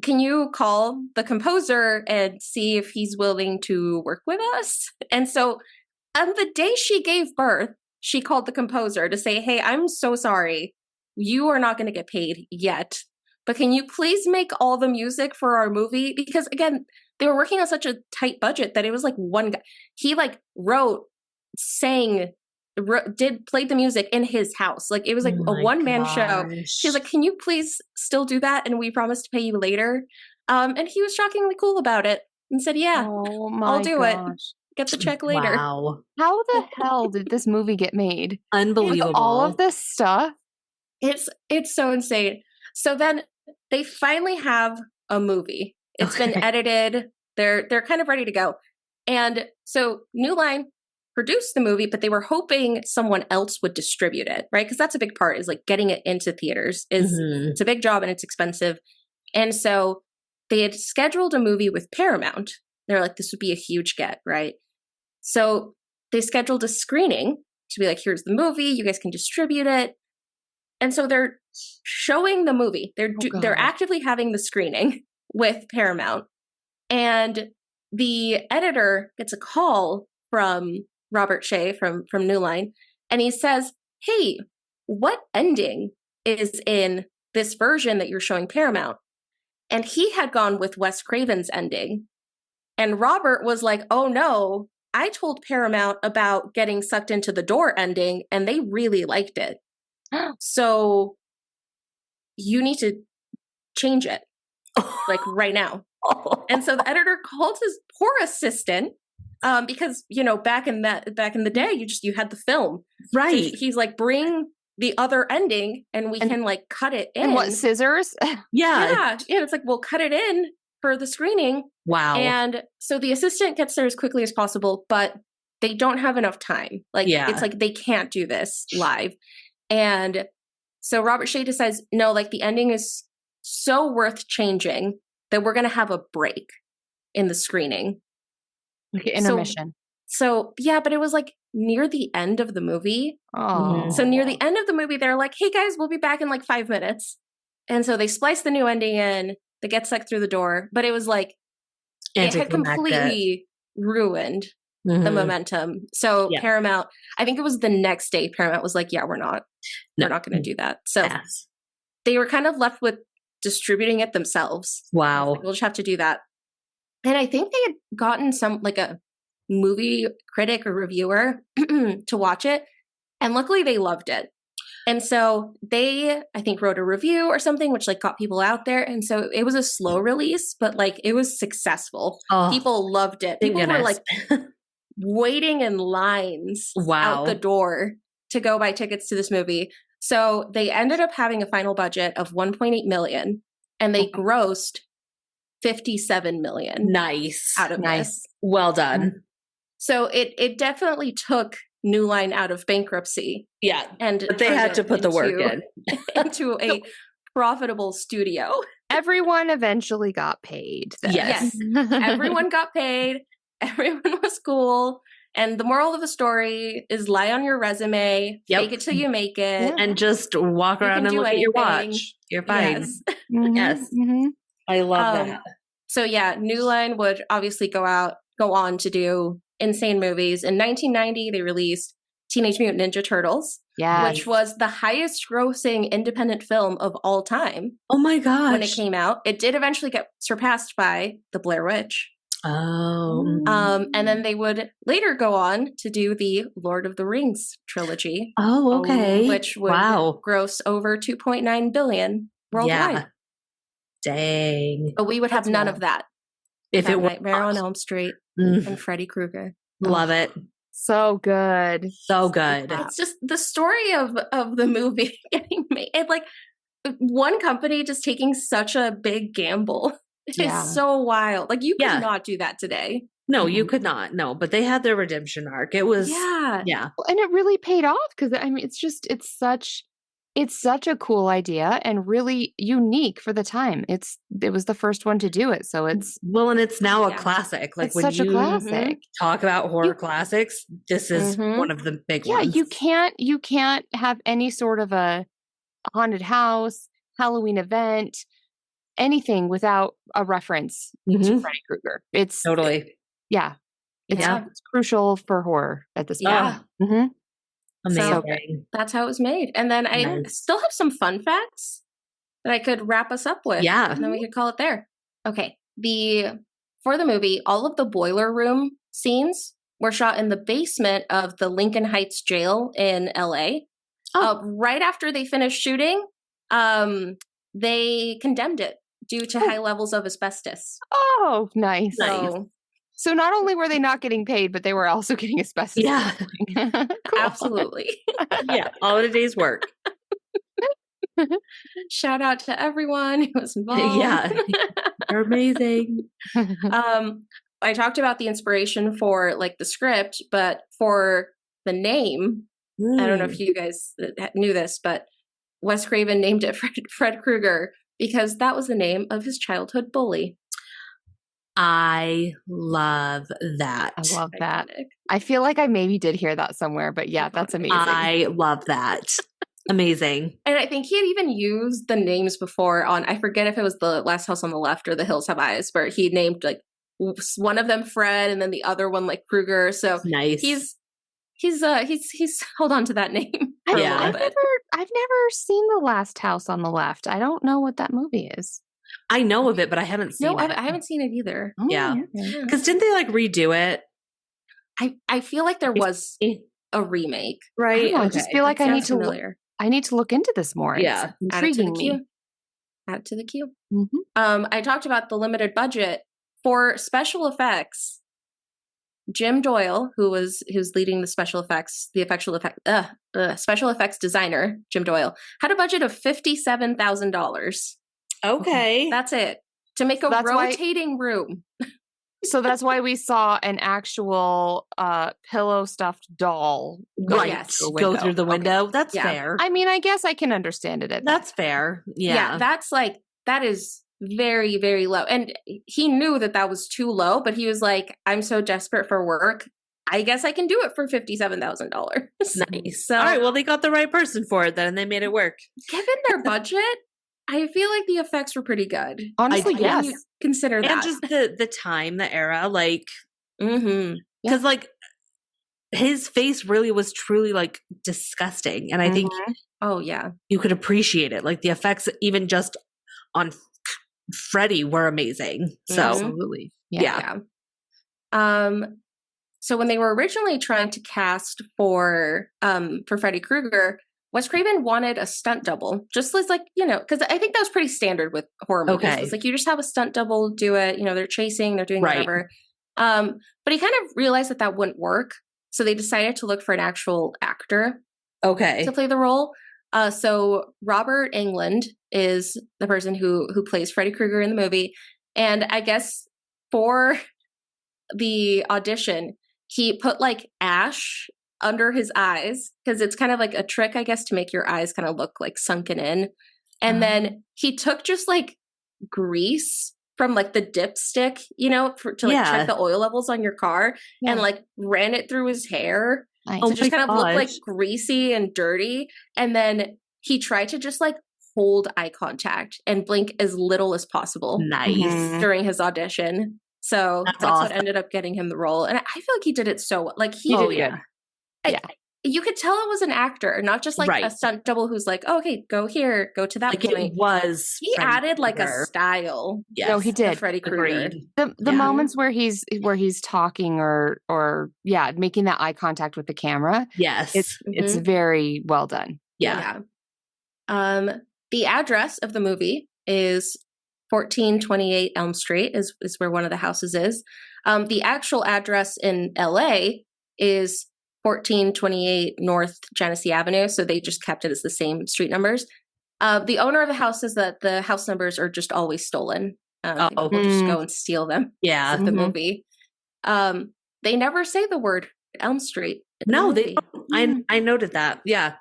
Can you call the composer and see if he's willing to work with us? And so on the day she gave birth, she called the composer to say, hey, I'm so sorry. You are not going to get paid yet. But can you please make all the music for our movie? Because again, they were working on such a tight budget that it was like one guy. He like wrote, sang, played the music in his house. Like it was like a one-man show. She was like, can you please still do that? And we promise to pay you later. And he was shockingly cool about it and said, yeah, I'll do it. Get the check later. Wow. How the hell did this movie get made? Unbelievable. With all of this stuff. It's so insane. So then they finally have a movie. It's been edited. They're kind of ready to go. And so New Line produced the movie, but they were hoping someone else would distribute it, right? Because that's a big part, is like getting it into theaters. It's a big job and it's expensive. And so they had scheduled a movie with Paramount. They're like, this would be a huge get, right? So they scheduled a screening to be like, here's the movie, you guys can distribute it. And so they're showing the movie. They're actively having the screening with Paramount. And the editor gets a call from Robert Shea from New Line, and he says, hey, what ending is in this version that you're showing Paramount? And he had gone with Wes Craven's ending. And Robert was like, oh no, I told Paramount about getting sucked into the door ending, and they really liked it. So you need to change it, like right now. And so the editor called his poor assistant, because back in the day, you had the film, right? So he's like, bring the other ending, and we can like cut it in. And what, scissors? Yeah. It's like, we'll cut it in for the screening. Wow. And so the assistant gets there as quickly as possible, but they don't have enough time. Like, it's like they can't do this live. And so Robert Shea decides, no, like the ending is so worth changing that we're going to have a break in the screening. Okay, intermission. So yeah, but it was like near the end of the movie. Oh. So near the end of the movie, they're like, hey guys, we'll be back in like 5 minutes. And so they splice the new ending in, they get sucked through the door, but it was like, it had completely ruined the momentum. So Paramount, I think it was the next day, Paramount was like, yeah, we're not going to do that. So they were kind of left with distributing it themselves. Wow. Like, we'll just have to do that. And I think they had gotten like a movie critic or reviewer to watch it. And luckily they loved it. And so they, I think, wrote a review or something, which like got people out there. And so it was a slow release, but like it was successful. People loved it. People were like waiting in lines out the door to go buy tickets to this movie. So they ended up having a final budget of $1.8 million, and they grossed $57 million. Nice. Out of this. Well done. So it definitely took New Line out of bankruptcy. Yeah. But they had to put the work in. into a profitable studio. Everyone eventually got paid. Yes. Everyone got paid. Everyone was cool. And the moral of the story is lie on your resume, fake it till you make it. And just walk around and look at your watch. You're fine. Yes. Yes. I love that. So yeah, New Line would obviously go on to do insane movies. In 1990, they released Teenage Mutant Ninja Turtles, which was the highest grossing independent film of all time. Oh my gosh. When it came out. It did eventually get surpassed by The Blair Witch. Oh. And then they would later go on to do the Lord of the Rings trilogy. Oh, okay. Which would gross over $2.9 billion worldwide. Yeah. Dang. But we would have none of that. If it were Nightmare on Elm Street and Freddy Krueger. Love it. So good. So good. It's just the story of the movie getting made. And like one company just taking such a big gamble. It's so wild. Like you could not do that today. No, you could not. No, but they had their redemption arc. It was and it really paid off because I mean, it's such a cool idea and really unique for the time. It was the first one to do it, so it's and it's now a classic. Like it's when such a classic. Talk about horror classics, this is one of the big ones. You can't have any sort of a haunted house, Halloween event, anything without a reference to Freddy Krueger. It's totally it's crucial for horror at this point. Amazing. So that's how it was made. And then I still have some fun facts that I could wrap us up with. Yeah. And then we could call it there. Okay. For the movie, all of the boiler room scenes were shot in the basement of the Lincoln Heights jail in LA. Right after they finished shooting, they condemned it due to high levels of asbestos. Oh, nice. So not only were they not getting paid, but they were also getting asbestos. Yeah. Cool. Absolutely. All in a day's work. Shout out to everyone who was involved. Yeah. They're amazing. I talked about the inspiration for like the script, but for the name, I don't know if you guys knew this, but Wes Craven named it Fred Krueger because that was the name of his childhood bully. I love that. I love that. I feel like I maybe did hear that somewhere, but yeah, that's amazing. I love that. Amazing. And I think he had even used the names before on, I forget if it was The Last House on the Left or The Hills Have Eyes, where he named like one of them Fred and then the other one like Krueger. So nice. He's hold on to that name. I've never seen The Last House on the Left. I don't know what that movie is. I know of it, but I haven't seen it. I haven't seen it either. Oh, yeah. Because didn't they like redo it? I feel like there was a remake. Right. I just feel like I need to look into this more. Yeah. It's intriguing me. Add it to the queue. Mm-hmm. I talked about the limited budget for special effects. Jim Doyle, who's leading the special effects designer, Jim Doyle, had a budget of $57,000. Okay. That's it. To make a rotating room. So that's why we saw an actual pillow stuffed doll go through the window. Okay. That's fair. I mean, I guess I can understand it. That's fair. Yeah. That is very, very low. And he knew that was too low, but he was like, I'm so desperate for work. I guess I can do it for $57,000. Nice. So, all right. Well, they got the right person for it then, and they made it work. Given their budget, I feel like the effects were pretty good. Honestly, yes. Consider that. And just the time, the era, like, because like his face really was truly like disgusting. And I think, you could appreciate it. Like the effects, even just on Freddy, were amazing. So, absolutely. Yeah. So when they were originally trying to cast for Freddy Krueger, Wes Craven wanted a stunt double, just as like, because I think that was pretty standard with horror movies. Okay. It's like you just have a stunt double do it. They're chasing, they're doing whatever. But he kind of realized that wouldn't work, so they decided to look for an actual actor. To play the role. So Robert Englund is the person who plays Freddy Krueger in the movie, and I guess for the audition, he put like ash under his eyes because it's kind of like a trick, I guess, to make your eyes kind of look like sunken in. And then he took just like grease from like the dipstick, to like check the oil levels on your car and like ran it through his hair. Nice. To just kind of look like greasy and dirty. And then he tried to just like hold eye contact and blink as little as possible. Nice. During his audition. So that's awesome. What ended up getting him the role. And I feel like he did it so well. Like he did it. You could tell it was an actor, not just like a stunt double who's like, oh, okay, go here, go to that like point. He added like a style. Yes. No, he did. Freddy Krueger. The moments where he's talking or making that eye contact with the camera. Yes. It's very well done. Yeah. The address of the movie is 1428 Elm Street is where one of the houses is. The actual address in LA is 1428 North Genesee Avenue. So they just kept it as the same street numbers. The owner of the house says that the house numbers are just always stolen. People just go and steal them. Yeah. The movie. They never say the word Elm Street. No, they don't. I noted that. Yeah.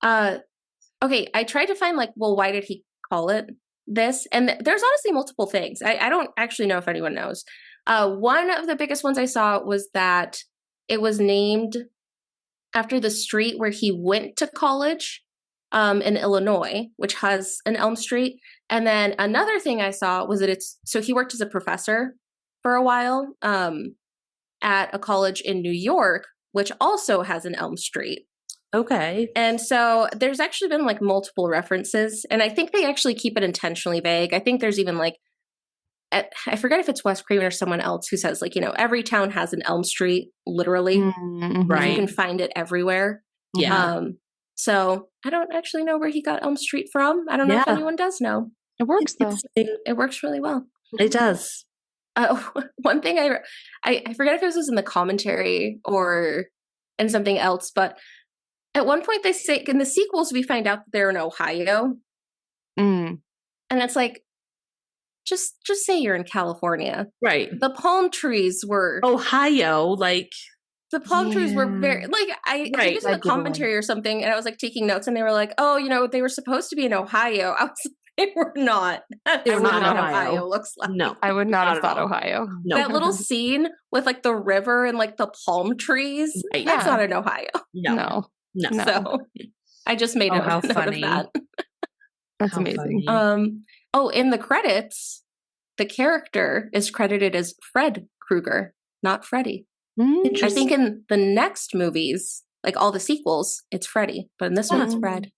Okay. I tried to find why did he call it this? And there's honestly multiple things. I don't actually know if anyone knows. One of the biggest ones I saw was that it was named after the street where he went to college in Illinois, which has an Elm Street. And then another thing I saw was that so he worked as a professor for a while at a college in New York, which also has an Elm Street. Okay. And so there's actually been multiple references, and I think they actually keep it intentionally vague. I think there's even I forget if it's Wes Craven or someone else who says every town has an Elm Street, literally. Right. You can find it everywhere. Yeah. So I don't actually know where he got Elm Street from. I don't know if anyone does know. It works though. It works really well. It does. One thing I forget if it was in the commentary or in something else, but At one point they say in the sequels we find out that they're in Ohio. Mm. And it's like, just say you're in California. Right. The palm trees were Ohio, like the palm trees were very like I think it's in the commentary or something, and I was like taking notes, and they were like, "Oh, they were supposed to be in Ohio." I was like, they were not. They were not in Ohio looks like. No, I would not have thought Ohio. No. That little scene with like the river and like the palm trees, that's not in Ohio. No. So I just made a note of that. That's amazing. In the credits, the character is credited as Fred Krueger, not Freddy. I think in the next movies, like all the sequels, it's Freddy, but in this one, it's Fred.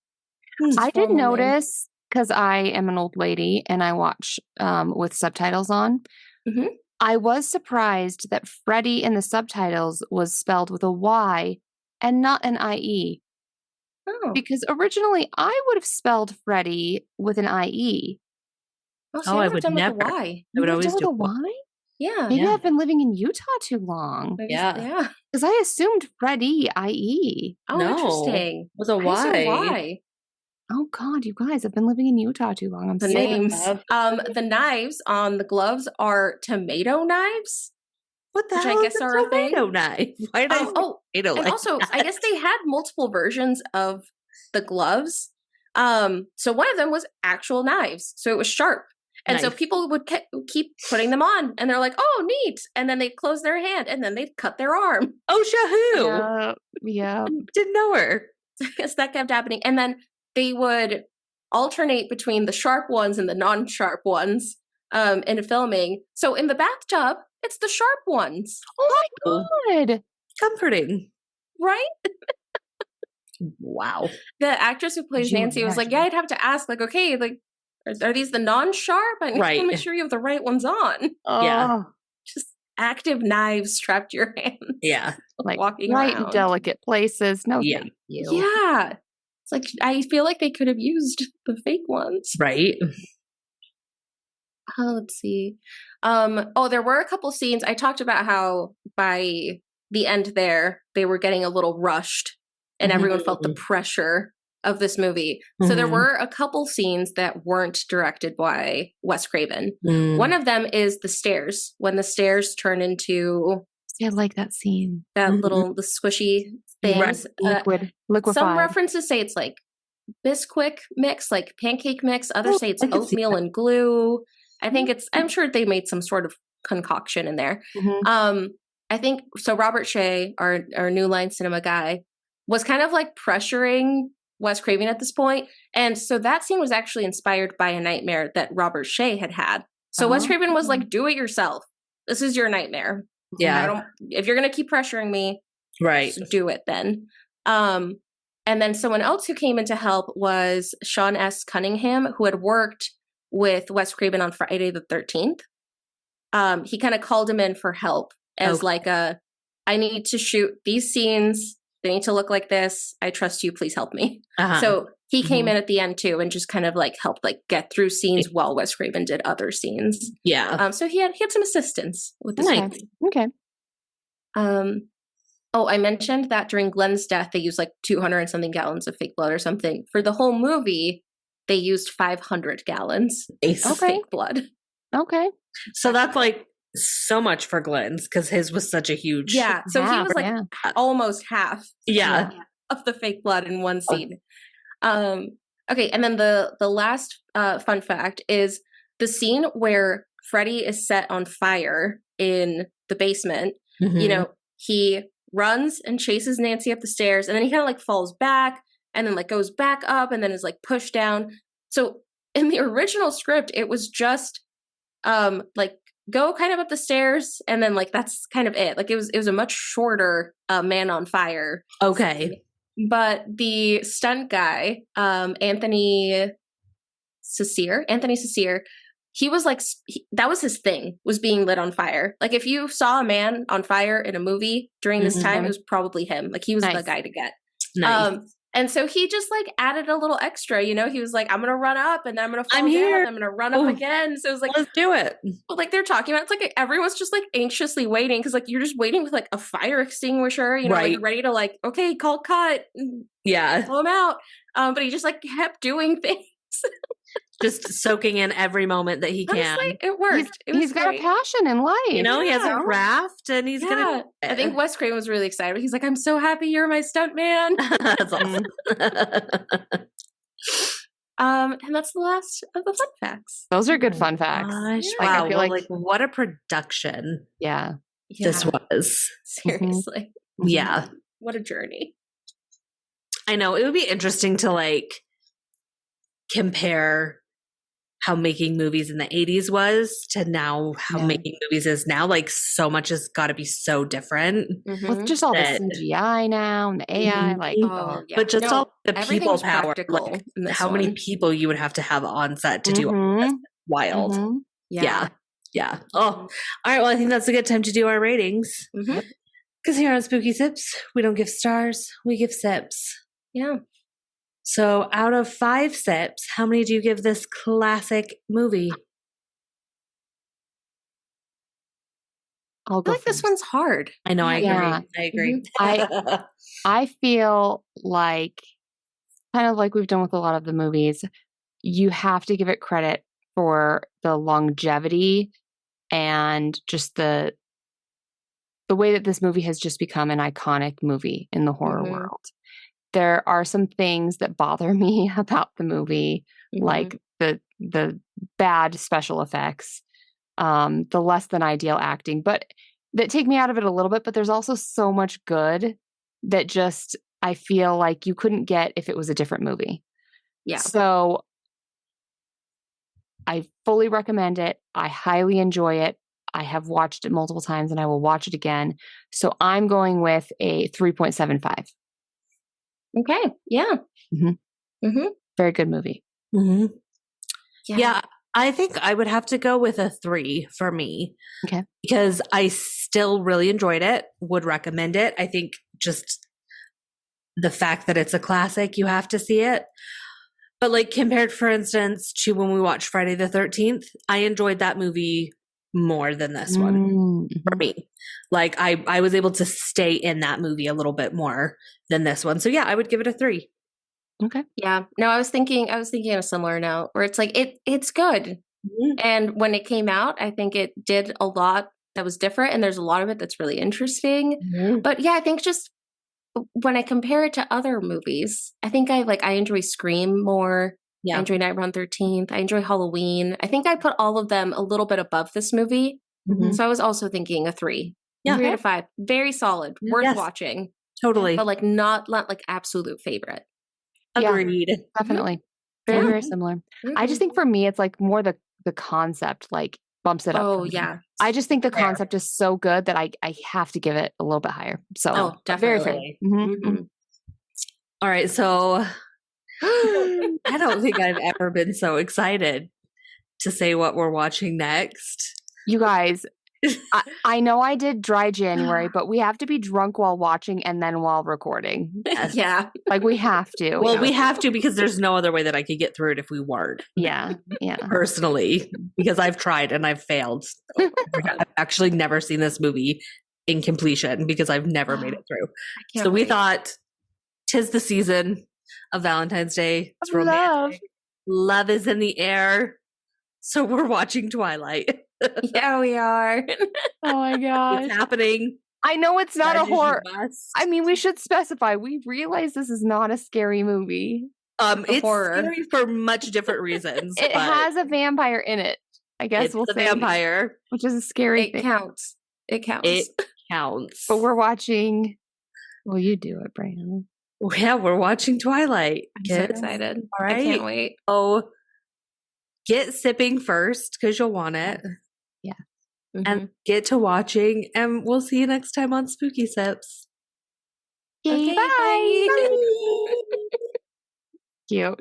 I did notice, because I am an old lady and I watch with subtitles on. Mm-hmm. I was surprised that Freddy in the subtitles was spelled with a Y and not an IE. Oh. Because originally I would have spelled Freddy with an IE. I would never. With a Y. I would always do a Y? Yeah. Maybe I've been living in Utah too long. Yeah. Because I assumed Freddy, IE. Oh, no. Interesting. With a Y. Oh God, you guys, I've been living in Utah too long. I'm the names. The knives on the gloves are tomato knives. What the hell? I guess are a tomato knife. Why did and also, I guess they had multiple versions of the gloves. So one of them was actual knives, so it was sharp. And so people would keep putting them on, and they're like, "Oh, neat!" And then they'd close their hand, and then they'd cut their arm. Oh, Shahoo! Yeah. Didn't know her. I guess that kept happening, and then they would alternate between the sharp ones and the non-sharp ones in filming. So in the bathtub, it's the sharp ones. Oh my God! Comforting, right? Wow. The actress who plays Nancy was like, "Yeah, I'd have to ask, like, okay, like." Are these the non-sharp? I need to make sure you have the right ones on. Yeah. Just active knives strapped to your hands. Yeah. Like walking right around. In delicate places. No, thank you. Yeah. It's like, I feel like they could have used the fake ones. Right. Let's see. There were a couple scenes. I talked about how by the end there, they were getting a little rushed and everyone felt the pressure of this movie. So there were a couple scenes that weren't directed by Wes Craven. One of them is the stairs, when the stairs turn into I like that scene. That little the squishy things. Liquefied. Some references say it's like Bisquick mix, like pancake mix. Others say it's oatmeal and glue. I think I'm sure they made some sort of concoction in there. I think so. Robert Shea, our New Line Cinema guy, was kind of like pressuring Wes Craven at this point. And so that scene was actually inspired by a nightmare that Robert Shea had. So Wes Craven was like, do it yourself. This is your nightmare. Yeah. If you're going to keep pressuring me, right, do it then. And then someone else who came in to help was Sean S. Cunningham, who had worked with Wes Craven on Friday the 13th. He kind of called him in for help as I need to shoot these scenes. They need to look like this. I trust you. Please help me. So he came in at the end too and just kind of like helped like get through scenes while Wes Craven did other scenes. Yeah. So he had some assistance with this. Okay. I mentioned that during Glenn's death, they used like 200 and something gallons of fake blood or something. For the whole movie, they used 500 gallons of fake blood. Okay. So that's like so much for Glenn's because his was such a huge. Yeah. So he was like almost half of the fake blood in one scene. Okay. And then the last fun fact is the scene where Freddy is set on fire in the basement. You know, he runs and chases Nancy up the stairs and then he kind of like falls back and then like goes back up and then is like pushed down. So in the original script, it was just like go kind of up the stairs and then like that's kind of it. Like it was a much shorter Man on Fire. Okay. But the stunt guy, Anthony Cecere, he was like that was his thing, was being lit on fire. Like if you saw a man on fire in a movie during this time, it was probably him. Like he was the guy to get. Nice. And so he just like added a little extra, you know, he was like, I'm going to run up and then I'm going to fall I'm down here. and I'm going to run up again. So it was like, let's do it. Well, like they're talking about, it's like everyone's just like anxiously waiting because like you're just waiting with like a fire extinguisher, you know, like ready to like, okay, call cut. Yeah. Pull him out. But he just like kept doing things. Just soaking in every moment that he can. Honestly, it worked. He's got a passion in life. You know, he has a craft and he's going to. I think Wes Craven was really excited. He's like, I'm so happy you're my stunt man. That's awesome. And that's the last of the fun facts. Those are good fun facts. Gosh, Like, wow. I feel like what a production. Yeah. This was. Seriously. Yeah. What a journey. I know. It would be interesting to like compare how making movies in the 80s was to now how making movies is now. Like so much has got to be so different. With just all the CGI now and the AI, like, but just all the people power, like how many people you would have to have on set to do all this. Wild. Yeah. Oh, all right. Well, I think that's a good time to do our ratings. Because here on Spooky Sips, we don't give stars, we give sips. Yeah. So out of 5 sips, how many do you give this classic movie? I feel like this one's hard. I know. I agree. I feel like, kind of like we've done with a lot of the movies, you have to give it credit for the longevity and just the way that this movie has just become an iconic movie in the horror world. There are some things that bother me about the movie, like the bad special effects, the less than ideal acting, but that take me out of it a little bit. But there's also so much good that just I feel like you couldn't get if it was a different movie. Yeah. So I fully recommend it. I highly enjoy it. I have watched it multiple times and I will watch it again. So I'm going with a 3.75. Okay. Yeah. Very good movie. Yeah. I think I would have to go with a 3 for me. Okay. Because I still really enjoyed it, would recommend it. I think just the fact that it's a classic, you have to see it. But like compared, for instance, to when we watched Friday the 13th, I enjoyed that movie more than this one for me. Like I was able to stay in that movie a little bit more than this one. So yeah, I would give it a 3. Okay. Yeah. No, I was thinking on a similar note where it's like it's good. And when it came out, I think it did a lot that was different and there's a lot of it that's really interesting. But yeah, I think just when I compare it to other movies, I think I enjoy Scream more. Yeah. I enjoy Nightmare on 13th. I enjoy Halloween. I think I put all of them a little bit above this movie. So I was also thinking a 3. Yeah. 3 out of 5. Very solid. Worth watching. Totally. But like not like absolute favorite. Agreed. Yeah, definitely. Very, very similar. I just think for me, it's like more the concept like bumps it up. Oh, yeah. I just think the concept is so good that I have to give it a little bit higher. So definitely. Very fair. All right. So I don't think I've ever been so excited to say what we're watching next. You guys, I know I did dry January, but we have to be drunk while watching and then while recording. Yes. Yeah. Like we have to. Well, we have to because there's no other way that I could get through it if we weren't. Yeah. Yeah. Personally, because I've tried and I've failed. I've actually never seen this movie in completion because I've never made it through. So we thought 'tis the season of Valentine's Day. It's romantic. Love is in the air. So we're watching Twilight. Yeah, we are. Oh my god. It's happening. I know it's not a horror. I mean, we should specify. We realize this is not a scary movie. It's horror. Scary for much different reasons. It has a vampire in it. I guess we'll say vampire, which is a scary thing. Counts. It counts. It counts. But we're watching. Well, you do it, Brandon. Yeah, we're watching Twilight. I'm so excited. All right. I can't wait. Oh, get sipping first because you'll want it. Yeah. And get to watching. And we'll see you next time on Spooky Sips. Okay, bye. Cute.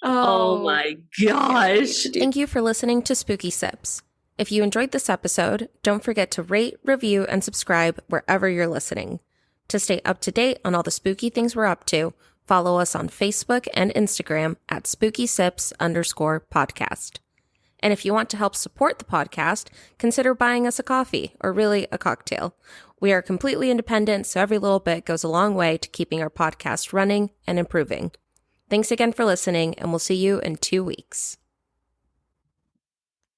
Oh my gosh. Thank you for listening to Spooky Sips. If you enjoyed this episode, don't forget to rate, review, and subscribe wherever you're listening. To stay up to date on all the spooky things we're up to, Follow us on Facebook and Instagram at spookysips_podcast. And if you want to help support the podcast, consider buying us a coffee, or really a cocktail. We are completely independent, so every little bit goes a long way to keeping our podcast running and improving. Thanks again for listening, and we'll see you in 2 weeks.